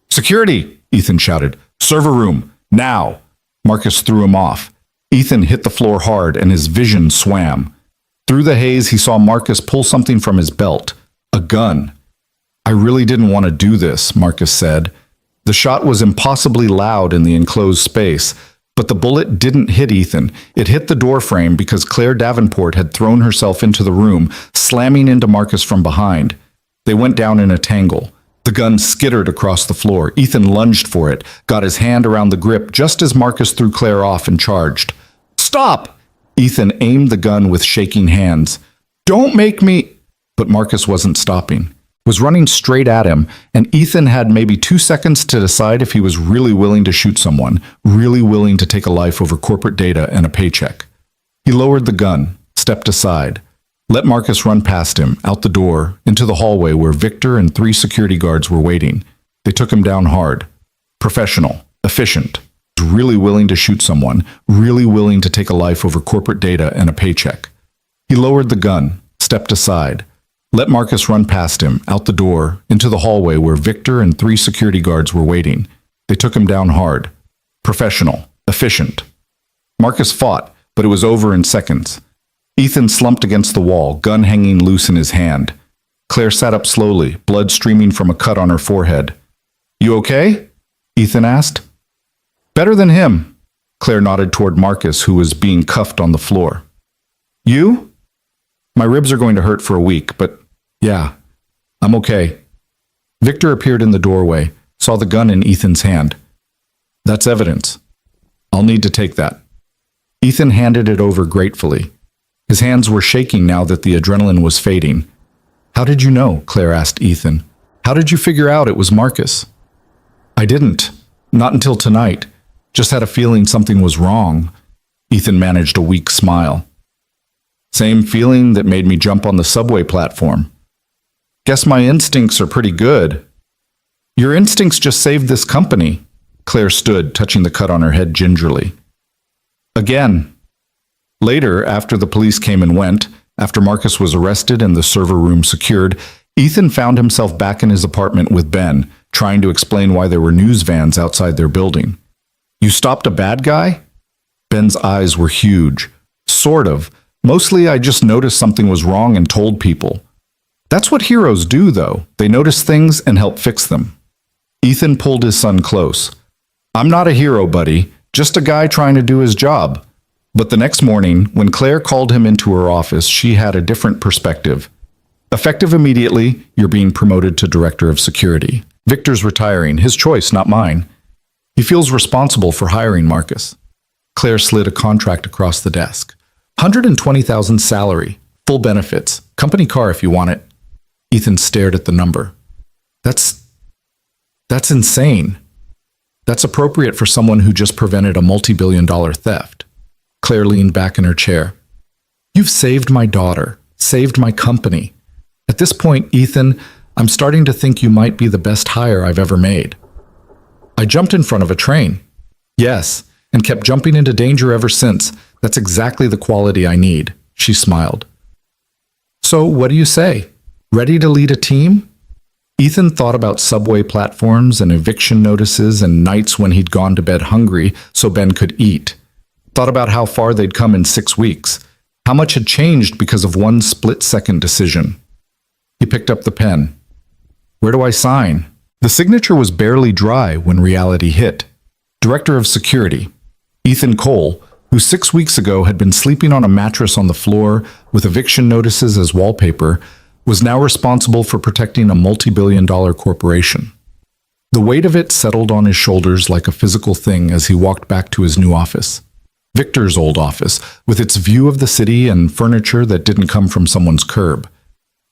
S1: Security! Ethan shouted. Server room! Now! Marcus threw him off. Ethan hit the floor hard and his vision swam. Through the haze, he saw Marcus pull something from his belt. A gun. I really didn't want to do this, Marcus said. The shot was impossibly loud in the enclosed space, but the bullet didn't hit Ethan. It hit the doorframe because Claire Davenport had thrown herself into the room, slamming into Marcus from behind. They went down in a tangle. The gun skittered across the floor. Ethan lunged for it, got his hand around the grip just as Marcus threw Claire off and charged. "Stop!" Ethan aimed the gun with shaking hands. "Don't make me—" But Marcus wasn't stopping. Was running straight at him, and Ethan had maybe 2 seconds to decide if he was really willing to shoot someone, really willing to take a life over corporate data and a paycheck. He lowered the gun, stepped aside, let Marcus run past him, out the door, into the hallway where Victor and 3 security guards were waiting. They took him down hard. Professional, efficient, really willing to shoot someone, really willing to take a life over corporate data and a paycheck. He lowered the gun, stepped aside, let Marcus run past him, out the door, into the hallway where Victor and 3 security guards were waiting. They took him down hard. Professional, efficient. Marcus fought, but it was over in seconds. Ethan slumped against the wall, gun hanging loose in his hand. Claire sat up slowly, blood streaming from a cut on her forehead. "You okay?" Ethan asked. "Better than him." Claire nodded toward Marcus, who was being cuffed on the floor. "You?" "My ribs are going to hurt for a week, but yeah, I'm okay." Victor appeared in the doorway, saw the gun in Ethan's hand. "That's evidence. I'll need to take that." Ethan handed it over gratefully. His hands were shaking now that the adrenaline was fading. "How did you know?" Claire asked Ethan. "How did you figure out it was Marcus?" "I didn't. Not until tonight. Just had a feeling something was wrong." Ethan managed a weak smile. "Same feeling that made me jump on the subway platform. Guess my instincts are pretty good." "Your instincts just saved this company." Claire stood, touching the cut on her head gingerly. "Again." Later, after the police came and went, after Marcus was arrested and the server room secured, Ethan found himself back in his apartment with Ben, trying to explain why there were news vans outside their building. "You stopped a bad guy?" Ben's eyes were huge. "Sort of. Mostly I just noticed something was wrong and told people." "That's what heroes do, though. They notice things and help fix them." Ethan pulled his son close. "I'm not a hero, buddy. Just a guy trying to do his job." But the next morning, when Claire called him into her office, she had a different perspective. "Effective immediately, you're being promoted to Director of Security. Victor's retiring. His choice, not mine. He feels responsible for hiring Marcus." Claire slid a contract across the desk. $120,000 salary, full benefits, company car if you want it. Ethan stared at the number. That's insane. That's appropriate for someone who just prevented a multi-billion-dollar theft." Claire leaned back in her chair. "You've saved my daughter, saved my company. At this point, Ethan, I'm starting to think you might be the best hire I've ever made." "I jumped in front of a train." "Yes, and kept jumping into danger ever since. That's exactly the quality I need." She smiled. "So, what do you say? Ready to lead a team?" Ethan thought about subway platforms and eviction notices and nights when he'd gone to bed hungry so Ben could eat. Thought about how far they'd come in 6 weeks, how much had changed because of one split-second decision. He picked up the pen. "Where do I sign?" The signature was barely dry when reality hit. Director of Security, Ethan Cole, who 6 weeks ago had been sleeping on a mattress on the floor with eviction notices as wallpaper, was now responsible for protecting a multi-billion-dollar corporation. The weight of it settled on his shoulders like a physical thing as he walked back to his new office. Victor's old office, with its view of the city and furniture that didn't come from someone's curb.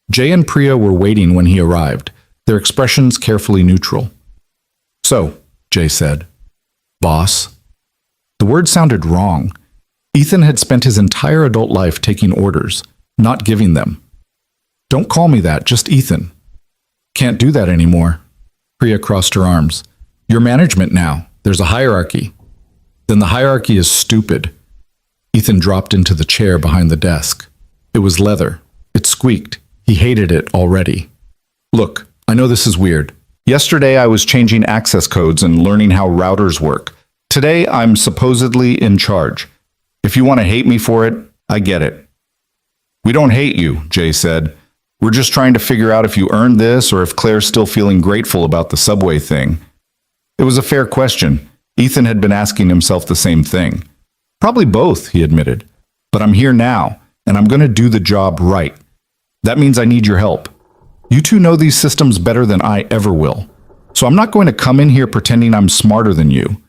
S1: Jay and Priya were waiting when he arrived, their expressions carefully neutral. "So," Jay said. "Boss?" The word sounded wrong. Ethan had spent his entire adult life taking orders, not giving them. "Don't call me that, just Ethan." "Can't do that anymore." Priya crossed her arms. "You're management now. There's a hierarchy." "Then the hierarchy is stupid." Ethan dropped into the chair behind the desk. It was leather. It squeaked. He hated it already. "Look, I know this is weird. Yesterday I was changing access codes and learning how routers work. Today I'm supposedly in charge. If you want to hate me for it, I get it." "We don't hate you," Jay said. "We're just trying to figure out if you earned this or if Claire's still feeling grateful about the subway thing." It was a fair question. Ethan had been asking himself the same thing. "Probably both," he admitted. "But I'm here now, and I'm going to do the job right. That means I need your help." You two know these systems better than I ever will. So I'm not going to come in here pretending I'm smarter than you.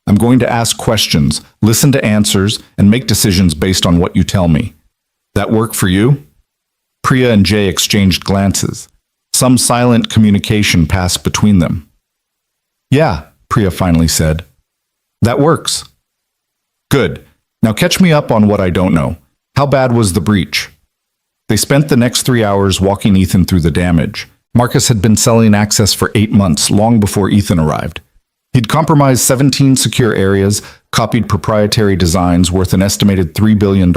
S1: I'm going to ask questions, listen to answers, and make decisions based on what you tell me. That work for you?" Priya and Jay exchanged glances. Some silent communication passed between them. "Yeah," Priya finally said. "That works." "Good. Now catch me up on what I don't know. How bad was the breach?" They spent the next 3 hours walking Ethan through the damage. Marcus had been selling access for 8 months, long before Ethan arrived. He'd compromised 17 secure areas, copied proprietary designs worth an estimated $3 billion,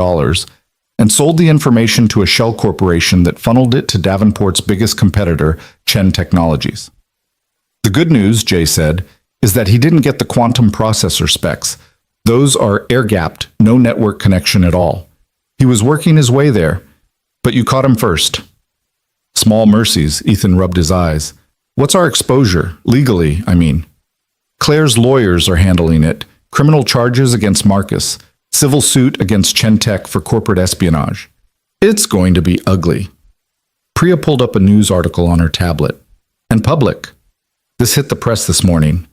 S1: and sold the information to a shell corporation that funneled it to Davenport's biggest competitor, Chen Technologies. "The good news," Jay said, "is that he didn't get the quantum processor specs. Those are air-gapped, no network connection at all. He was working his way there, but you caught him first." "Small mercies," Ethan rubbed his eyes. "What's our exposure? Legally, I mean." "Claire's lawyers are handling it. Criminal charges against Marcus. Civil suit against Chen Tech for corporate espionage. It's going to be ugly." Priya pulled up a news article on her tablet. "And public." This hit the press this morning.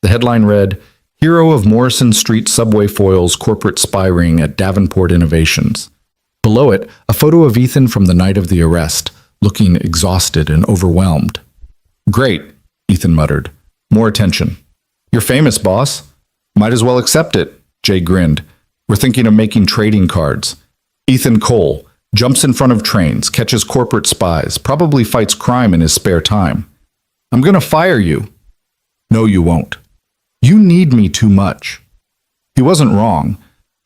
S1: The headline read, "Hero of Morrison Street subway foils corporate spy ring at Davenport Innovations." Below it, a photo of Ethan from the night of the arrest, looking exhausted and overwhelmed. "Great," Ethan muttered. "More attention." "You're famous, boss." "Might as well accept it," Jay grinned. "We're thinking of making trading cards." Ethan Cole jumps in front of trains, catches corporate spies, probably fights crime in his spare time. "I'm going to fire you." "No, you won't. You need me too much." He wasn't wrong.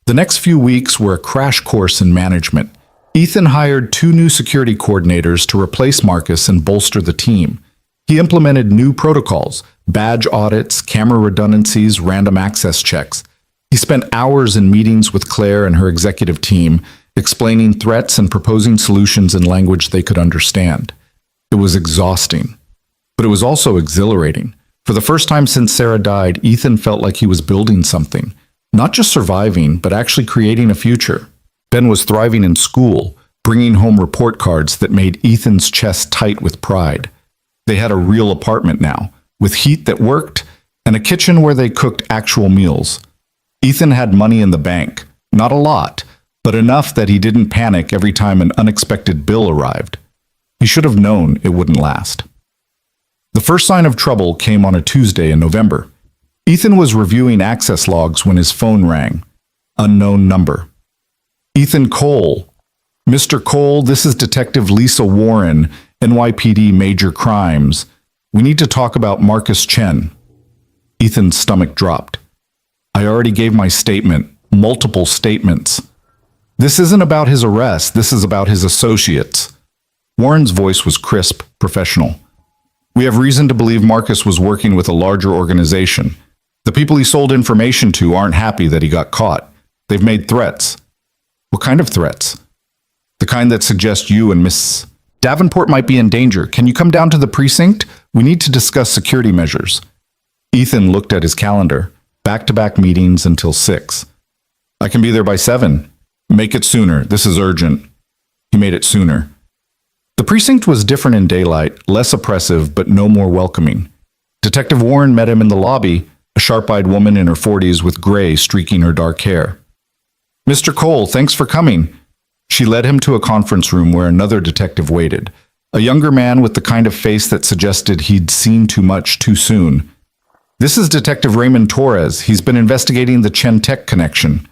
S1: The next few weeks were a crash course in management. Ethan hired 2 new security coordinators to replace Marcus and bolster the team. He implemented new protocols, badge audits, camera redundancies, random access checks. He spent hours in meetings with Claire and her executive team, explaining threats and proposing solutions in language they could understand. It was exhausting, but it was also exhilarating. For the first time since Sarah died, Ethan felt like he was building something. Not just surviving, but actually creating a future. Ben was thriving in school, bringing home report cards that made Ethan's chest tight with pride. They had a real apartment now, with heat that worked, and a kitchen where they cooked actual meals. Ethan had money in the bank. Not a lot, but enough that he didn't panic every time an unexpected bill arrived. He should have known it wouldn't last. The first sign of trouble came on a Tuesday in November. Ethan was reviewing access logs when his phone rang. Unknown number. "Ethan Cole." "Mr. Cole, this is Detective Lisa Warren, NYPD Major Crimes. We need to talk about Marcus Chen." Ethan's stomach dropped. "I already gave my statement. Multiple statements. This isn't about his arrest. This is about his associates." Warren's voice was crisp, professional. "We have reason to believe Marcus was working with a larger organization. The people he sold information to aren't happy that he got caught. They've made threats." "What kind of threats?" "The kind that suggest you and Miss Davenport might be in danger. Can you come down to the precinct? We need to discuss security measures." Ethan looked at his calendar. Back-to-back meetings until 6. "I can be there by 7. Make it sooner. This is urgent." He made it sooner. The precinct was different in daylight, less oppressive, but no more welcoming. Detective Warren met him in the lobby, a sharp-eyed woman in her 40s with gray streaking her dark hair. "Mr. Cole, thanks for coming." She led him to a conference room where another detective waited, a younger man with the kind of face that suggested he'd seen too much too soon. "This is Detective Raymond Torres. He's been investigating the Chen Tech connection."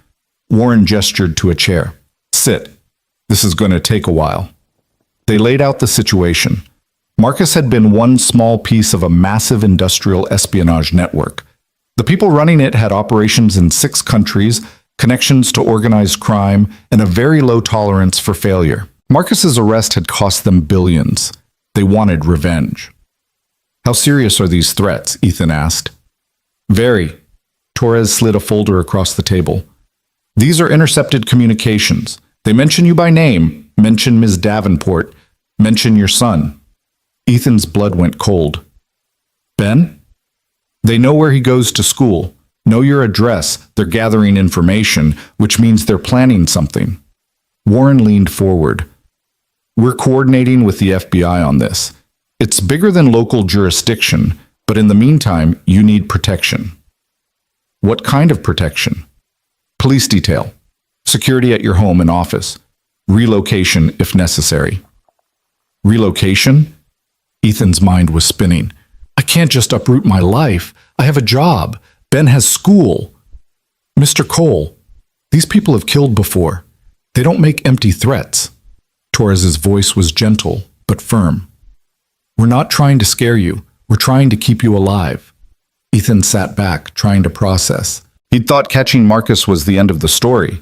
S1: Warren gestured to a chair. "Sit. This is going to take a while." They laid out the situation. Marcus had been one small piece of a massive industrial espionage network. The people running it had operations in 6 countries, connections to organized crime, and a very low tolerance for failure. Marcus's arrest had cost them billions. They wanted revenge. "How serious are these threats?" Ethan asked. "Very." Torres slid a folder across the table. "These are intercepted communications. They mention you by name, mention Ms. Davenport, mention your son." Ethan's blood went cold. "Ben?" "They know where he goes to school, know your address. They're gathering information, which means they're planning something." Warren leaned forward. "We're coordinating with the FBI on this. It's bigger than local jurisdiction, but in the meantime, you need protection. What kind of protection? Police detail, security at your home and office, relocation if necessary. Relocation? Ethan's mind was spinning. I can't just uproot my life. I have a job. Ben has school. Mr. Cole, these people have killed before. They don't make empty threats. Torres's voice was gentle, but firm. We're not trying to scare you. We're trying to keep you alive. Ethan sat back, trying to process. He'd thought catching Marcus was the end of the story.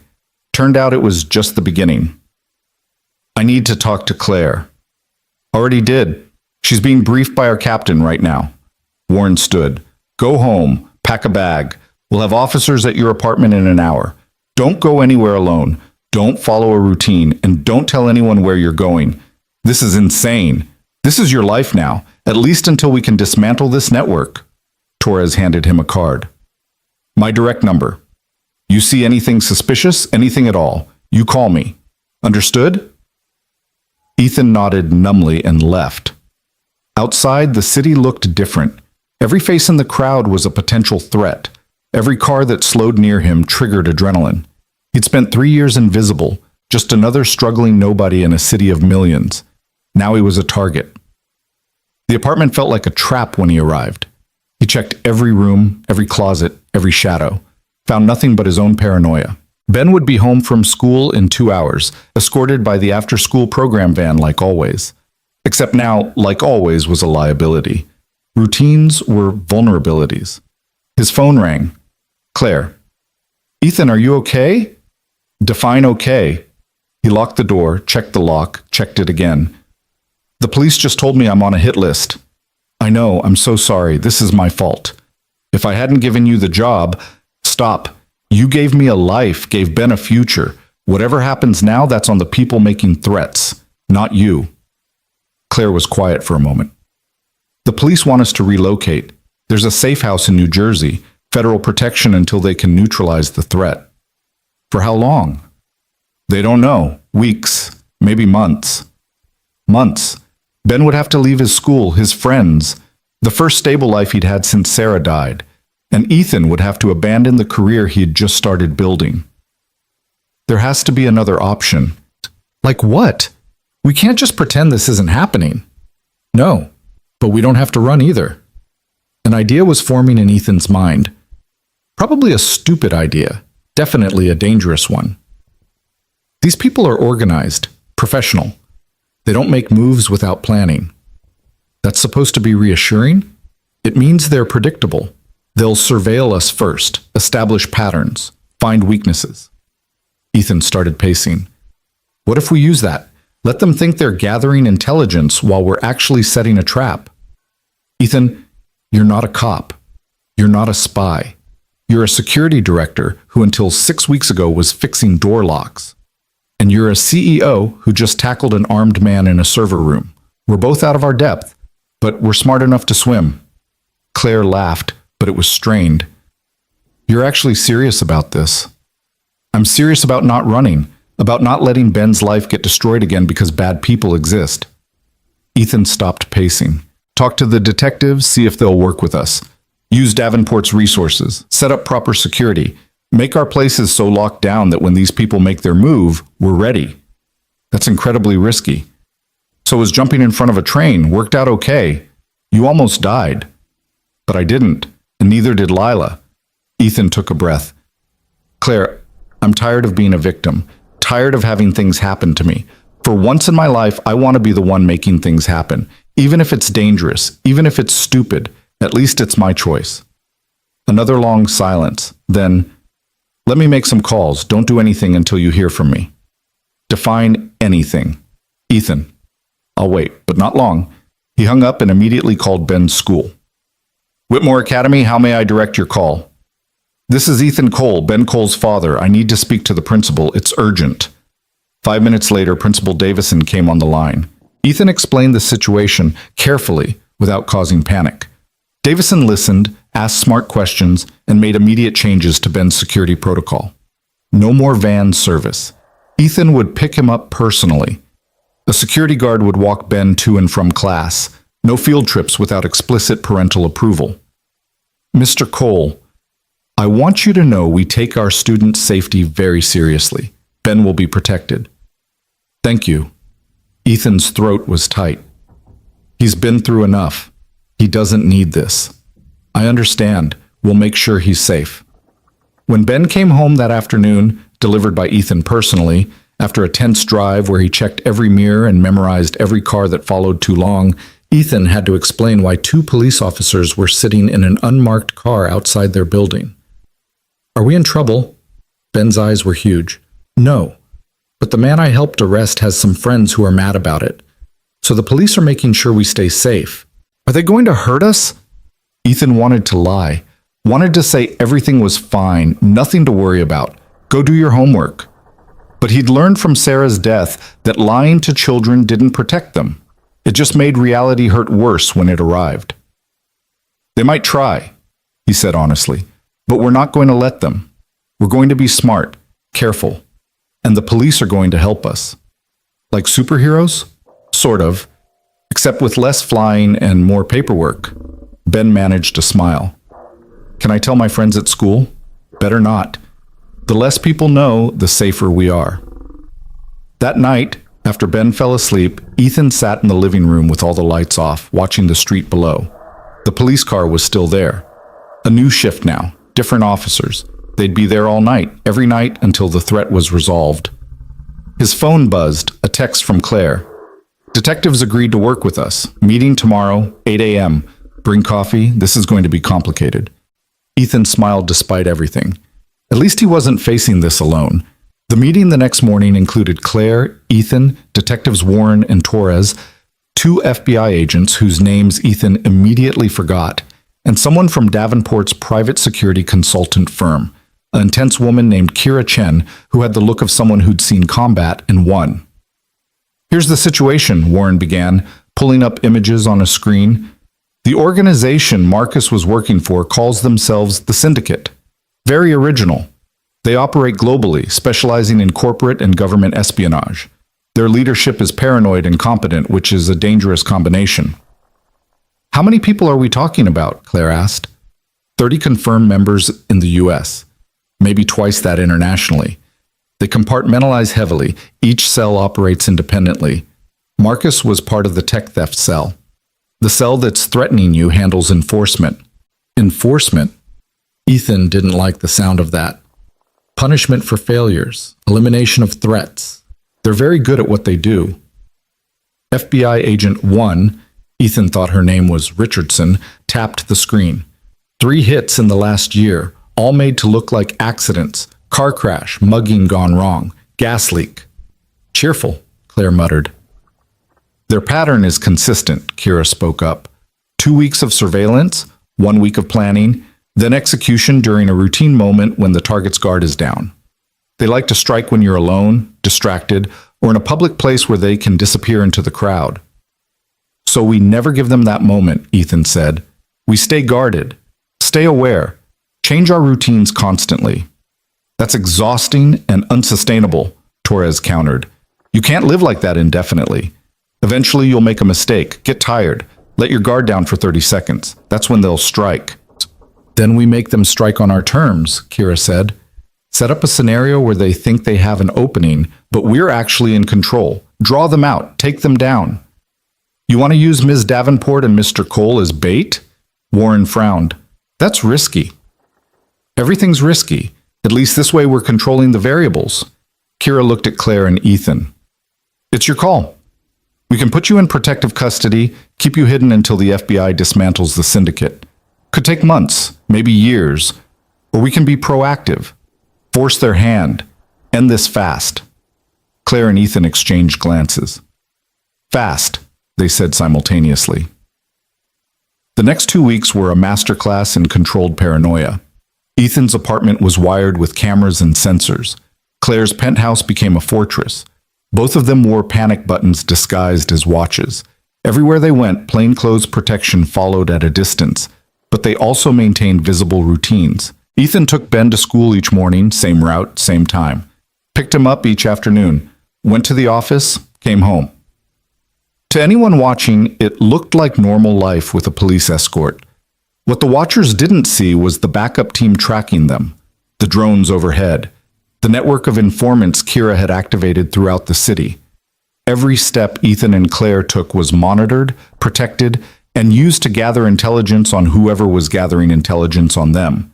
S1: Turned out it was just the beginning. I need to talk to Claire. Already did. She's being briefed by our captain right now. Warren stood. Go home. Pack a bag. We'll have officers at your apartment in an hour. Don't go anywhere alone. Don't follow a routine, and don't tell anyone where you're going. This is insane. This is your life now, at least until we can dismantle this network. Torres handed him a card. My direct number. You see anything suspicious, anything at all, you call me. Understood? Ethan nodded numbly and left. Outside, the city looked different. Every face in the crowd was a potential threat. Every car that slowed near him triggered adrenaline. He'd spent 3 years invisible, just another struggling nobody in a city of millions. Now he was a target. The apartment felt like a trap when he arrived. He checked every room, every closet, every shadow, found nothing but his own paranoia. Ben would be home from school in 2 hours, escorted by the after-school program van like always. Except now, like always, was a liability. Routines were vulnerabilities. His phone rang. Claire. Ethan, are you okay? Define okay. He locked the door, checked the lock, checked it again. The police just told me I'm on a hit list. I know, I'm so sorry. This is my fault. If I hadn't given you the job, stop. You gave me a life, gave Ben a future. Whatever happens now, that's on the people making threats, not you. Claire was quiet for a moment. The police want us to relocate. There's a safe house in New Jersey, federal protection until they can neutralize the threat. For how long? They don't know. Weeks, maybe months. Months. Ben would have to leave his school, his friends, the first stable life he'd had since Sarah died. And Ethan would have to abandon the career he had just started building. There has to be another option. Like what? We can't just pretend this isn't happening. No, but we don't have to run either. An idea was forming in Ethan's mind. Probably a stupid idea, definitely a dangerous one. These people are organized, professional. They don't make moves without planning. That's supposed to be reassuring? It means they're predictable. They'll surveil us first, establish patterns, find weaknesses. Ethan started pacing. What if we use that? Let them think they're gathering intelligence while we're actually setting a trap. Ethan, you're not a cop. You're not a spy. You're a security director who until 6 weeks ago was fixing door locks. And you're a CEO who just tackled an armed man in a server room. We're both out of our depth, but we're smart enough to swim. Claire laughed, but it was strained. You're actually serious about this. I'm serious about not running, about not letting Ben's life get destroyed again because bad people exist. Ethan stopped pacing. Talk to the detectives, see if they'll work with us. Use Davenport's resources, set up proper security, make our places so locked down that when these people make their move, we're ready. That's incredibly risky. So was jumping in front of a train worked out okay? You almost died. But I didn't, and neither did Lila. Ethan took a breath. Claire, I'm tired of being a victim, tired of having things happen to me. For once in my life, I want to be the one making things happen. Even if it's dangerous, even if it's stupid, at least it's my choice. Another long silence. Then, let me make some calls. Don't do anything until you hear from me. Define anything. Ethan. I'll wait, but not long. He hung up and immediately called Ben's school. Whitmore Academy, how may I direct your call? This is Ethan Cole, Ben Cole's father. I need to speak to the principal. It's urgent. 5 minutes later, Principal Davison came on the line. Ethan explained the situation carefully without causing panic. Davison listened, asked smart questions, and made immediate changes to Ben's security protocol. No more van service. Ethan would pick him up personally. A security guard would walk Ben to and from class. No field trips without explicit parental approval. Mr. Cole, I want you to know we take our students' safety very seriously. Ben will be protected. Thank you. Ethan's throat was tight. He's been through enough. He doesn't need this. I understand. We'll make sure he's safe. When Ben came home that afternoon, delivered by Ethan personally, after a tense drive where he checked every mirror and memorized every car that followed too long, Ethan had to explain why 2 police officers were sitting in an unmarked car outside their building. Are we in trouble? Ben's eyes were huge. No, but the man I helped arrest has some friends who are mad about it. So the police are making sure we stay safe. Are they going to hurt us? Ethan wanted to lie, wanted to say everything was fine, nothing to worry about. Go do your homework. But he'd learned from Sarah's death that lying to children didn't protect them. It just made reality hurt worse when it arrived. They might try, he said honestly, but we're not going to let them. We're going to be smart, careful, and the police are going to help us. Like superheroes? Sort of, except with less flying and more paperwork. Ben managed to smile. Can I tell my friends at school? Better not. The less people know, the safer we are. That night, after Ben fell asleep, Ethan sat in the living room with all the lights off, watching the street below. The police car was still there. A new shift now, different officers. They'd be there all night, every night until the threat was resolved. His phone buzzed, a text from Claire. Detectives agreed to work with us. Meeting tomorrow, 8 a.m. Bring coffee. This is going to be complicated. Ethan smiled despite everything. At least he wasn't facing this alone. The meeting the next morning included Claire, Ethan, Detectives Warren and Torres, 2 FBI agents whose names Ethan immediately forgot, and someone from Davenport's private security consultant firm, an intense woman named Kira Chen who had the look of someone who'd seen combat and won. Here's the situation, Warren began, pulling up images on a screen. The organization Marcus was working for calls themselves the Syndicate. Very original. They operate globally, specializing in corporate and government espionage. Their leadership is paranoid and competent, which is a dangerous combination. How many people are we talking about? Claire asked. 30 confirmed members in the U.S., maybe twice that internationally. They compartmentalize heavily. Each cell operates independently. Marcus was part of the tech theft cell. The cell that's threatening you handles enforcement. Enforcement? Ethan didn't like the sound of that. Punishment for failures, elimination of threats. They're very good at what they do. FBI Agent 1, Ethan thought her name was Richardson, tapped the screen. 3 hits in the last year, all made to look like accidents. Car crash, mugging gone wrong, gas leak. Cheerful, Claire muttered. Their pattern is consistent, Kira spoke up. 2 weeks of surveillance, 1 week of planning, then execution during a routine moment when the target's guard is down. They like to strike when you're alone, distracted, or in a public place where they can disappear into the crowd. So we never give them that moment, Ethan said. We stay guarded, stay aware, change our routines constantly. That's exhausting and unsustainable, Torres countered. You can't live like that indefinitely. Eventually you'll make a mistake, get tired, let your guard down for 30 seconds. That's when they'll strike. Then we make them strike on our terms, Kira said. Set up a scenario where they think they have an opening, but we're actually in control. Draw them out, take them down. You want to use Ms. Davenport and Mr. Cole as bait? Warren frowned. That's risky. Everything's risky. At least this way we're controlling the variables. Kira looked at Claire and Ethan. It's your call. We can put you in protective custody, keep you hidden until the FBI dismantles the syndicate. Could take months, maybe years. Or we can be proactive. Force their hand. End this fast. Claire and Ethan exchanged glances. Fast, they said simultaneously. The next 2 weeks were a masterclass in controlled paranoia. Ethan's apartment was wired with cameras and sensors. Claire's penthouse became a fortress. Both of them wore panic buttons disguised as watches. Everywhere they went, plainclothes protection followed at a distance, but they also maintained visible routines. Ethan took Ben to school each morning, same route, same time. Picked him up each afternoon. Went to the office, came home. To anyone watching, it looked like normal life with a police escort. What the watchers didn't see was the backup team tracking them, the drones overhead, the network of informants Kira had activated throughout the city. Every step Ethan and Claire took was monitored, protected, and used to gather intelligence on whoever was gathering intelligence on them.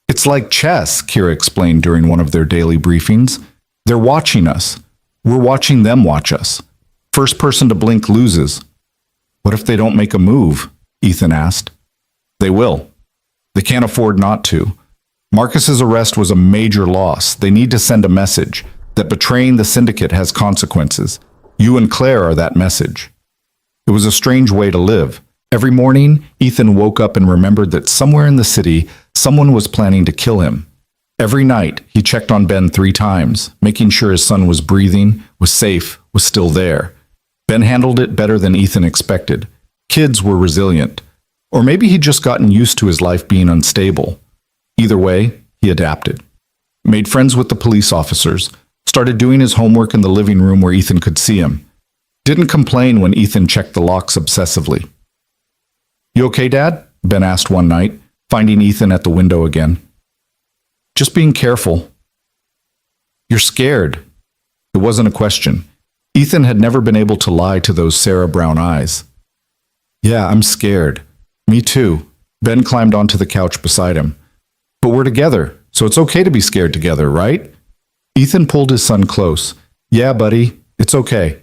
S1: It's like chess, Kira explained during one of their daily briefings. They're watching us. We're watching them watch us. First person to blink loses. What if they don't make a move? Ethan asked. They will. They can't afford not to. Marcus's arrest was a major loss. They need to send a message that betraying the syndicate has consequences. You and Claire are that message. It was a strange way to live. Every morning, Ethan woke up and remembered that somewhere in the city, someone was planning to kill him. Every night, he checked on Ben 3 times, making sure his son was breathing, was safe, was still there. Ben handled it better than Ethan expected. Kids were resilient. Or maybe he'd just gotten used to his life being unstable. Either way, he adapted. Made friends with the police officers, started doing his homework in the living room where Ethan could see him. Didn't complain when Ethan checked the locks obsessively. You okay, Dad? Ben asked one night, finding Ethan at the window again. Just being careful. You're scared. It wasn't a question. Ethan had never been able to lie to those Sarah brown eyes. Yeah, I'm scared. Me too. Ben climbed onto the couch beside him. But we're together, so it's okay to be scared together, right? Ethan pulled his son close. Yeah, buddy, it's okay.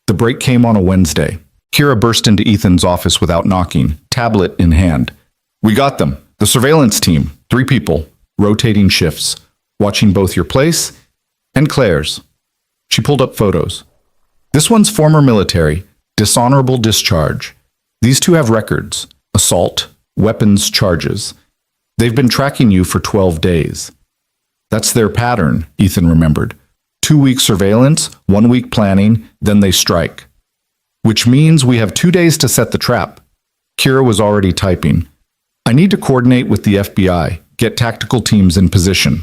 S1: The break came on a Wednesday. Kira burst into Ethan's office without knocking, tablet in hand. We got them. The surveillance team. 3 people. Rotating shifts. Watching both your place and Claire's. She pulled up photos. This one's former military. Dishonorable discharge. These 2 have records. Assault. Weapons charges. They've been tracking you for 12 days. That's their pattern, Ethan remembered. 2-week surveillance, 1 week planning, then they strike. Which means we have 2 days to set the trap. Kira was already typing. I need to coordinate with the FBI, get tactical teams in position.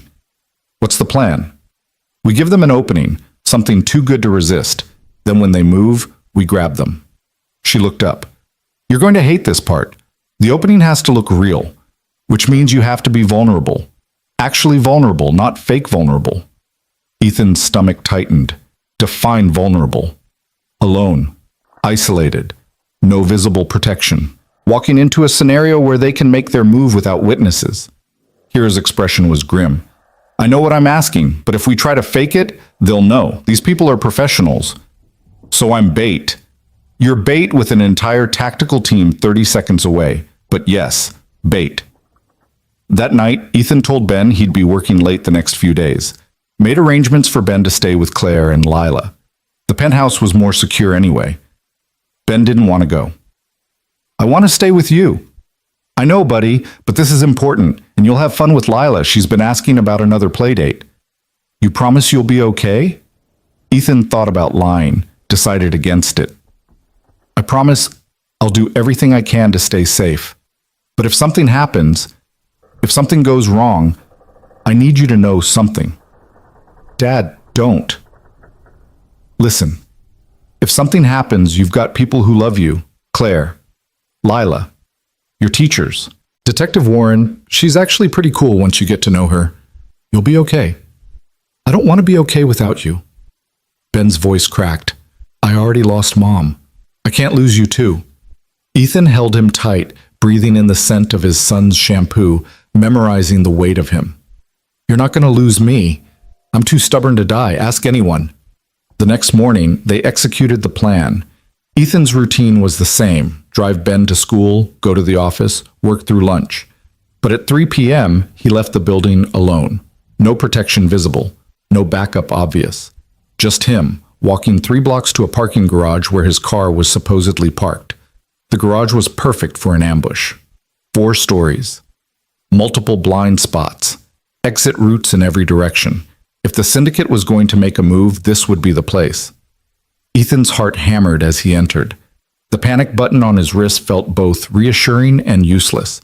S1: What's the plan? We give them an opening, something too good to resist. Then when they move, we grab them. She looked up. You're going to hate this part. The opening has to look real, which means you have to be vulnerable. Actually vulnerable, not fake vulnerable. Ethan's stomach tightened. Define vulnerable. Alone. Isolated. No visible protection. Walking into a scenario where they can make their move without witnesses. Kira's expression was grim. I know what I'm asking, but if we try to fake it, they'll know. These people are professionals. So I'm bait. You're bait with an entire tactical team 30 seconds away. But yes, bait. That night, Ethan told Ben he'd be working late the next few days. Made arrangements for Ben to stay with Claire and Lila. The penthouse was more secure anyway. Ben didn't want to go. I want to stay with you. I know, buddy, but this is important, and you'll have fun with Lila. She's been asking about another playdate. You promise you'll be okay? Ethan thought about lying, decided against it. I promise I'll do everything I can to stay safe. But if something happens, if something goes wrong, I need you to know something. Dad, don't. Listen, if something happens, you've got people who love you. Claire, Lila, your teachers. Detective Warren, she's actually pretty cool once you get to know her. You'll be okay. I don't want to be okay without you. Ben's voice cracked. I already lost Mom. I can't lose you too. Ethan held him tight, breathing in the scent of his son's shampoo, memorizing the weight of him. You're not going to lose me. I'm too stubborn to die. Ask anyone. The next morning, they executed the plan. Ethan's routine was the same. Drive Ben to school, go to the office, work through lunch. But at 3 p.m., he left the building alone. No protection visible. No backup obvious. Just him, walking 3 blocks to a parking garage where his car was supposedly parked. The garage was perfect for an ambush. 4 stories. Multiple blind spots. Exit routes in every direction. If the syndicate was going to make a move, this would be the place. Ethan's heart hammered as he entered. The panic button on his wrist felt both reassuring and useless.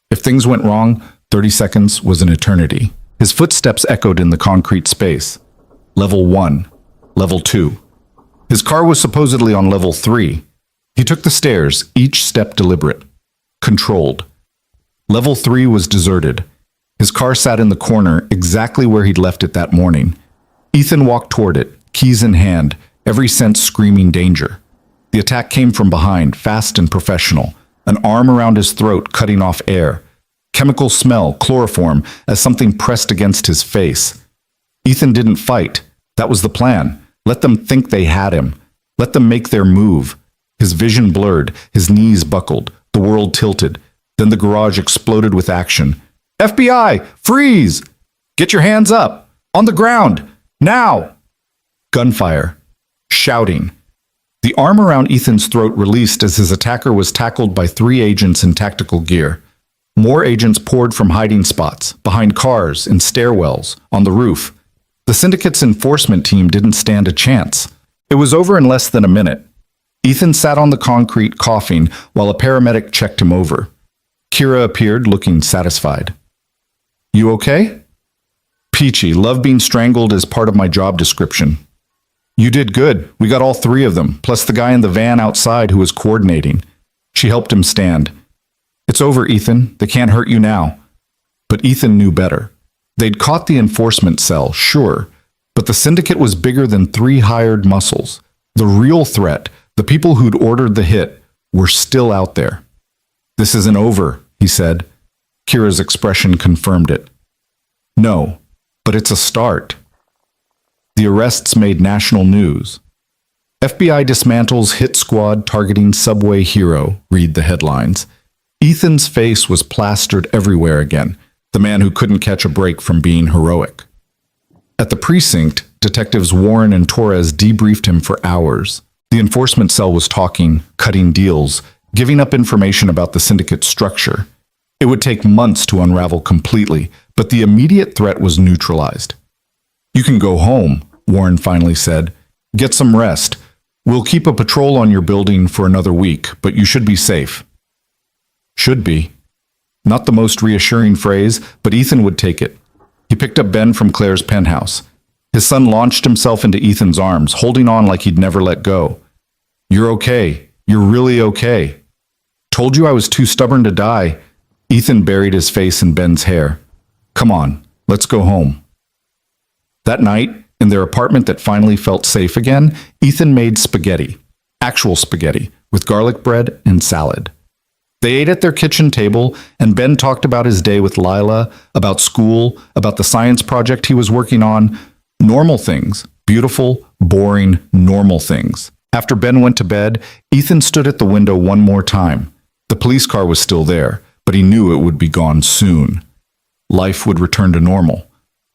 S1: If things went wrong, 30 seconds was an eternity. His footsteps echoed in the concrete space. Level 1. Level 2. His car was supposedly on level 3. He took the stairs, each step deliberate, controlled. Level 3 was deserted. His car sat in the corner, exactly where he'd left it that morning. Ethan walked toward it, keys in hand, every sense screaming danger. The attack came from behind, fast and professional, an arm around his throat cutting off air. Chemical smell, chloroform, as something pressed against his face. Ethan didn't fight. That was the plan. Let them think they had him. Let them make their move. His vision blurred, his knees buckled, the world tilted. Then the garage exploded with action. FBI! Freeze! Get your hands up! On the ground! Now! Gunfire. Shouting. The arm around Ethan's throat released as his attacker was tackled by 3 agents in tactical gear. More agents poured from hiding spots, behind cars, in stairwells, on the roof. The syndicate's enforcement team didn't stand a chance. It was over in less than a minute. Ethan sat on the concrete, coughing, while a paramedic checked him over. Kira appeared, looking satisfied. You okay? Peachy, love being strangled as part of my job description. You did good. We got all 3 of them, plus the guy in the van outside who was coordinating. She helped him stand. It's over, Ethan. They can't hurt you now. But Ethan knew better. They'd caught the enforcement cell, sure, but the syndicate was bigger than 3 hired muscles. The real threat, the people who'd ordered the hit, were still out there. This isn't over, he said. Kira's expression confirmed it. No, but it's a start. The arrests made national news. FBI dismantles hit squad targeting subway hero, read the headlines. Ethan's face was plastered everywhere again, the man who couldn't catch a break from being heroic. At the precinct, detectives Warren and Torres debriefed him for hours. The enforcement cell was talking, cutting deals, giving up information about the syndicate's structure. It would take months to unravel completely, but the immediate threat was neutralized. You can go home, Warren finally said. Get some rest. We'll keep a patrol on your building for another week, but you should be safe. Should be. Not the most reassuring phrase, but Ethan would take it. He picked up Ben from Claire's penthouse. His son launched himself into Ethan's arms, holding on like he'd never let go. You're okay. You're really okay. Told you I was too stubborn to die. Ethan buried his face in Ben's hair. Come on, let's go home. That night, in their apartment that finally felt safe again, Ethan made spaghetti. Actual spaghetti, with garlic bread and salad. They ate at their kitchen table, and Ben talked about his day with Lila, about school, about the science project he was working on. Normal things. Beautiful, boring, normal things. After Ben went to bed, Ethan stood at the window one more time. The police car was still there, but he knew it would be gone soon. Life would return to normal,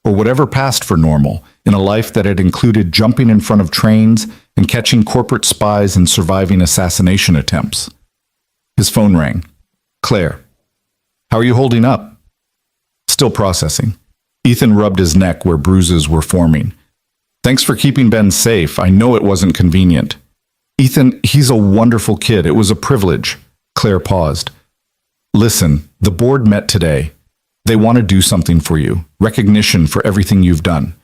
S1: or whatever passed for normal, in a life that had included jumping in front of trains and catching corporate spies and surviving assassination attempts. His phone rang. Claire. How are you holding up? Still processing. Ethan rubbed his neck where bruises were forming. Thanks for keeping Ben safe. I know it wasn't convenient. Ethan, he's a wonderful kid. It was a privilege. Claire paused. Listen, the board met today. They want to do something for you. Recognition for everything you've done.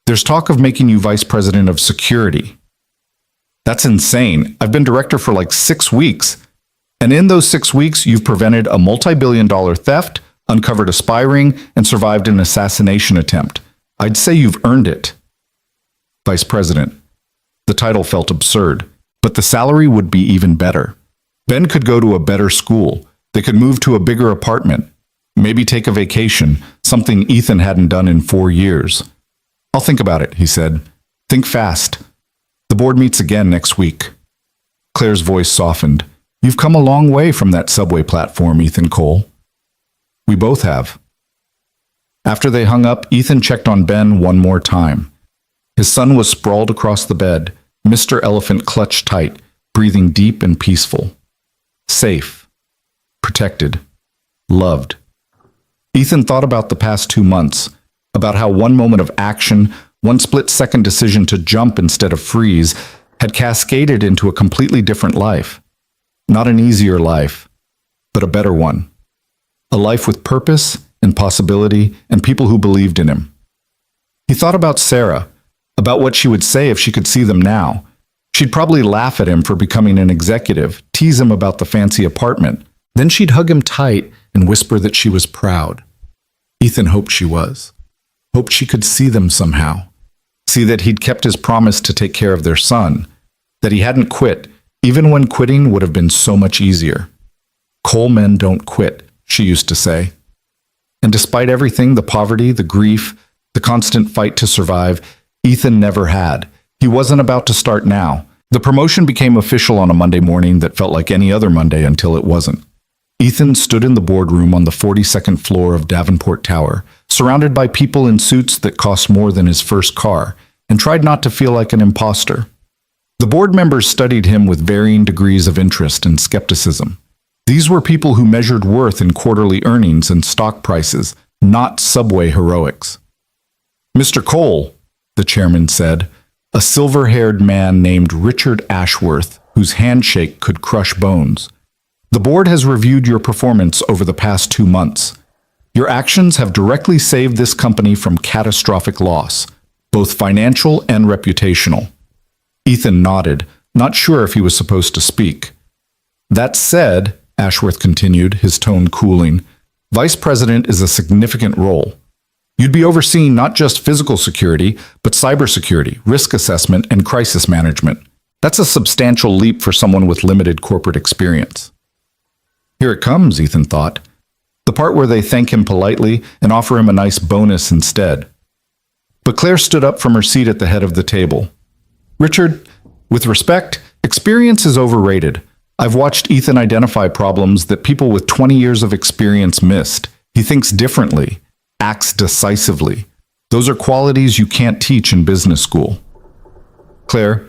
S1: There's talk of making you vice president of security. That's insane. I've been director for like 6 weeks. And in those 6 weeks, you've prevented a multi-billion-dollar theft, uncovered a spy ring, and survived an assassination attempt. I'd say you've earned it. Vice president. The title felt absurd, but the salary would be even better. Ben could go to a better school. They could move to a bigger apartment. Maybe take a vacation, something Ethan hadn't done in 4 years. I'll think about it, he said. Think fast. The board meets again next week. Claire's voice softened. You've come a long way from that subway platform, Ethan Cole. We both have. After they hung up, Ethan checked on Ben one more time. His son was sprawled across the bed, Mr. Elephant clutched tight, breathing deep and peaceful. Safe. Protected. Loved. Ethan thought about the past 2 months, about how one moment of action, one split-second decision to jump instead of freeze, had cascaded into a completely different life. Not an easier life, but a better one. A life with purpose and possibility and people who believed in him. He thought about Sarah, about what she would say if she could see them now. She'd probably laugh at him for becoming an executive, tease him about the fancy apartment. Then she'd hug him tight and whisper that she was proud. Ethan hoped she was. Hoped she could see them somehow. See that he'd kept his promise to take care of their son. That he hadn't quit, even when quitting would have been so much easier. Coal men don't quit, she used to say. And despite everything, the poverty, the grief, the constant fight to survive, Ethan never had. He wasn't about to start now. The promotion became official on a Monday morning that felt like any other Monday until it wasn't. Ethan stood in the boardroom on the 42nd floor of Davenport Tower, surrounded by people in suits that cost more than his first car, and tried not to feel like an imposter. The board members studied him with varying degrees of interest and skepticism. These were people who measured worth in quarterly earnings and stock prices, not subway heroics. "Mr. Cole," the chairman said, a silver-haired man named Richard Ashworth, whose handshake could crush bones. "The board has reviewed your performance over the past 2 months. Your actions have directly saved this company from catastrophic loss, both financial and reputational." Ethan nodded, not sure if he was supposed to speak. "That said," Ashworth continued, his tone cooling, "Vice President is a significant role. You'd be overseeing not just physical security, but cybersecurity, risk assessment, and crisis management. That's a substantial leap for someone with limited corporate experience." Here it comes, Ethan thought. The part where they thank him politely and offer him a nice bonus instead. But Claire stood up from her seat at the head of the table. "Richard, with respect, experience is overrated. I've watched Ethan identify problems that people with 20 years of experience missed. He thinks differently, acts decisively. Those are qualities you can't teach in business school." "Claire,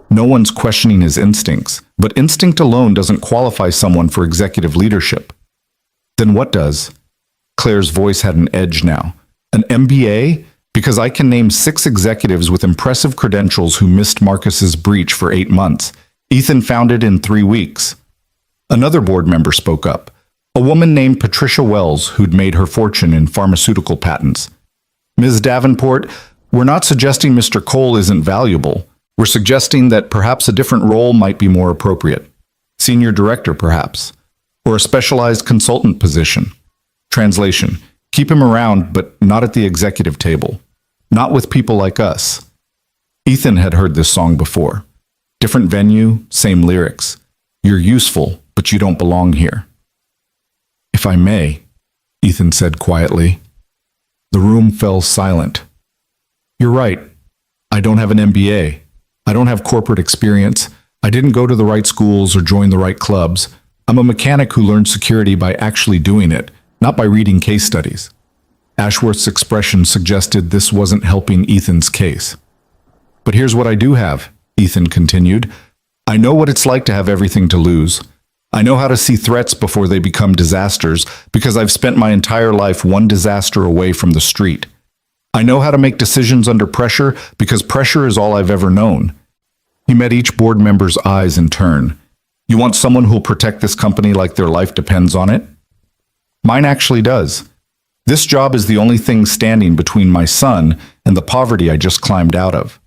S1: no one's questioning his instincts, but instinct alone doesn't qualify someone for executive leadership." "Then what does?" Claire's voice had an edge now. "An MBA? Because I can name 6 executives with impressive credentials who missed Marcus's breach for 8 months. Ethan found it in 3 weeks." Another board member spoke up. A woman named Patricia Wells, who'd made her fortune in pharmaceutical patents. "Ms. Davenport, we're not suggesting Mr. Cole isn't valuable. We're suggesting that perhaps a different role might be more appropriate. Senior director, perhaps. Or a specialized consultant position. Translation: keep him around, but not at the executive table. Not with people like us." Ethan had heard this song before. Different venue, same lyrics. "You're useful, but you don't belong here." "If I may," Ethan said quietly. The room fell silent. "You're right. I don't have an MBA. I don't have corporate experience. I didn't go to the right schools or join the right clubs. I'm a mechanic who learned security by actually doing it, not by reading case studies." Ashworth's expression suggested this wasn't helping Ethan's case. "But here's what I do have," Ethan continued. "I know what it's like to have everything to lose. I know how to see threats before they become disasters because I've spent my entire life one disaster away from the street. I know how to make decisions under pressure because pressure is all I've ever known." He met each board member's eyes in turn. "You want someone who'll protect this company like their life depends on it?" "Mine actually does. This job is the only thing standing between my son and the poverty I just climbed out of.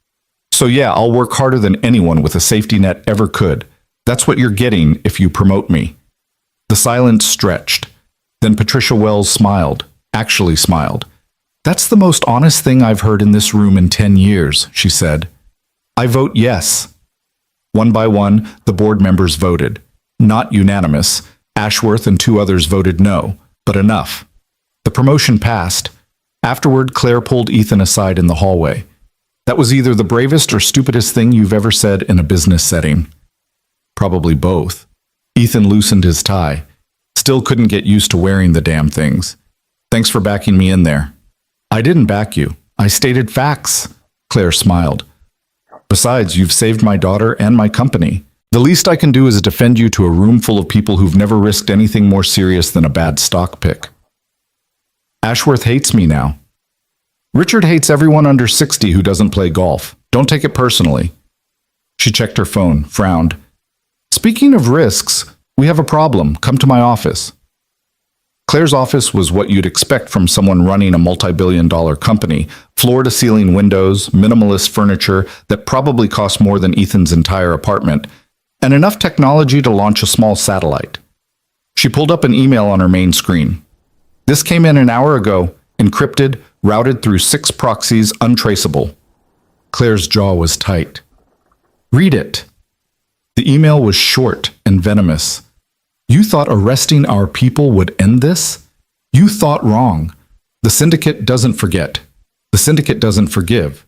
S1: So yeah, I'll work harder than anyone with a safety net ever could. That's what you're getting if you promote me." The silence stretched. Then Patricia Wells smiled, actually smiled. "That's the most honest thing I've heard in this room in 10 years, she said. "I vote yes." One by one, the board members voted. Not unanimous. Ashworth and 2 others voted no, but enough. The promotion passed. Afterward, Claire pulled Ethan aside in the hallway. "That was either the bravest or stupidest thing you've ever said in a business setting." "Probably both." Ethan loosened his tie. Still couldn't get used to wearing the damn things. "Thanks for backing me in there." "I didn't back you. I stated facts." Claire smiled. "Besides, you've saved my daughter and my company. The least I can do is defend you to a room full of people who've never risked anything more serious than a bad stock pick." "Ashworth hates me now." "Richard hates everyone under 60 who doesn't play golf. Don't take it personally." She checked her phone, frowned. "Speaking of risks, we have a problem. Come to my office." Claire's office was what you'd expect from someone running a multi-billion-dollar company. Floor-to-ceiling windows, minimalist furniture that probably cost more than Ethan's entire apartment, and enough technology to launch a small satellite. She pulled up an email on her main screen. This came in an hour ago, encrypted, routed through 6 proxies, untraceable. Claire's jaw was tight. Read it. The email was short and venomous. You thought arresting our people would end this? You thought wrong. The syndicate doesn't forget. The syndicate doesn't forgive.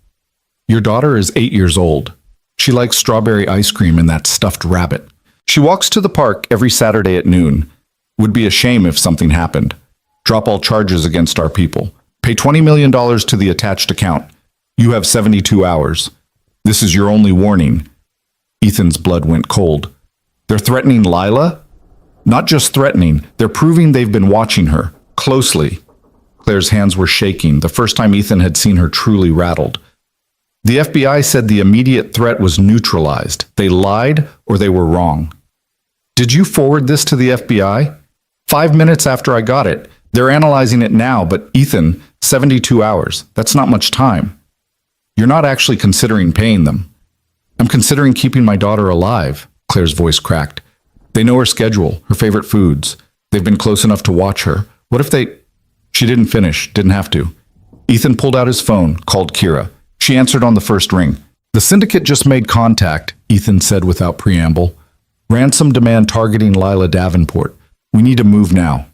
S1: Your daughter is 8 years old. She likes strawberry ice cream and that stuffed rabbit. She walks to the park every Saturday at noon. Would be a shame if something happened. Drop all charges against our people. Pay $20 million to the attached account. You have 72 hours. This is your only warning. Ethan's blood went cold. They're threatening Lila? Not just threatening, they're proving they've been watching her, closely. Claire's hands were shaking, the first time Ethan had seen her truly rattled. The FBI said the immediate threat was neutralized. They lied or they were wrong. Did you forward this to the FBI? 5 minutes after I got it. They're analyzing it now, but Ethan, 72 hours. That's not much time. You're not actually considering paying them. I'm considering keeping my daughter alive, Claire's voice cracked. They know her schedule, her favorite foods. They've been close enough to watch her. What if they... She didn't finish, didn't have to. Ethan pulled out his phone, called Kira. She answered on the first ring. The syndicate just made contact, Ethan said without preamble. Ransom demand targeting Lila Davenport. We need to move now.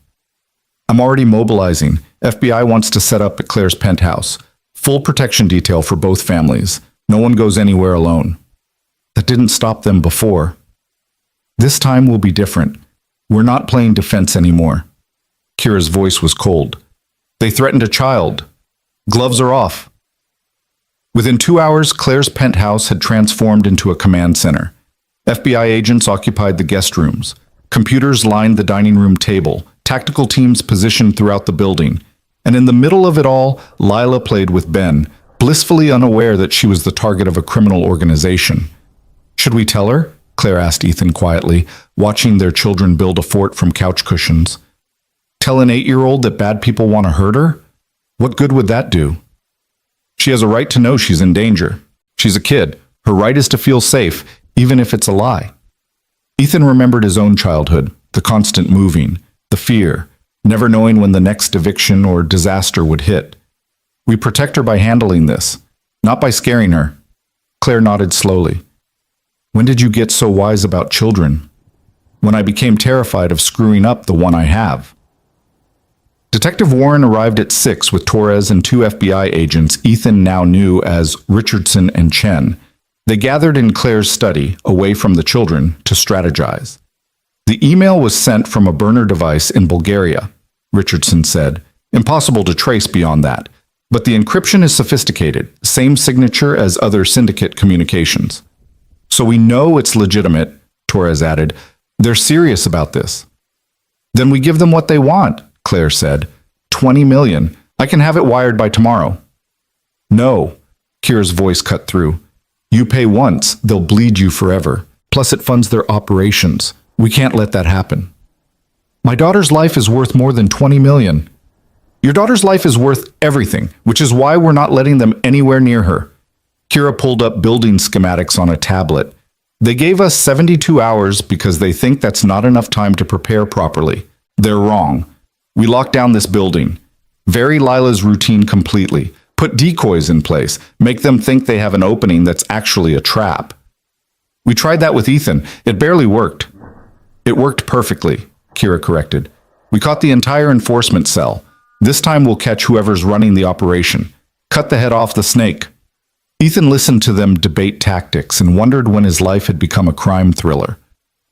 S1: I'm already mobilizing. FBI wants to set up at Claire's penthouse. Full protection detail for both families. No one goes anywhere alone. That didn't stop them before. This time will be different. We're not playing defense anymore. Kira's voice was cold. They threatened a child. Gloves are off. Within 2 hours, Claire's penthouse had transformed into a command center. FBI agents occupied the guest rooms. Computers lined the dining room table. Tactical teams positioned throughout the building. And in the middle of it all, Lila played with Ben, blissfully unaware that she was the target of a criminal organization. Should we tell her? Claire asked Ethan quietly, watching their children build a fort from couch cushions. Tell an 8-year-old that bad people want to hurt her? What good would that do? She has a right to know she's in danger. She's a kid. Her right is to feel safe, even if it's a lie. Ethan remembered his own childhood, the constant moving, the fear, never knowing when the next eviction or disaster would hit. We protect her by handling this, not by scaring her. Claire nodded slowly. When did you get so wise about children? When I became terrified of screwing up the one I have. Detective Warren arrived at 6 with Torres and 2 FBI agents Ethan now knew as Richardson and Chen. They gathered in Claire's study, away from the children, to strategize. The email was sent from a burner device in Bulgaria, Richardson said. Impossible to trace beyond that. But the encryption is sophisticated, same signature as other syndicate communications. So we know it's legitimate, Torres added. They're serious about this. Then we give them what they want, Claire said. 20 million. I can have it wired by tomorrow. No, Kira's voice cut through. You pay once, they'll bleed you forever. Plus it funds their operations. We can't let that happen. My daughter's life is worth more than 20 million. Your daughter's life is worth everything, which is why we're not letting them anywhere near her. Kira pulled up building schematics on a tablet. They gave us 72 hours because they think that's not enough time to prepare properly. They're wrong. We locked down this building. Vary Lila's routine completely. Put decoys in place. Make them think they have an opening that's actually a trap. We tried that with Ethan. It barely worked. It worked perfectly, Kira corrected. We caught the entire enforcement cell. This time we'll catch whoever's running the operation. Cut the head off the snake. Ethan listened to them debate tactics and wondered when his life had become a crime thriller.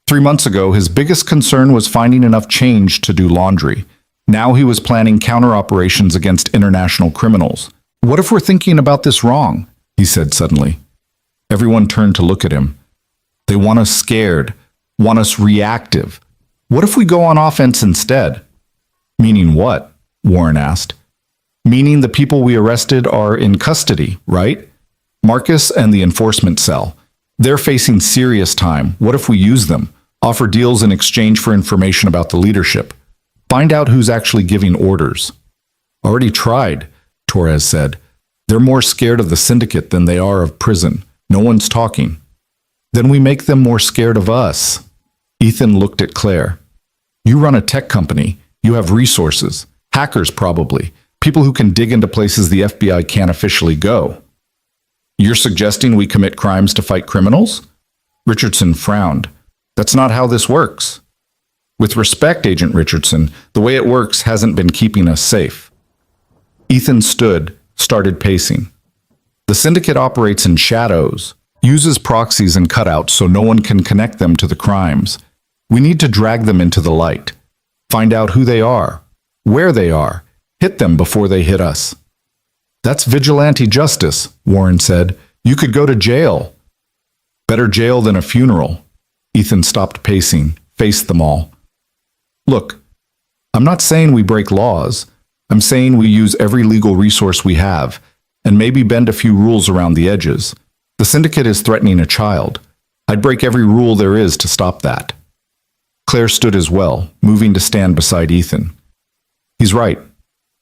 S1: 3 months ago, his biggest concern was finding enough change to do laundry. Now he was planning counter-operations against international criminals. What if we're thinking about this wrong? He said suddenly. Everyone turned to look at him. They want us scared, want us reactive. What if we go on offense instead? Meaning what? Warren asked. Meaning the people we arrested are in custody, right? Marcus and the enforcement cell. They're facing serious time. What if we use them? Offer deals in exchange for information about the leadership. Find out who's actually giving orders. Already tried, Torres said. They're more scared of the syndicate than they are of prison. No one's talking. Then we make them more scared of us. Ethan looked at Claire. You run a tech company. You have resources. Hackers, probably. People who can dig into places the FBI can't officially go. You're suggesting we commit crimes to fight criminals? Richardson frowned. That's not how this works. With respect, Agent Richardson, the way it works hasn't been keeping us safe. Ethan stood, started pacing. The syndicate operates in shadows, uses proxies and cutouts so no one can connect them to the crimes. We need to drag them into the light. Find out who they are, where they are, hit them before they hit us. That's vigilante justice, Warren said. You could go to jail. Better jail than a funeral. Ethan stopped pacing, faced them all. Look, I'm not saying we break laws. I'm saying we use every legal resource we have, and maybe bend a few rules around the edges. The syndicate is threatening a child. I'd break every rule there is to stop that. Claire stood as well, moving to stand beside Ethan. He's right.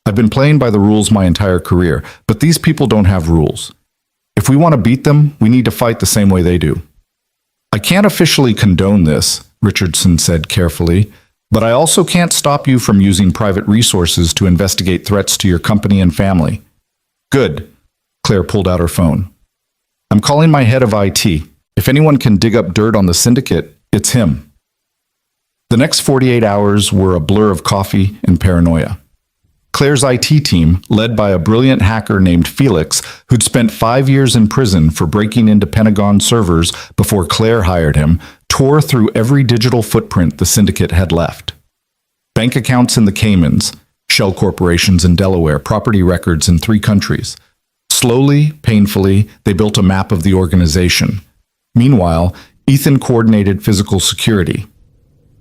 S1: I've been playing by the rules my entire career, but these people don't have rules. If we want to beat them, we need to fight the same way they do. I can't officially condone this, Richardson said carefully, but I also can't stop you from using private resources to investigate threats to your company and family. Good. Claire pulled out her phone. I'm calling my head of IT. If anyone can dig up dirt on the syndicate, it's him. The next 48 hours were a blur of coffee and paranoia. Claire's IT team, led by a brilliant hacker named Felix, who'd spent 5 years in prison for breaking into Pentagon servers before Claire hired him, tore through every digital footprint the syndicate had left. Bank accounts in the Caymans, shell corporations in Delaware, property records in 3 countries. Slowly, painfully, they built a map of the organization. Meanwhile, Ethan coordinated physical security.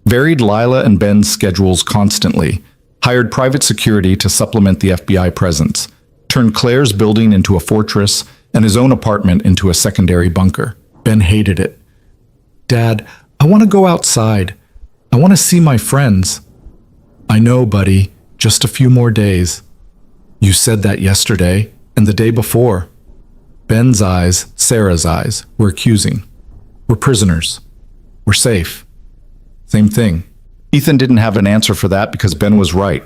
S1: Varied Lila and Ben's schedules constantly, hired private security to supplement the FBI presence, turned Claire's building into a fortress and his own apartment into a secondary bunker. Ben hated it. Dad, I want to go outside. I want to see my friends. I know, buddy. Just a few more days. You said that yesterday and the day before. Ben's eyes, Sarah's eyes, were accusing. We're prisoners. We're safe. Same thing. Ethan didn't have an answer for that because Ben was right.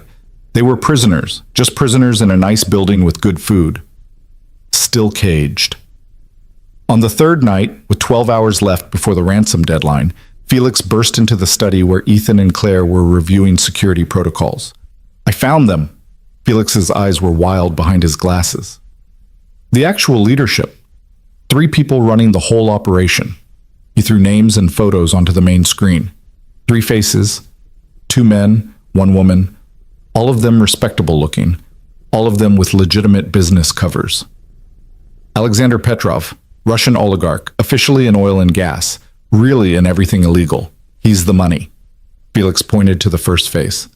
S1: They were prisoners, just prisoners in a nice building with good food. Still caged. On the third night, with 12 hours left before the ransom deadline, Felix burst into the study where Ethan and Claire were reviewing security protocols. I found them. Felix's eyes were wild behind his glasses. The actual leadership. 3 people running the whole operation. He threw names and photos onto the main screen. 3 faces. 2 men, 1 woman, all of them respectable looking, all of them with legitimate business covers. Alexander Petrov, Russian oligarch, officially in oil and gas, really in everything illegal. He's the money. Felix pointed to the first face.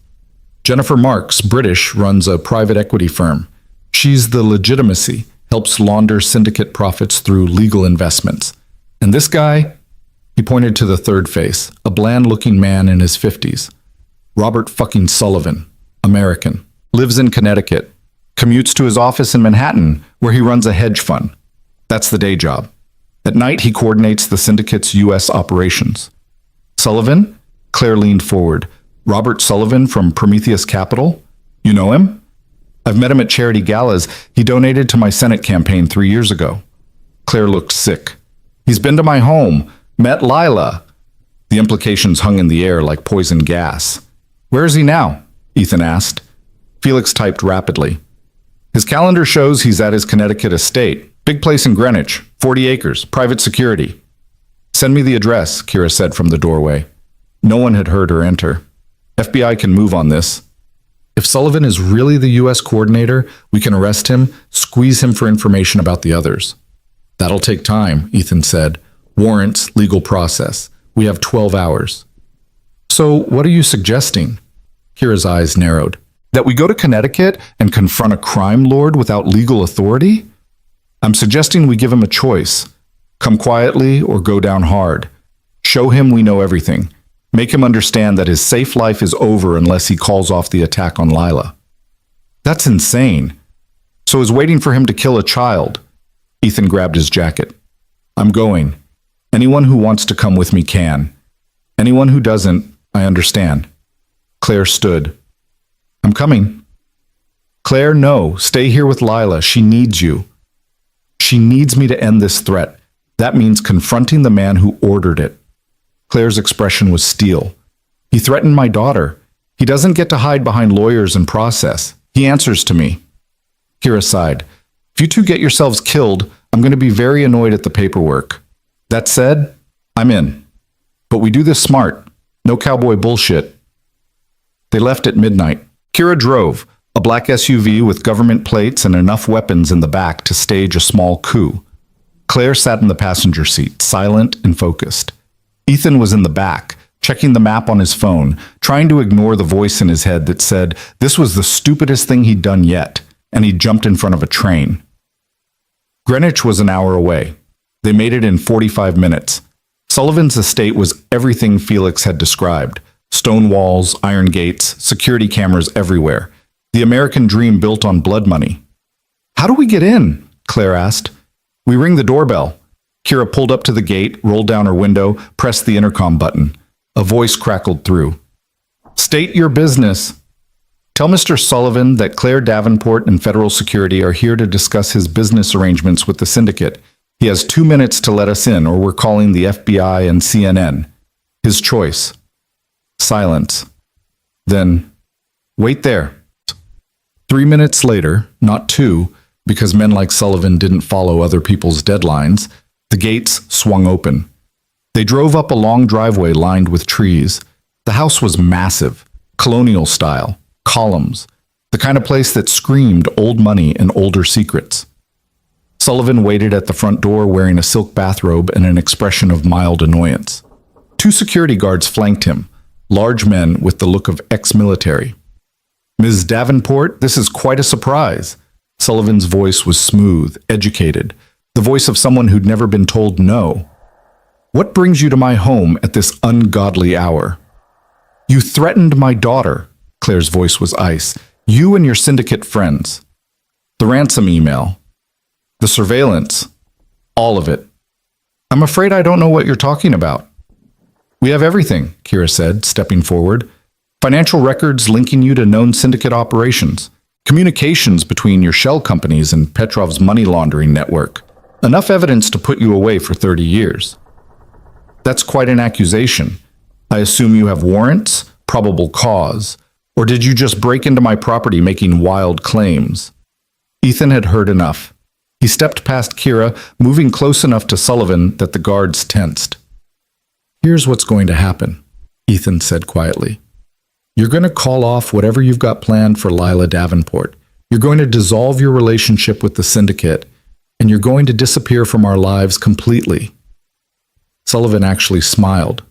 S1: Jennifer Marks, British, runs a private equity firm. She's the legitimacy, helps launder syndicate profits through legal investments. And this guy, he pointed to the third face, a bland-looking man in his 50s. Robert fucking Sullivan, American, lives in Connecticut, commutes to his office in Manhattan, where he runs a hedge fund. That's the day job. At night, he coordinates the syndicate's U.S. operations. Sullivan? Claire leaned forward. Robert Sullivan from Prometheus Capital? You know him? I've met him at charity galas. He donated to my Senate campaign 3 years ago. Claire looked sick. He's been to my home, met Lila. The implications hung in the air like poison gas. Where is he now? Ethan asked. Felix typed rapidly. His calendar shows he's at his Connecticut estate. Big place in Greenwich, 40 acres, private security. Send me the address, Kira said from the doorway. No one had heard her enter. FBI can move on this. If Sullivan is really the U.S. coordinator, we can arrest him, squeeze him for information about the others. That'll take time, Ethan said. Warrants, legal process. We have 12 hours. So what are you suggesting? Kira's eyes narrowed. That we go to Connecticut and confront a crime lord without legal authority? I'm suggesting we give him a choice. Come quietly or go down hard. Show him we know everything. Make him understand that his safe life is over unless he calls off the attack on Lila. That's insane. So is waiting for him to kill a child. Ethan grabbed his jacket. I'm going. Anyone who wants to come with me can. Anyone who doesn't, I understand. Claire stood. I'm coming. Claire, no. Stay here with Lila. She needs you. She needs me to end this threat. That means confronting the man who ordered it. Claire's expression was steel. He threatened my daughter. He doesn't get to hide behind lawyers and process. He answers to me. Kira sighed. If you two get yourselves killed, I'm going to be very annoyed at the paperwork. That said, I'm in. But we do this smart. No cowboy bullshit. They left at midnight. Kira drove, a black SUV with government plates and enough weapons in the back to stage a small coup. Claire sat in the passenger seat, silent and focused. Ethan was in the back, checking the map on his phone, trying to ignore the voice in his head that said this was the stupidest thing he'd done yet, and he jumped in front of a train. Greenwich was an hour away. They made it in 45 minutes. Sullivan's estate was everything Felix had described. Stone walls, iron gates, security cameras everywhere. The American dream built on blood money. How do we get in? Claire asked. We ring the doorbell. Kira pulled up to the gate, rolled down her window, pressed the intercom button. A voice crackled through. State your business. Tell Mr. Sullivan that Claire Davenport and federal security are here to discuss his business arrangements with the syndicate. He has 2 minutes to let us in, or we're calling the FBI and CNN. His choice. Silence. Then, wait there. 3 minutes later, not 2, because men like Sullivan didn't follow other people's deadlines, the gates swung open. They drove up a long driveway lined with trees. The house was massive, colonial style, columns, the kind of place that screamed old money and older secrets. Sullivan waited at the front door wearing a silk bathrobe and an expression of mild annoyance. 2 security guards flanked him, large men with the look of ex-military. Ms. Davenport, this is quite a surprise. Sullivan's voice was smooth, educated, the voice of someone who'd never been told no. What brings you to my home at this ungodly hour? You threatened my daughter. Claire's voice was ice. You and your syndicate friends. The ransom email. The surveillance. All of it. I'm afraid I don't know what you're talking about. We have everything, Kira said, stepping forward. Financial records linking you to known syndicate operations. Communications between your shell companies and Petrov's money laundering network. Enough evidence to put you away for 30 years. That's quite an accusation. I assume you have warrants, probable cause, or did you just break into my property making wild claims? Ethan had heard enough. He stepped past Kira, moving close enough to Sullivan that the guards tensed. Here's what's going to happen, Ethan said quietly. You're going to call off whatever you've got planned for Lila Davenport. You're going to dissolve your relationship with the syndicate, and you're going to disappear from our lives completely. Sullivan actually smiled.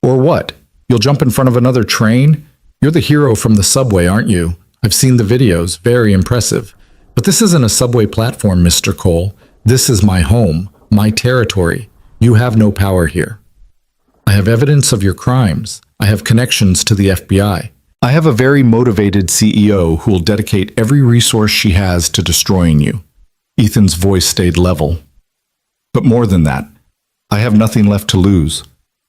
S1: Or what? You'll jump in front of another train? You're the hero from the subway, aren't you? I've seen the videos, very impressive. But this isn't a subway platform, Mr. Cole. This is my home, my territory. You have no power here. I have evidence of your crimes. I have connections to the FBI. I have a very motivated CEO who will dedicate every resource she has to destroying you. Ethan's voice stayed level. But more than that, I have nothing left to lose.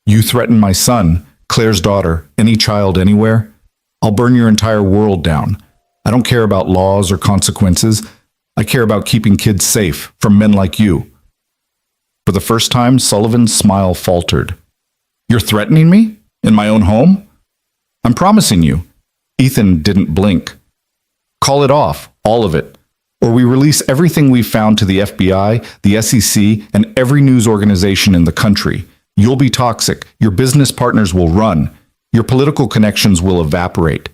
S1: You threaten my son, Claire's daughter, any child anywhere, I'll burn your entire world down. I don't care about laws or consequences. I care about keeping kids safe from men like you. For the first time, Sullivan's smile faltered. You're threatening me? In my own home? I'm promising you. Ethan didn't blink. Call it off, all of it. Or we release everything we've found to the FBI, the SEC, and every news organization in the country. You'll be toxic. Your business partners will run. Your political connections will evaporate.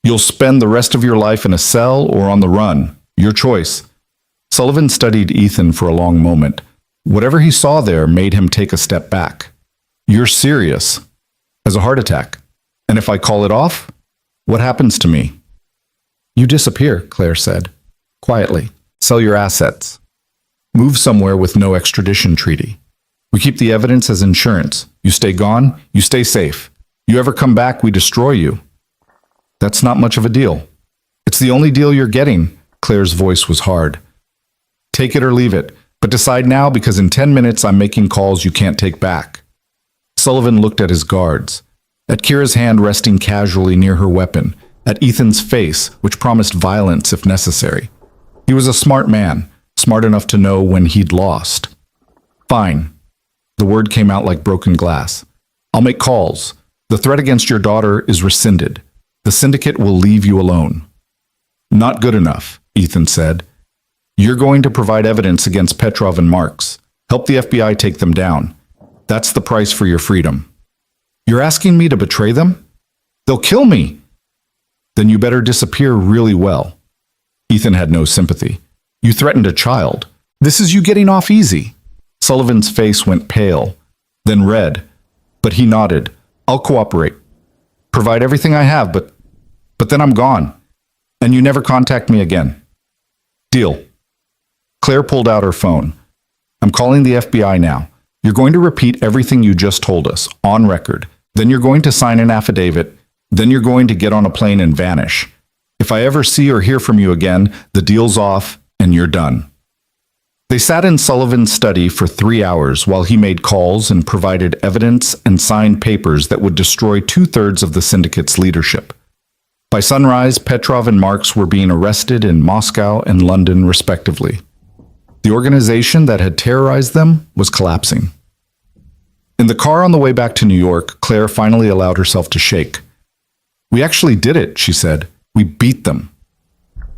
S1: You'll spend the rest of your life in a cell or on the run. Your choice. Sullivan studied Ethan for a long moment. Whatever he saw there made him take a step back. You're serious. As a heart attack. And if I call it off, what happens to me? You disappear, Claire said. Quietly. Sell your assets. Move somewhere with no extradition treaty. We keep the evidence as insurance. You stay gone, you stay safe. You ever come back, we destroy you. That's not much of a deal. It's the only deal you're getting. Claire's voice was hard. Take it or leave it, but decide now because in 10 minutes I'm making calls you can't take back. Sullivan looked at his guards, at Kira's hand resting casually near her weapon, at Ethan's face, which promised violence if necessary. He was a smart man, smart enough to know when he'd lost. Fine. The word came out like broken glass. I'll make calls. The threat against your daughter is rescinded. The syndicate will leave you alone. Not good enough, Ethan said. You're going to provide evidence against Petrov and Marks. Help the FBI take them down. That's the price for your freedom. You're asking me to betray them? They'll kill me. Then you better disappear really well. Ethan had no sympathy. You threatened a child. This is you getting off easy. Sullivan's face went pale, then red, but he nodded. I'll cooperate. Provide everything I have, but then I'm gone. And you never contact me again. Deal. Claire pulled out her phone. I'm calling the FBI now. You're going to repeat everything you just told us, on record. Then you're going to sign an affidavit. Then you're going to get on a plane and vanish. If I ever see or hear from you again, the deal's off and you're done. They sat in Sullivan's study for 3 hours while he made calls and provided evidence and signed papers that would destroy 2/3 of the syndicate's leadership. By sunrise, Petrov and Marks were being arrested in Moscow and London, respectively. The organization that had terrorized them was collapsing. In the car on the way back to New York, Claire finally allowed herself to shake. We actually did it, she said. We beat them.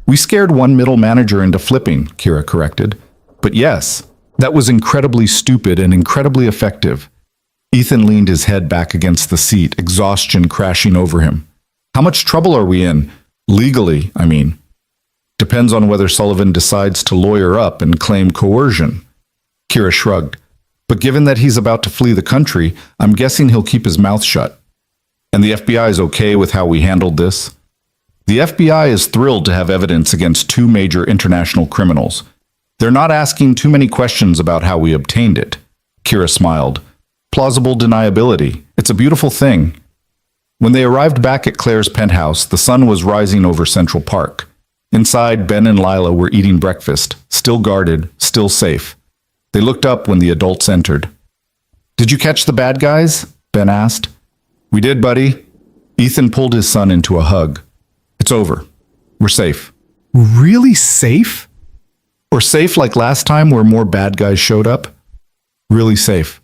S1: We scared one middle manager into flipping, Kira corrected. But yes, that was incredibly stupid and incredibly effective. Ethan leaned his head back against the seat, exhaustion crashing over him. How much trouble are we in? Legally, I mean. Depends on whether Sullivan decides to lawyer up and claim coercion. Kira shrugged. But given that he's about to flee the country, I'm guessing he'll keep his mouth shut. And the FBI is okay with how we handled this? The FBI is thrilled to have evidence against 2 major international criminals. They're not asking too many questions about how we obtained it. Kira smiled. Plausible deniability. It's a beautiful thing. When they arrived back at Claire's penthouse, the sun was rising over Central Park. Inside, Ben and Lila were eating breakfast, still guarded, still safe. They looked up when the adults entered. Did you catch the bad guys? Ben asked. We did, buddy. Ethan pulled his son into a hug. It's over. We're safe. Really safe? Or safe like last time where more bad guys showed up? Really safe.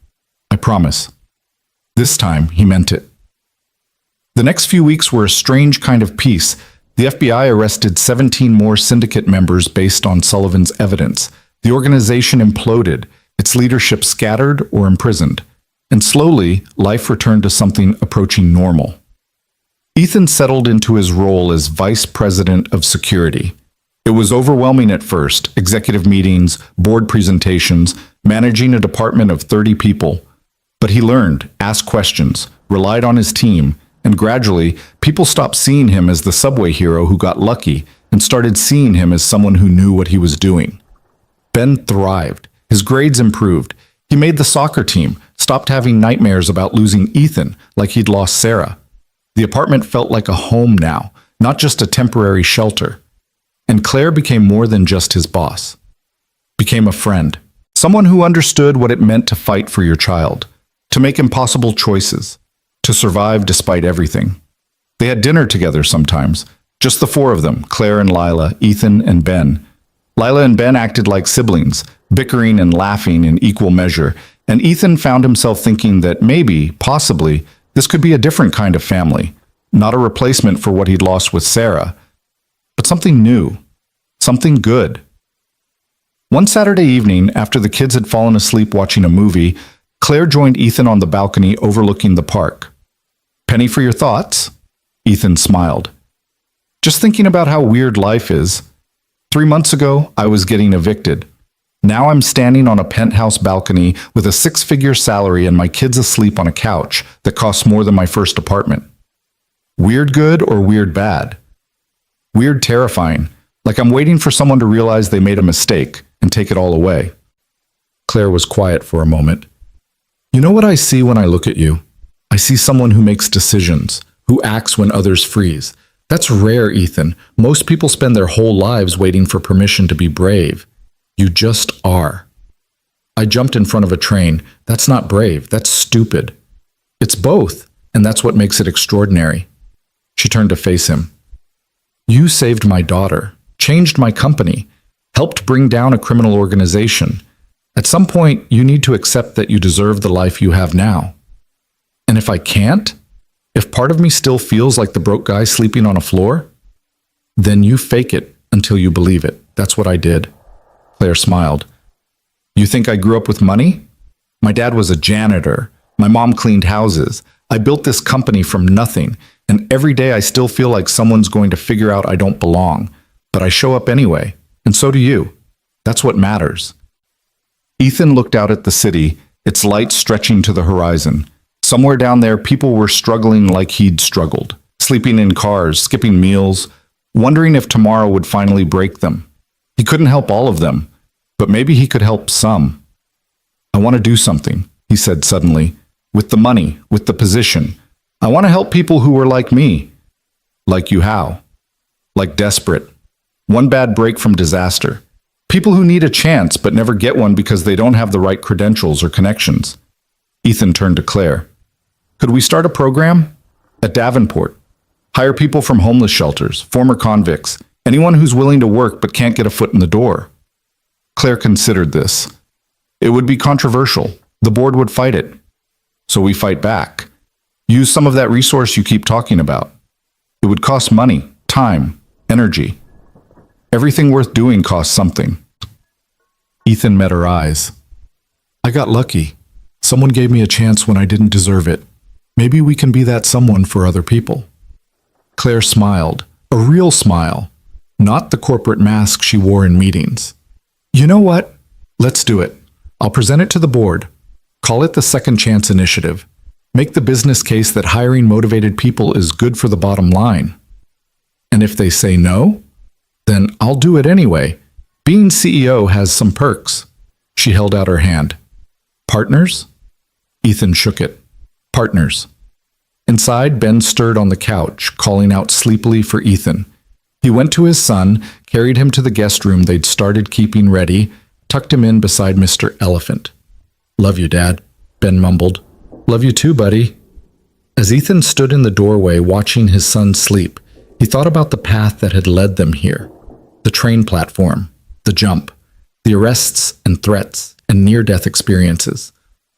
S1: I promise. This time, he meant it. The next few weeks were a strange kind of peace. The FBI arrested 17 more syndicate members based on Sullivan's evidence. The organization imploded, its leadership scattered or imprisoned. And slowly, life returned to something approaching normal. Ethan settled into his role as Vice President of Security. It was overwhelming at first, executive meetings, board presentations, managing a department of 30 people. But he learned, asked questions, relied on his team, and gradually, people stopped seeing him as the subway hero who got lucky and started seeing him as someone who knew what he was doing. Ben thrived. His grades improved. He made the soccer team, stopped having nightmares about losing Ethan like he'd lost Sarah. The apartment felt like a home now, not just a temporary shelter. And Claire became more than just his boss. Became a friend. Someone who understood what it meant to fight for your child, to make impossible choices, to survive despite everything. They had dinner together sometimes, just the 4 of them, Claire and Lila, Ethan and Ben. Lila and Ben acted like siblings, bickering and laughing in equal measure, and Ethan found himself thinking that maybe, possibly, this could be a different kind of family, not a replacement for what he'd lost with Sarah, but something new, something good. One Saturday evening, after the kids had fallen asleep watching a movie, Claire joined Ethan on the balcony overlooking the park. Penny for your thoughts? Ethan smiled. Just thinking about how weird life is. 3 months ago, I was getting evicted. Now I'm standing on a penthouse balcony with a 6-figure salary and my kids asleep on a couch that costs more than my first apartment. Weird good or weird bad? Weird terrifying, like I'm waiting for someone to realize they made a mistake and take it all away. Claire was quiet for a moment. You know what I see when I look at you? I see someone who makes decisions, who acts when others freeze. That's rare, Ethan. Most people spend their whole lives waiting for permission to be brave. You just are. I jumped in front of a train. That's not brave. That's stupid. It's both, and that's what makes it extraordinary. She turned to face him. You saved my daughter, changed my company, helped bring down a criminal organization. At some point, you need to accept that you deserve the life you have now. And if I can't, if part of me still feels like the broke guy sleeping on a floor, then you fake it until you believe it. That's what I did. Claire smiled. You think I grew up with money? My dad was a janitor. My mom cleaned houses. I built this company from nothing, and every day I still feel like someone's going to figure out I don't belong. But I show up anyway, and so do you. That's what matters. Ethan looked out at the city, its lights stretching to the horizon. Somewhere down there, people were struggling like he'd struggled, sleeping in cars, skipping meals, wondering if tomorrow would finally break them. He couldn't help all of them, but maybe he could help some. I want to do something, he said suddenly, with the money, with the position. I want to help people who were like me. Like you how? Like desperate. One bad break from disaster. People who need a chance but never get one because they don't have the right credentials or connections. Ethan turned to Claire. Could we start a program? At Davenport. Hire people from homeless shelters, former convicts, anyone who's willing to work but can't get a foot in the door. Claire considered this. It would be controversial. The board would fight it. So we fight back. Use some of that resource you keep talking about. It would cost money, time, energy. Everything worth doing costs something. Ethan met her eyes. I got lucky. Someone gave me a chance when I didn't deserve it. Maybe we can be that someone for other people. Claire smiled, a real smile, not the corporate mask she wore in meetings. You know what? Let's do it. I'll present it to the board. Call it the Second Chance Initiative. Make the business case that hiring motivated people is good for the bottom line. And if they say no, then I'll do it anyway. Being CEO has some perks. She held out her hand. Partners? Ethan shook it. Partners. Inside, Ben stirred on the couch, calling out sleepily for Ethan. He went to his son, carried him to the guest room they'd started keeping ready, tucked him in beside Mr. Elephant. Love you, Dad, Ben mumbled. Love you too, buddy. As Ethan stood in the doorway watching his son sleep, he thought about the path that had led them here. The train platform, the jump, the arrests and threats and near-death experiences.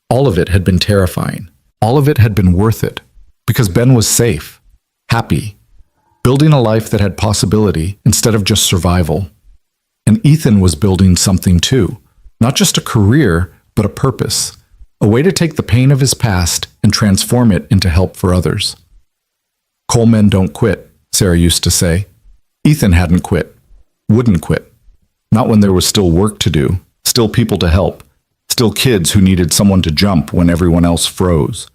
S1: All of it had been terrifying. All of it had been worth it, because Ben was safe, happy, building a life that had possibility instead of just survival. And Ethan was building something too, not just a career, but a purpose, a way to take the pain of his past and transform it into help for others. Coal men don't quit, Sarah used to say. Ethan hadn't quit, wouldn't quit. Not when there was still work to do, still people to help, still kids who needed someone to jump when everyone else froze.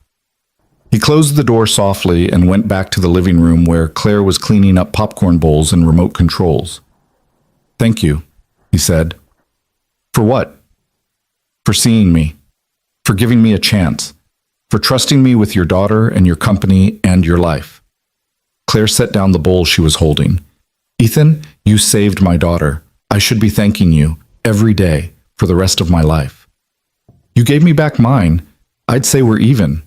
S1: He closed the door softly and went back to the living room where Claire was cleaning up popcorn bowls and remote controls. Thank you, he said. For what? For seeing me, for giving me a chance, for trusting me with your daughter and your company and your life. Claire set down the bowl she was holding. Ethan, you saved my daughter. I should be thanking you every day for the rest of my life. You gave me back mine. I'd say we're even.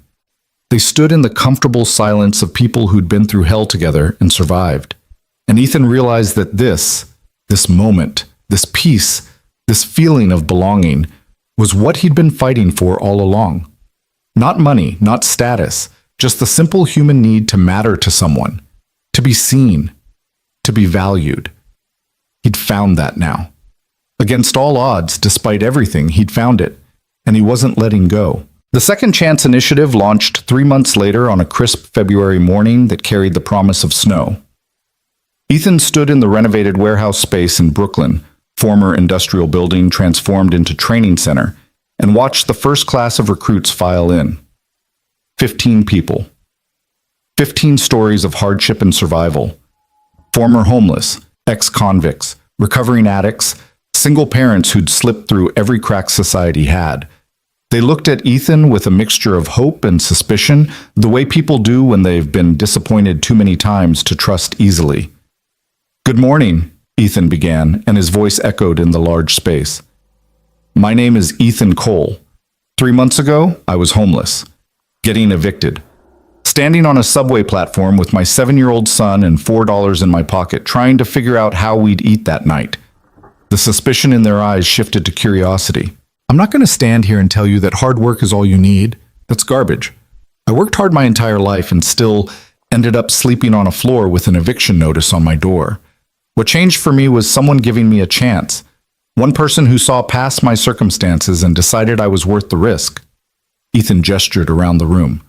S1: They stood in the comfortable silence of people who'd been through hell together and survived. And Ethan realized that this moment, this peace, this feeling of belonging, was what he'd been fighting for all along. Not money, not status, just the simple human need to matter to someone, to be seen, to be valued. He'd found that now. Against all odds, despite everything, he'd found it, and he wasn't letting go. The Second Chance Initiative launched 3 months later on a crisp February morning that carried the promise of snow. Ethan stood in the renovated warehouse space in Brooklyn, former industrial building transformed into training center, and watched the first class of recruits file in. 15 people. 15 stories of hardship and survival. Former homeless, ex-convicts, recovering addicts, single parents who'd slipped through every crack society had. They looked at Ethan with a mixture of hope and suspicion, the way people do when they've been disappointed too many times to trust easily. "Good morning," Ethan began, and his voice echoed in the large space. "My name is Ethan Cole. 3 months ago, I was homeless, getting evicted, standing on a subway platform with my 7-year-old son and $4 in my pocket, trying to figure out how we'd eat that night." The suspicion in their eyes shifted to curiosity. "I'm not going to stand here and tell you that hard work is all you need. That's garbage. I worked hard my entire life and still ended up sleeping on a floor with an eviction notice on my door. What changed for me was someone giving me a chance. One person who saw past my circumstances and decided I was worth the risk." Ethan gestured around the room.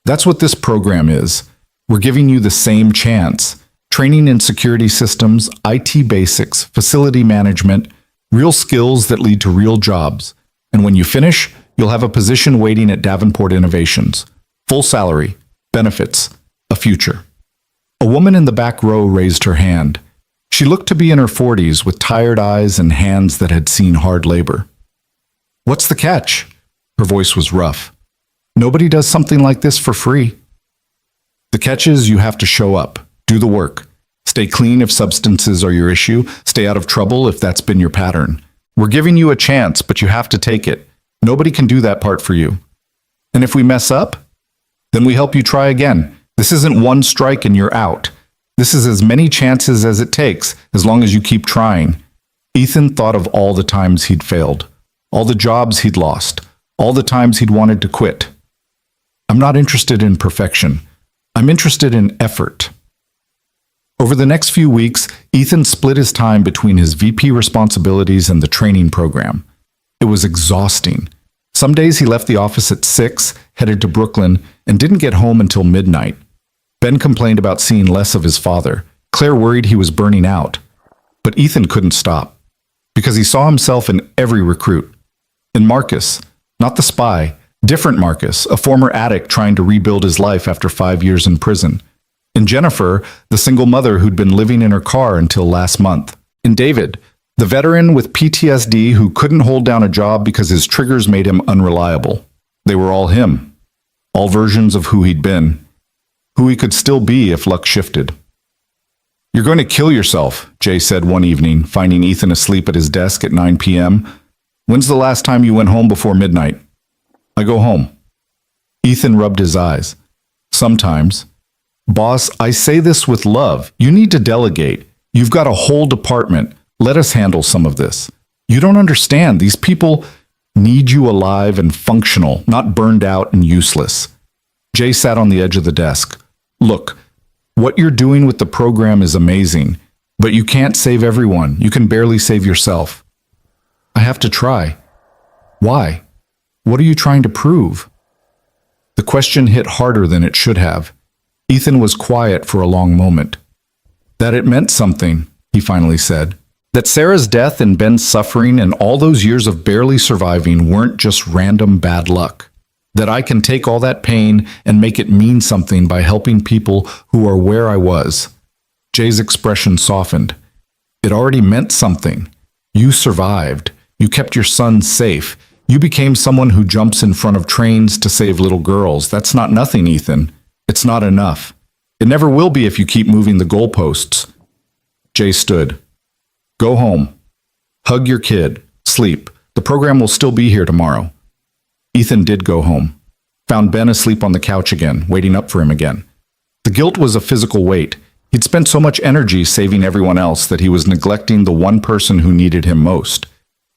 S1: "That's what this program is. We're giving you the same chance. Training in security systems, IT basics, facility management, real skills that lead to real jobs. And when you finish, you'll have a position waiting at Davenport Innovations. Full salary, benefits, a future." A woman in the back row raised her hand. She looked to be in her 40s with tired eyes and hands that had seen hard labor. "What's the catch?" Her voice was rough. "Nobody does something like this for free." "The catch is you have to show up, do the work, stay clean if substances are your issue, stay out of trouble if that's been your pattern. We're giving you a chance, but you have to take it. Nobody can do that part for you. And if we mess up, then we help you try again. This isn't one strike and you're out. This is as many chances as it takes, as long as you keep trying." Ethan thought of all the times he'd failed, all the jobs he'd lost, all the times he'd wanted to quit. "I'm not interested in perfection. I'm interested in effort." Over the next few weeks, Ethan split his time between his VP responsibilities and the training program. It was exhausting. Some days he left the office at 6, headed to Brooklyn, and didn't get home until midnight. Ben complained about seeing less of his father. Claire worried he was burning out. But Ethan couldn't stop, because he saw himself in every recruit. In Marcus, not the spy, different Marcus, a former addict trying to rebuild his life after 5 years in prison. In Jennifer, the single mother who'd been living in her car until last month. In David, the veteran with PTSD who couldn't hold down a job because his triggers made him unreliable. They were all him. All versions of who he'd been. Who he could still be if luck shifted. "You're going to kill yourself," Jay said one evening, finding Ethan asleep at his desk at 9 p.m. "When's the last time you went home before midnight?" "I go home." Ethan rubbed his eyes. "Sometimes." "Boss, I say this with love. You need to delegate. You've got a whole department. Let us handle some of this. You don't understand. These people need you alive and functional, not burned out and useless." Jay sat on the edge of the desk. "Look, what you're doing with the program is amazing, but you can't save everyone. You can barely save yourself." "I have to try." "Why? What are you trying to prove?" The question hit harder than it should have. Ethan was quiet for a long moment. "That it meant something," he finally said. "That Sarah's death and Ben's suffering and all those years of barely surviving weren't just random bad luck. That I can take all that pain and make it mean something by helping people who are where I was." Jay's expression softened. "It already meant something. You survived. You kept your son safe. You became someone who jumps in front of trains to save little girls. That's not nothing, Ethan. It's not enough. It never will be if you keep moving the goalposts." Jay stood. "Go home. Hug your kid. Sleep. The program will still be here tomorrow." Ethan did go home. Found Ben asleep on the couch again, waiting up for him again. The guilt was a physical weight. He'd spent so much energy saving everyone else that he was neglecting the one person who needed him most.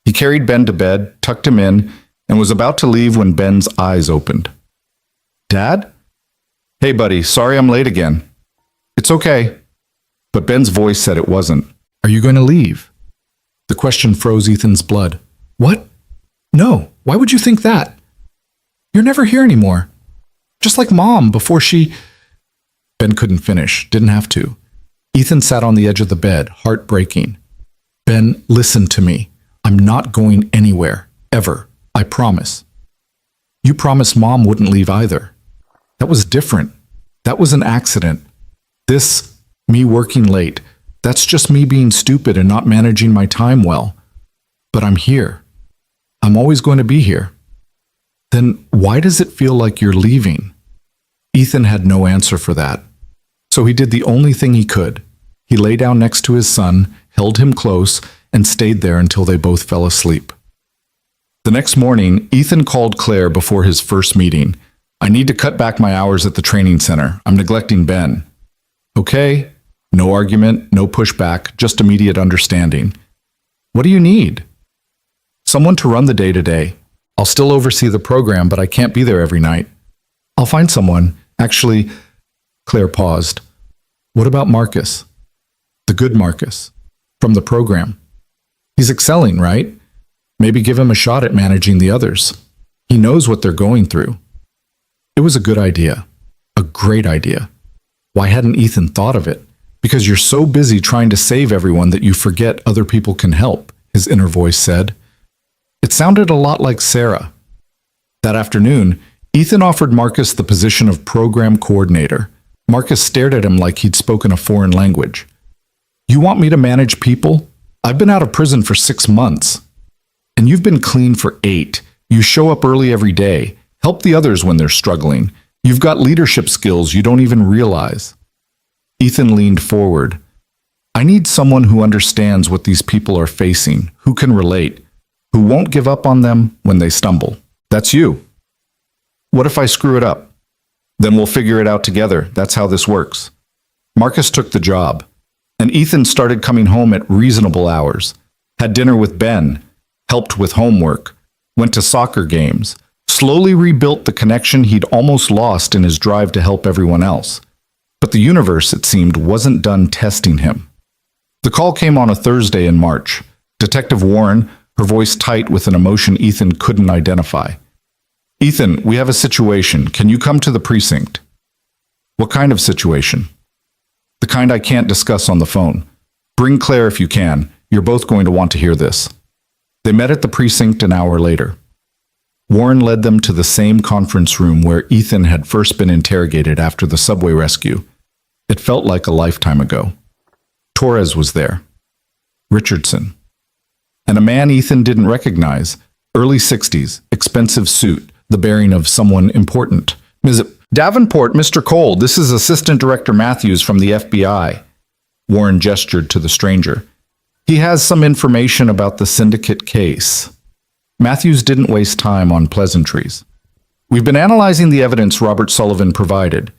S1: He carried Ben to bed, tucked him in, and was about to leave when Ben's eyes opened. "Dad?" "Hey, buddy, sorry I'm late again." "It's okay." But Ben's voice said it wasn't. "Are you going to leave?" The question froze Ethan's blood. "What? No, why would you think that? You're never here anymore. Just like Mom before she—" Ben couldn't finish, didn't have to. Ethan sat on the edge of the bed, heart breaking. "Ben, listen to me. I'm not going anywhere, ever. I promise." "You promised Mom wouldn't leave either." "That was different. That was an accident. This, me working late, that's just me being stupid and not managing my time well. But I'm here. I'm always going to be here." Then why does it feel like you're leaving? Ethan had no answer for that. So he did the only thing he could. He lay down next to his son, held him close, and stayed there until they both fell asleep. The next morning, Ethan called Claire before his first meeting. I need to cut back my hours at the training center. I'm neglecting Ben. Okay. No argument, no pushback, just immediate understanding. What do you need? Someone to run the day-to-day. I'll still oversee the program, but I can't be there every night. I'll find someone. Actually, Claire paused. What about Marcus? The good Marcus. From the program. He's excelling, right? Maybe give him a shot at managing the others. He knows what they're going through. It was a good idea. A great idea. Why hadn't Ethan thought of it? Because you're so busy trying to save everyone that you forget other people can help, his inner voice said. It sounded a lot like Sarah. That afternoon, Ethan offered Marcus the position of program coordinator. Marcus stared at him like he'd spoken a foreign language. You want me to manage people? I've been out of prison for 6 months. And you've been clean for 8. You show up early every day, help the others when they're struggling. You've got leadership skills you don't even realize. Ethan leaned forward. I need someone who understands what these people are facing, who can relate, who won't give up on them when they stumble. That's you. What if I screw it up? Then we'll figure it out together. That's how this works. Marcus took the job, and Ethan started coming home at reasonable hours, had dinner with Ben, helped with homework, went to soccer games, slowly rebuilt the connection he'd almost lost in his drive to help everyone else. But the universe, it seemed, wasn't done testing him. The call came on a Thursday in March. Detective Warren, her voice tight with an emotion Ethan couldn't identify. Ethan, we have a situation. Can you come to the precinct? What kind of situation? The kind I can't discuss on the phone. Bring Claire if you can. You're both going to want to hear this. They met at the precinct an hour later. Warren led them to the same conference room where Ethan had first been interrogated after the subway rescue. It felt like a lifetime ago. Torres was there. Richardson. And a man Ethan didn't recognize. Early 60s, expensive suit, the bearing of someone important. Ms. Davenport, Mr. Cole, this is Assistant Director Matthews from the FBI. Warren gestured to the stranger. He has some information about the syndicate case. Matthews didn't waste time on pleasantries. We've been analyzing the evidence Robert Sullivan provided.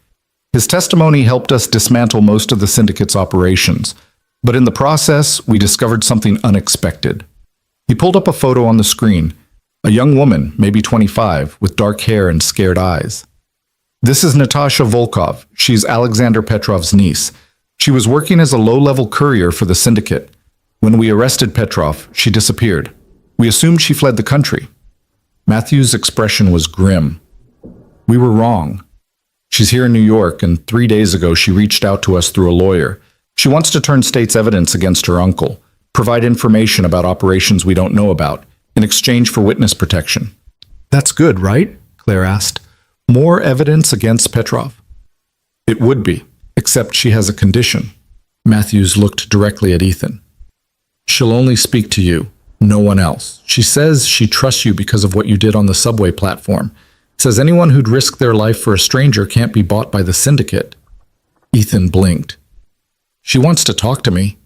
S1: His testimony helped us dismantle most of the syndicate's operations, but in the process, we discovered something unexpected. He pulled up a photo on the screen, a young woman, maybe 25, with dark hair and scared eyes. This is Natasha Volkov. She's Alexander Petrov's niece. She was working as a low-level courier for the syndicate. When we arrested Petrov, she disappeared. We assumed she fled the country. Matthew's expression was grim. We were wrong. She's here in New York, and 3 days ago she reached out to us through a lawyer. She wants to turn state's evidence against her uncle, provide information about operations we don't know about, in exchange for witness protection. That's good, right? Claire asked. More evidence against Petrov? It would be, except she has a condition. Matthews looked directly at Ethan. She'll only speak to you, no one else. She says she trusts you because of what you did on the subway platform. Says anyone who'd risk their life for a stranger can't be bought by the syndicate. Ethan blinked. She wants to talk to me.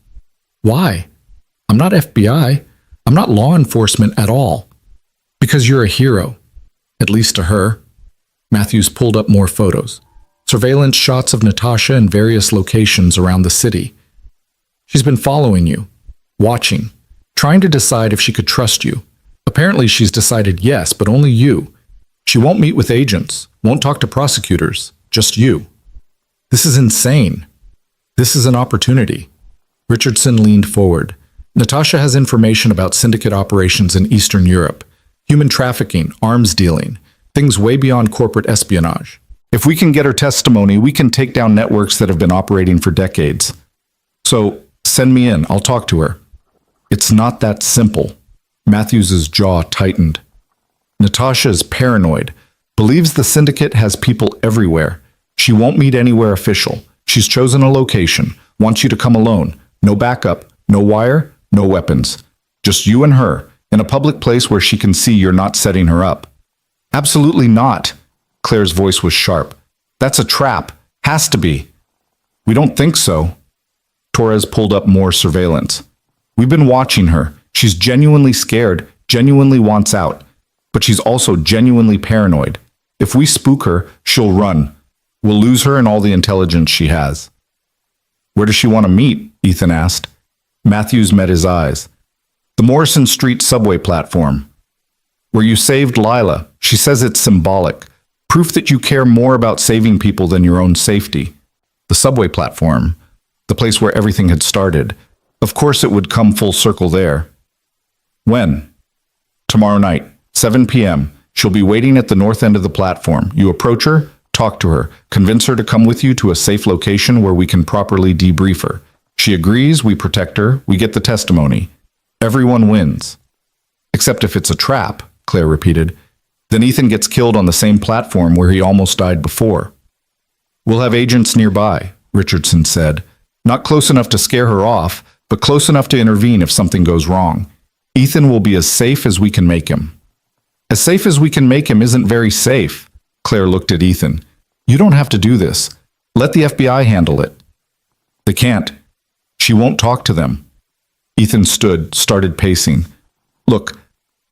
S1: Why? I'm not FBI. I'm not law enforcement at all. Because you're a hero. At least to her. Matthews pulled up more photos. Surveillance shots of Natasha in various locations around the city. She's been following you. Watching. Trying to decide if she could trust you. Apparently she's decided yes, but only you. She won't meet with agents, won't talk to prosecutors, just you. This is insane. This is an opportunity. Richardson leaned forward. Natasha has information about syndicate operations in Eastern Europe, human trafficking, arms dealing, things way beyond corporate espionage. If we can get her testimony, we can take down networks that have been operating for decades. So, send me in, I'll talk to her. It's not that simple. Matthews's jaw tightened. Natasha is paranoid, believes the syndicate has people everywhere. She won't meet anywhere official. She's chosen a location, wants you to come alone. No backup, no wire, no weapons. Just you and her, in a public place where she can see you're not setting her up. Absolutely not. Claire's voice was sharp. That's a trap. Has to be. We don't think so. Torres pulled up more surveillance. We've been watching her. She's genuinely scared, genuinely wants out. But she's also genuinely paranoid. If we spook her, she'll run. We'll lose her and all the intelligence she has. Where does she want to meet? Ethan asked. Matthews met his eyes. The Morrison Street subway platform. Where you saved Lila. She says it's symbolic. Proof that you care more about saving people than your own safety. The subway platform. The place where everything had started. Of course it would come full circle there. When? Tomorrow night, 7 p.m. She'll be waiting at the north end of the platform. You approach her, talk to her, convince her to come with you to a safe location where we can properly debrief her. She agrees, we protect her, we get the testimony. Everyone wins. Except if it's a trap, Claire repeated. Then Ethan gets killed on the same platform where he almost died before. We'll have agents nearby, Richardson said. Not close enough to scare her off, but close enough to intervene if something goes wrong. Ethan will be as safe as we can make him. As safe as we can make him isn't very safe. Claire looked at Ethan. You don't have to do this. Let the FBI handle it. They can't. She won't talk to them. Ethan stood, started pacing. Look,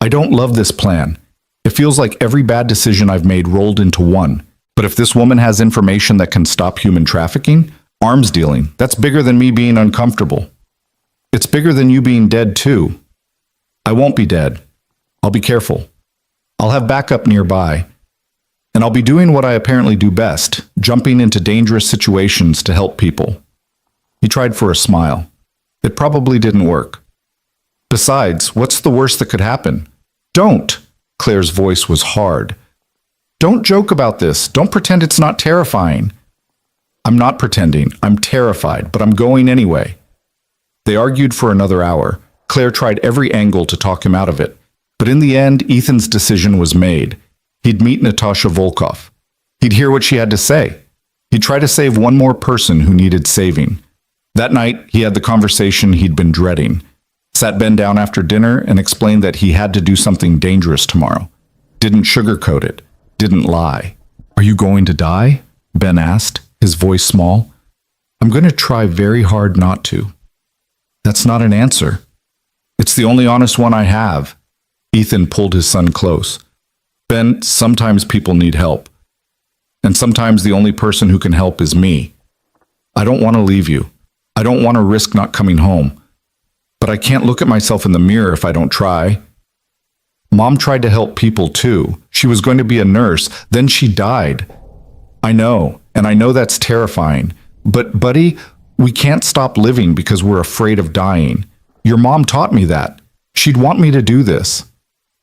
S1: I don't love this plan. It feels like every bad decision I've made rolled into one. But if this woman has information that can stop human trafficking, arms dealing, that's bigger than me being uncomfortable. It's bigger than you being dead too. I won't be dead. I'll be careful. I'll have backup nearby. And I'll be doing what I apparently do best, jumping into dangerous situations to help people. He tried for a smile. It probably didn't work. Besides, what's the worst that could happen? Don't! Claire's voice was hard. Don't joke about this. Don't pretend it's not terrifying. I'm not pretending. I'm terrified, but I'm going anyway. They argued for another hour. Claire tried every angle to talk him out of it. But in the end, Ethan's decision was made. He'd meet Natasha Volkov. He'd hear what she had to say. He'd try to save one more person who needed saving. That night, he had the conversation he'd been dreading. Sat Ben down after dinner and explained that he had to do something dangerous tomorrow. Didn't sugarcoat it. Didn't lie. Are you going to die? Ben asked, his voice small. I'm going to try very hard not to. That's not an answer. It's the only honest one I have. Ethan pulled his son close. Ben, sometimes people need help. And sometimes the only person who can help is me. I don't want to leave you. I don't want to risk not coming home. But I can't look at myself in the mirror if I don't try. Mom tried to help people too. She was going to be a nurse. Then she died. I know, and I know that's terrifying. But, buddy, we can't stop living because we're afraid of dying. Your mom taught me that. She'd want me to do this.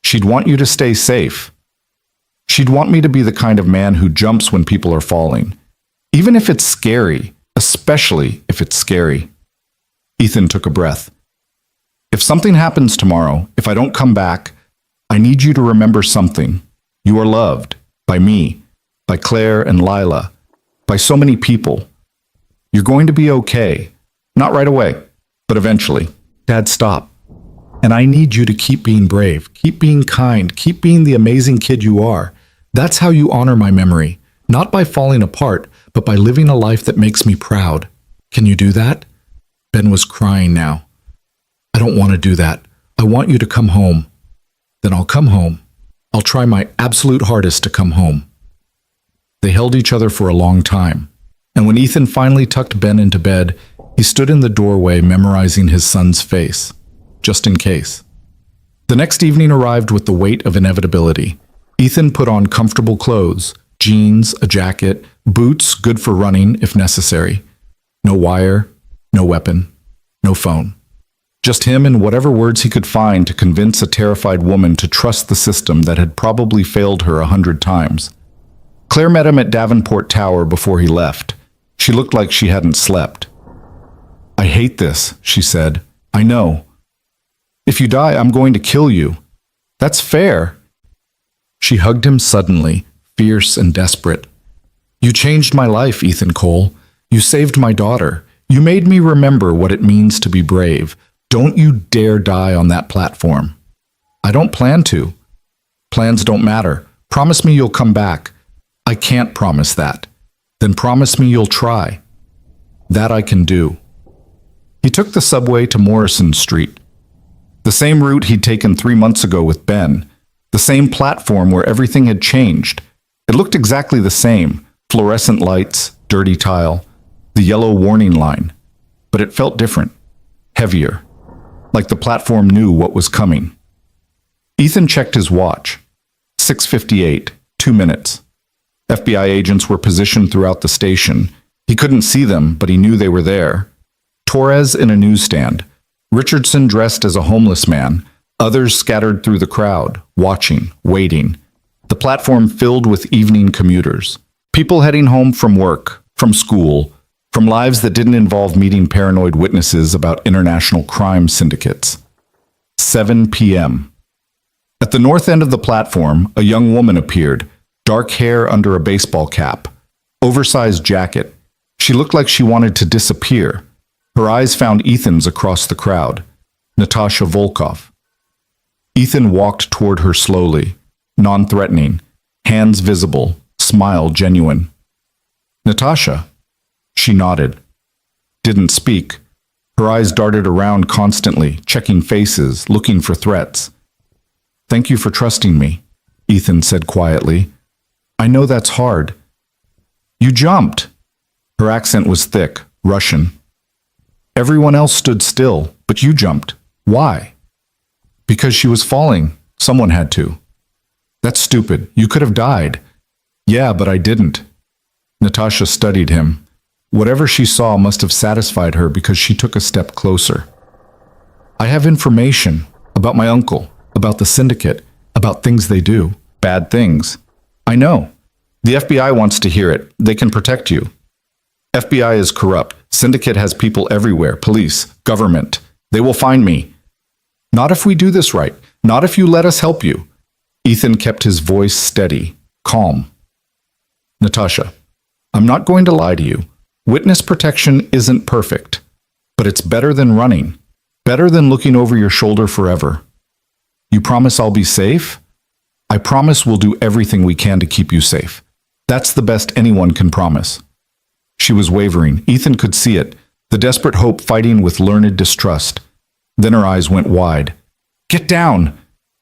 S1: She'd want you to stay safe. She'd want me to be the kind of man who jumps when people are falling. Even if it's scary, especially if it's scary. Ethan took a breath. If something happens tomorrow, if I don't come back, I need you to remember something. You are loved. By me. By Claire and Lila. By so many people. You're going to be okay. Not right away, but eventually. Dad, stop. And I need you to keep being brave. Keep being kind. Keep being the amazing kid you are. That's how you honor my memory. Not by falling apart, but by living a life that makes me proud. Can you do that? Ben was crying now. I don't want to do that. I want you to come home. Then I'll come home. I'll try my absolute hardest to come home. They held each other for a long time. And when Ethan finally tucked Ben into bed, he stood in the doorway memorizing his son's face, just in case. The next evening arrived with the weight of inevitability. Ethan put on comfortable clothes, jeans, a jacket, boots good for running if necessary. No wire, no weapon, no phone. Just him and whatever words he could find to convince a terrified woman to trust the system that had probably failed her 100 times. Claire met him at Davenport Tower before he left. She looked like she hadn't slept. I hate this, she said. I know. If you die, I'm going to kill you. That's fair. She hugged him suddenly, fierce and desperate. You changed my life, Ethan Cole. You saved my daughter. You made me remember what it means to be brave. Don't you dare die on that platform. I don't plan to. Plans don't matter. Promise me you'll come back. I can't promise that. Then promise me you'll try. That I can do. He took the subway to Morrison Street. The same route he'd taken 3 months ago with Ben. The same platform where everything had changed. It looked exactly the same. Fluorescent lights, dirty tile, the yellow warning line. But it felt different. Heavier. Like the platform knew what was coming. Ethan checked his watch. 6:58, 2 minutes. FBI agents were positioned throughout the station. He couldn't see them, but he knew they were there. Torres in a newsstand. Richardson dressed as a homeless man. Others scattered through the crowd, watching, waiting. The platform filled with evening commuters. People heading home from work, from school, from lives that didn't involve meeting paranoid witnesses about international crime syndicates. 7 p.m. At the north end of the platform, a young woman appeared, dark hair under a baseball cap, oversized jacket. She looked like she wanted to disappear. Her eyes found Ethan's across the crowd. Natasha Volkov. Ethan walked toward her slowly, non-threatening, hands visible, smile genuine. Natasha. She nodded. Didn't speak. Her eyes darted around constantly, checking faces, looking for threats. Thank you for trusting me, Ethan said quietly. I know that's hard. You jumped. Her accent was thick, Russian. Everyone else stood still, but you jumped. Why? Because she was falling. Someone had to. That's stupid. You could have died. Yeah, but I didn't. Natasha studied him. Whatever she saw must have satisfied her because she took a step closer. I have information about my uncle, about the syndicate, about things they do. Bad things. I know. The FBI wants to hear it. They can protect you. FBI is corrupt. Syndicate has people everywhere. Police, government. They will find me. Not if we do this right. Not if you let us help you. Ethan kept his voice steady, calm. Natasha, I'm not going to lie to you. Witness protection isn't perfect, but it's better than running. Better than looking over your shoulder forever. You promise I'll be safe? I promise we'll do everything we can to keep you safe. That's the best anyone can promise. She was wavering. Ethan could see it, the desperate hope fighting with learned distrust. Then her eyes went wide. Get down!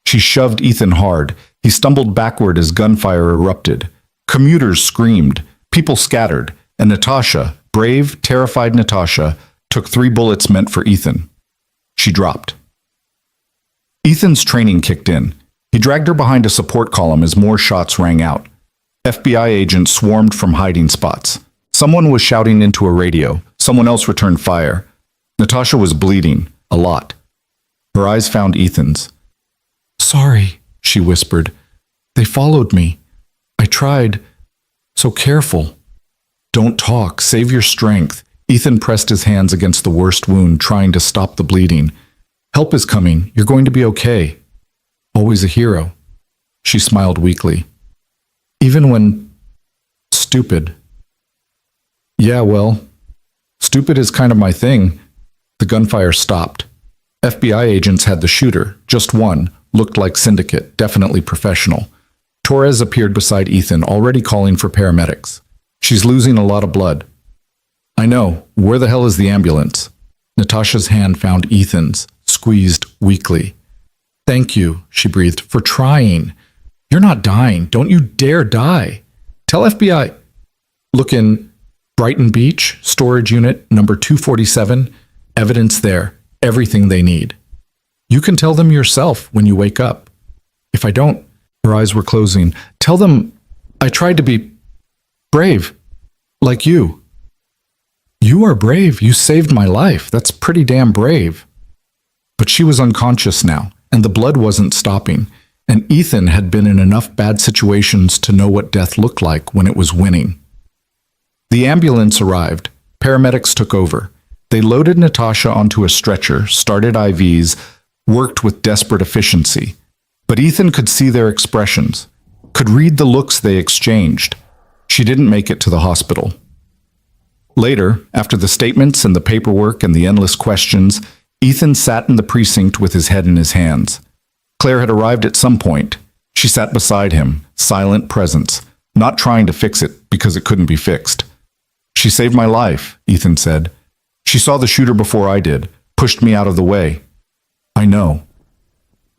S1: She shoved Ethan hard. He stumbled backward as gunfire erupted. Commuters screamed. People scattered. And Natasha, brave, terrified Natasha, took 3 bullets meant for Ethan. She dropped. Ethan's training kicked in. He dragged her behind a support column as more shots rang out. FBI agents swarmed from hiding spots. Someone was shouting into a radio. Someone else returned fire. Natasha was bleeding, a lot. Her eyes found Ethan's. Sorry, she whispered. They followed me. I tried. So careful. Don't talk. Save your strength. Ethan pressed his hands against the worst wound, trying to stop the bleeding. Help is coming. You're going to be okay. Always a hero. She smiled weakly. Even when stupid. Yeah, well, stupid is kind of my thing. The gunfire stopped. FBI agents had the shooter, just one, looked like syndicate, definitely professional. Torres appeared beside Ethan, already calling for paramedics. She's losing a lot of blood. I know. Where the hell is the ambulance? Natasha's hand found Ethan's, squeezed weakly. Thank you, she breathed, for trying. You're not dying. Don't you dare die. Tell FBI. Look in Brighton Beach, storage unit number 247. Evidence there. Everything they need. You can tell them yourself when you wake up. If I don't, her eyes were closing. Tell them I tried to be brave, like you. You are brave. You saved my life. That's pretty damn brave. But she was unconscious now, and the blood wasn't stopping, and Ethan had been in enough bad situations to know what death looked like when it was winning. The ambulance arrived. Paramedics took over. They loaded Natasha onto a stretcher, started IVs, worked with desperate efficiency. But Ethan could see their expressions, could read the looks they exchanged. She didn't make it to the hospital. Later, after the statements and the paperwork and the endless questions, Ethan sat in the precinct with his head in his hands. Claire had arrived at some point. She sat beside him, silent presence, not trying to fix it because it couldn't be fixed. She saved my life, Ethan said. She saw the shooter before I did, pushed me out of the way. I know.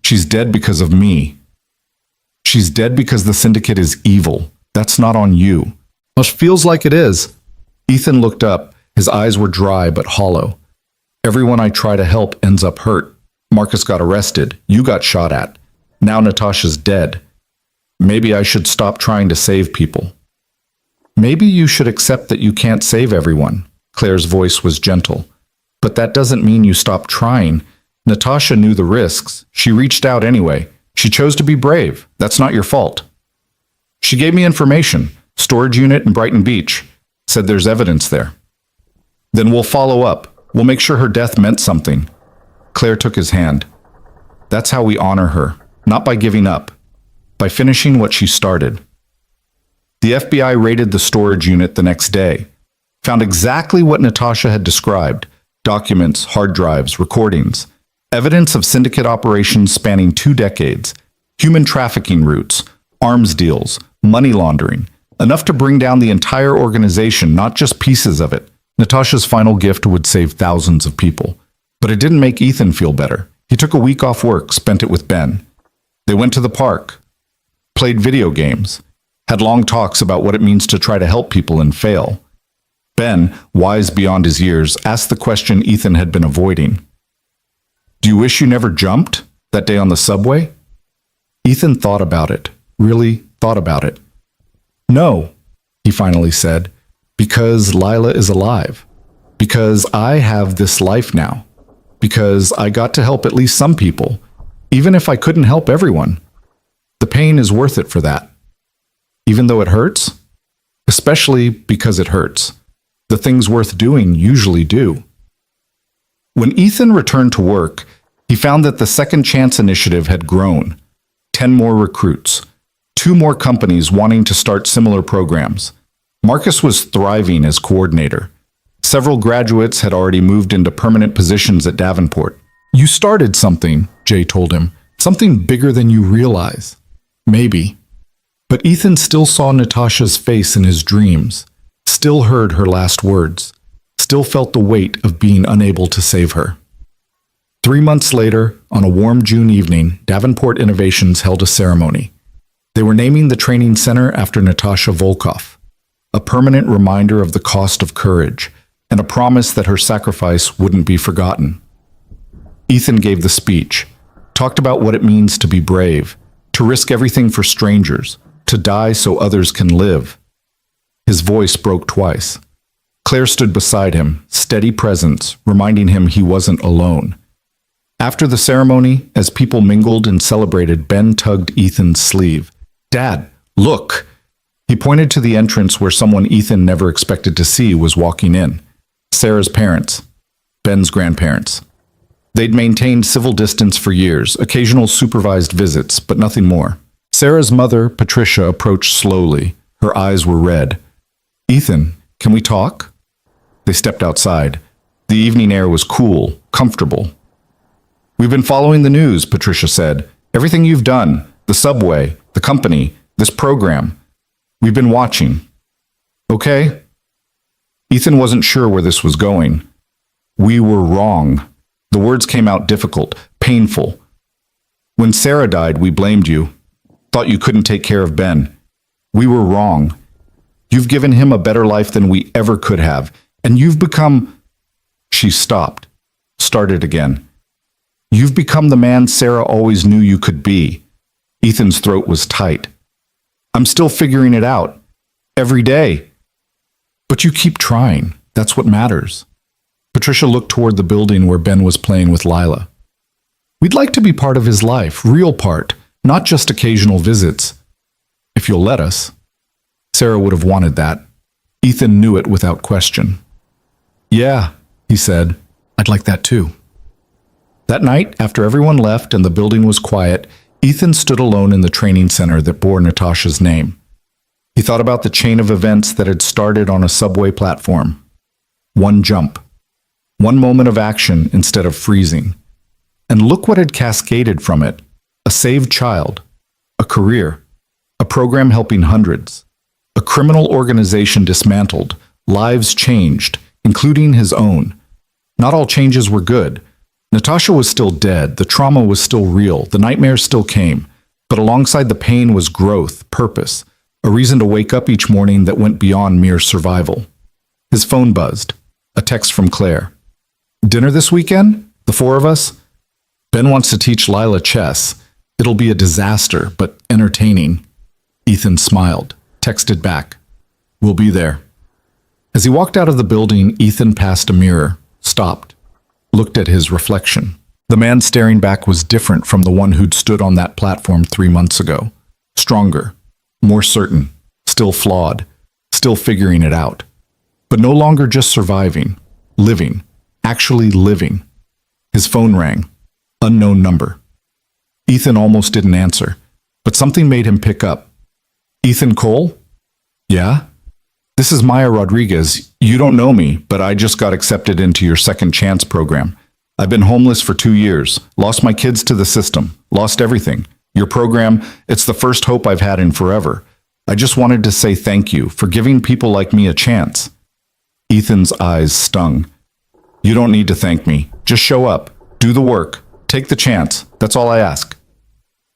S1: She's dead because of me. She's dead because the syndicate is evil. That's not on you. Well, feels like it is. Ethan looked up. His eyes were dry but hollow. Everyone I try to help ends up hurt. Marcus got arrested. You got shot at. Now Natasha's dead. Maybe I should stop trying to save people. Maybe you should accept that you can't save everyone. Claire's voice was gentle. But that doesn't mean you stop trying. Natasha knew the risks. She reached out anyway. She chose to be brave. That's not your fault. She gave me information. Storage unit in Brighton Beach. Said there's evidence there. Then we'll follow up. We'll make sure her death meant something. Claire took his hand. That's how we honor her. Not by giving up. By finishing what she started. The FBI raided the storage unit the next day. Found exactly what Natasha had described. Documents, hard drives, recordings. Evidence of syndicate operations spanning 2 decades. Human trafficking routes. Arms deals. Money laundering. Enough to bring down the entire organization, not just pieces of it. Natasha's final gift would save thousands of people. But it didn't make Ethan feel better. He took a week off work, spent it with Ben. They went to the park. Played video games. Had long talks about what it means to try to help people and fail. Ben, wise beyond his years, asked the question Ethan had been avoiding. Do you wish you never jumped that day on the subway? Ethan thought about it, really thought about it. No, he finally said, because Lila is alive. Because I have this life now. Because I got to help at least some people, even if I couldn't help everyone. The pain is worth it for that. Even though it hurts? Especially because it hurts. The things worth doing usually do. When Ethan returned to work, he found that the Second Chance initiative had grown. 10 more recruits. 2 more companies wanting to start similar programs. Marcus was thriving as coordinator. Several graduates had already moved into permanent positions at Davenport. You started something, Jay told him. Something bigger than you realize. Maybe. But Ethan still saw Natasha's face in his dreams. Still heard her last words. Still felt the weight of being unable to save her. 3 months later, on a warm June evening, Davenport Innovations held a ceremony. They were naming the training center after Natasha Volkov, a permanent reminder of the cost of courage, and a promise that her sacrifice wouldn't be forgotten. Ethan gave the speech, talked about what it means to be brave, to risk everything for strangers, to die so others can live. His voice broke twice. Claire stood beside him, steady presence, reminding him he wasn't alone. After the ceremony, as people mingled and celebrated, Ben tugged Ethan's sleeve. Dad, look! He pointed to the entrance where someone Ethan never expected to see was walking in. Sarah's parents. Ben's grandparents. They'd maintained civil distance for years, occasional supervised visits, but nothing more. Sarah's mother, Patricia, approached slowly. Her eyes were red. Ethan, can we talk? They stepped outside. The evening air was cool, comfortable. We've been following the news, Patricia said. Everything you've done, the subway, the company, this program. We've been watching. Okay? Ethan wasn't sure where this was going. We were wrong. The words came out difficult, painful. When Sarah died, we blamed you. Thought you couldn't take care of Ben. We were wrong. You've given him a better life than we ever could have, and you've become... She stopped, started again. You've become the man Sarah always knew you could be. Ethan's throat was tight. I'm still figuring it out. Every day. But you keep trying. That's what matters. Patricia looked toward the building where Ben was playing with Lila. We'd like to be part of his life, real part, not just occasional visits. If you'll let us. Sarah would have wanted that. Ethan knew it without question. Yeah, he said. I'd like that too. That night, after everyone left and the building was quiet, Ethan stood alone in the training center that bore Natasha's name. He thought about the chain of events that had started on a subway platform. One jump. One moment of action instead of freezing. And look what had cascaded from it. A saved child. A a career, a program helping hundreds, a criminal organization dismantled, lives changed, including his own. Not all changes were good. Natasha was still dead, the trauma was still real, the nightmares still came, but alongside the pain was growth, purpose, a reason to wake up each morning that went beyond mere survival. His phone buzzed. A text from Claire. Dinner this weekend? The four of us? Ben wants to teach Lila chess. It'll be a disaster, but entertaining. Ethan smiled, texted back. We'll be there. As he walked out of the building, Ethan passed a mirror, stopped, looked at his reflection. The man staring back was different from the one who'd stood on that platform 3 months ago. Stronger, more certain, still flawed, still figuring it out. But no longer just surviving, living, actually living. His phone rang. Unknown number. Ethan almost didn't answer, but something made him pick up. Ethan Cole? Yeah? This is Maya Rodriguez. You don't know me, but I just got accepted into your second chance program. I've been homeless for 2 years, lost my kids to the system, lost everything. Your program, it's the first hope I've had in forever. I just wanted to say thank you for giving people like me a chance. Ethan's eyes stung. You don't need to thank me. Just show up, do the work, take the chance. That's all I ask.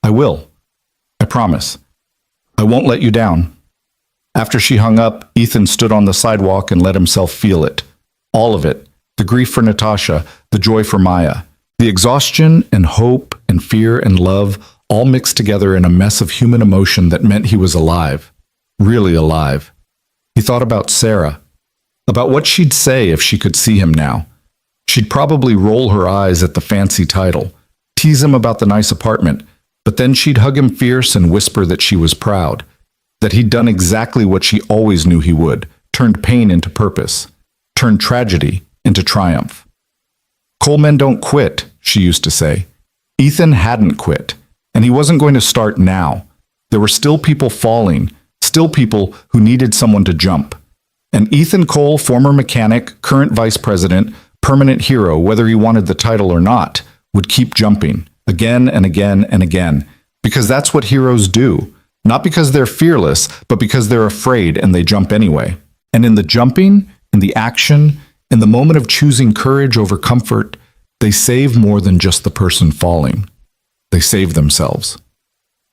S1: I will. I promise. I won't let you down. After she hung up, Ethan stood on the sidewalk and let himself feel it. All of it. The grief for Natasha, the joy for Maya, the exhaustion and hope and fear and love all mixed together in a mess of human emotion that meant he was alive. Really alive. He thought about Sarah, about what she'd say if she could see him now. She'd probably roll her eyes at the fancy title, tease him about the nice apartment, but then she'd hug him fierce and whisper that she was proud, that he'd done exactly what she always knew he would, turned pain into purpose, turned tragedy into triumph. Coal men don't quit, she used to say. Ethan hadn't quit, and he wasn't going to start now. There were still people falling, still people who needed someone to jump. And Ethan Cole, former mechanic, current vice president, permanent hero, whether he wanted the title or not, would keep jumping, again and again and again, because that's what heroes do. Not because they're fearless, but because they're afraid and they jump anyway. And in the jumping, in the action, in the moment of choosing courage over comfort, they save more than just the person falling. They save themselves.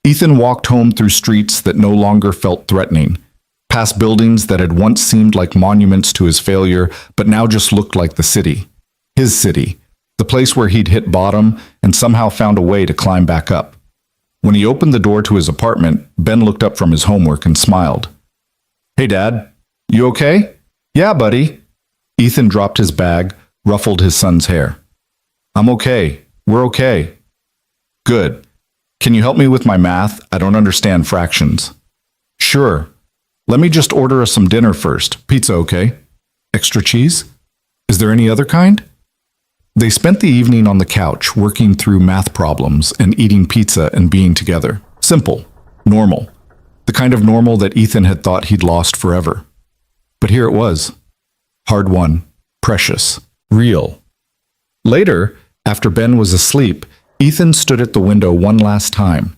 S1: Ethan walked home through streets that no longer felt threatening, past buildings that had once seemed like monuments to his failure, but now just looked like the city. His city, the place where he'd hit bottom and somehow found a way to climb back up. When he opened the door to his apartment, Ben looked up from his homework and smiled. Hey, Dad, you okay? Yeah, buddy. Ethan dropped his bag, ruffled his son's hair. I'm okay. We're okay. Good. Can you help me with my math? I don't understand fractions. Sure. Let me just order us some dinner first. Pizza, okay? Extra cheese? Is there any other kind? They spent the evening on the couch, working through math problems and eating pizza and being together. Simple. Normal. The kind of normal that Ethan had thought he'd lost forever. But here it was. Hard won. Precious. Real. Later, after Ben was asleep, Ethan stood at the window one last time.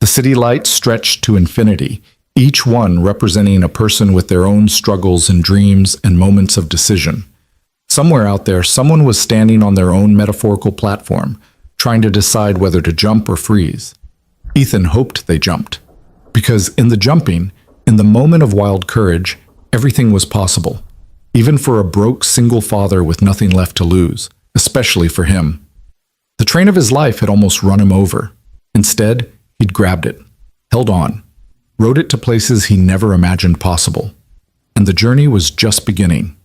S1: The city lights stretched to infinity, each one representing a person with their own struggles and dreams and moments of decision. Somewhere out there, someone was standing on their own metaphorical platform, trying to decide whether to jump or freeze. Ethan hoped they jumped. Because in the jumping, in the moment of wild courage, everything was possible. Even for a broke single father with nothing left to lose, especially for him. The train of his life had almost run him over. Instead, he'd grabbed it, held on, rode it to places he never imagined possible. And the journey was just beginning.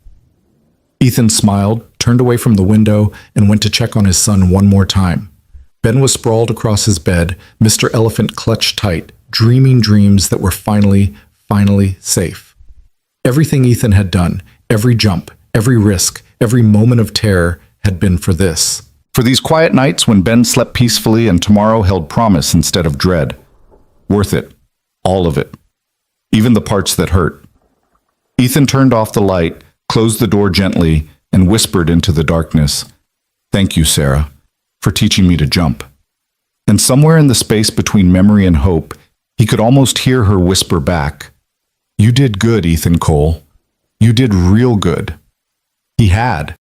S1: Ethan smiled, turned away from the window, and went to check on his son one more time. Ben was sprawled across his bed, Mr. Elephant clutched tight, dreaming dreams that were finally safe. Everything Ethan had done, every jump, every risk, every moment of terror had been for this. For these quiet nights when Ben slept peacefully and tomorrow held promise instead of dread. Worth it. All of it. Even the parts that hurt. Ethan turned off the light, closed the door gently, and whispered into the darkness, "Thank you, Sarah, for teaching me to jump." And somewhere in the space between memory and hope, He could almost hear her whisper back, "You did good, Ethan Cole. You did real good." He had.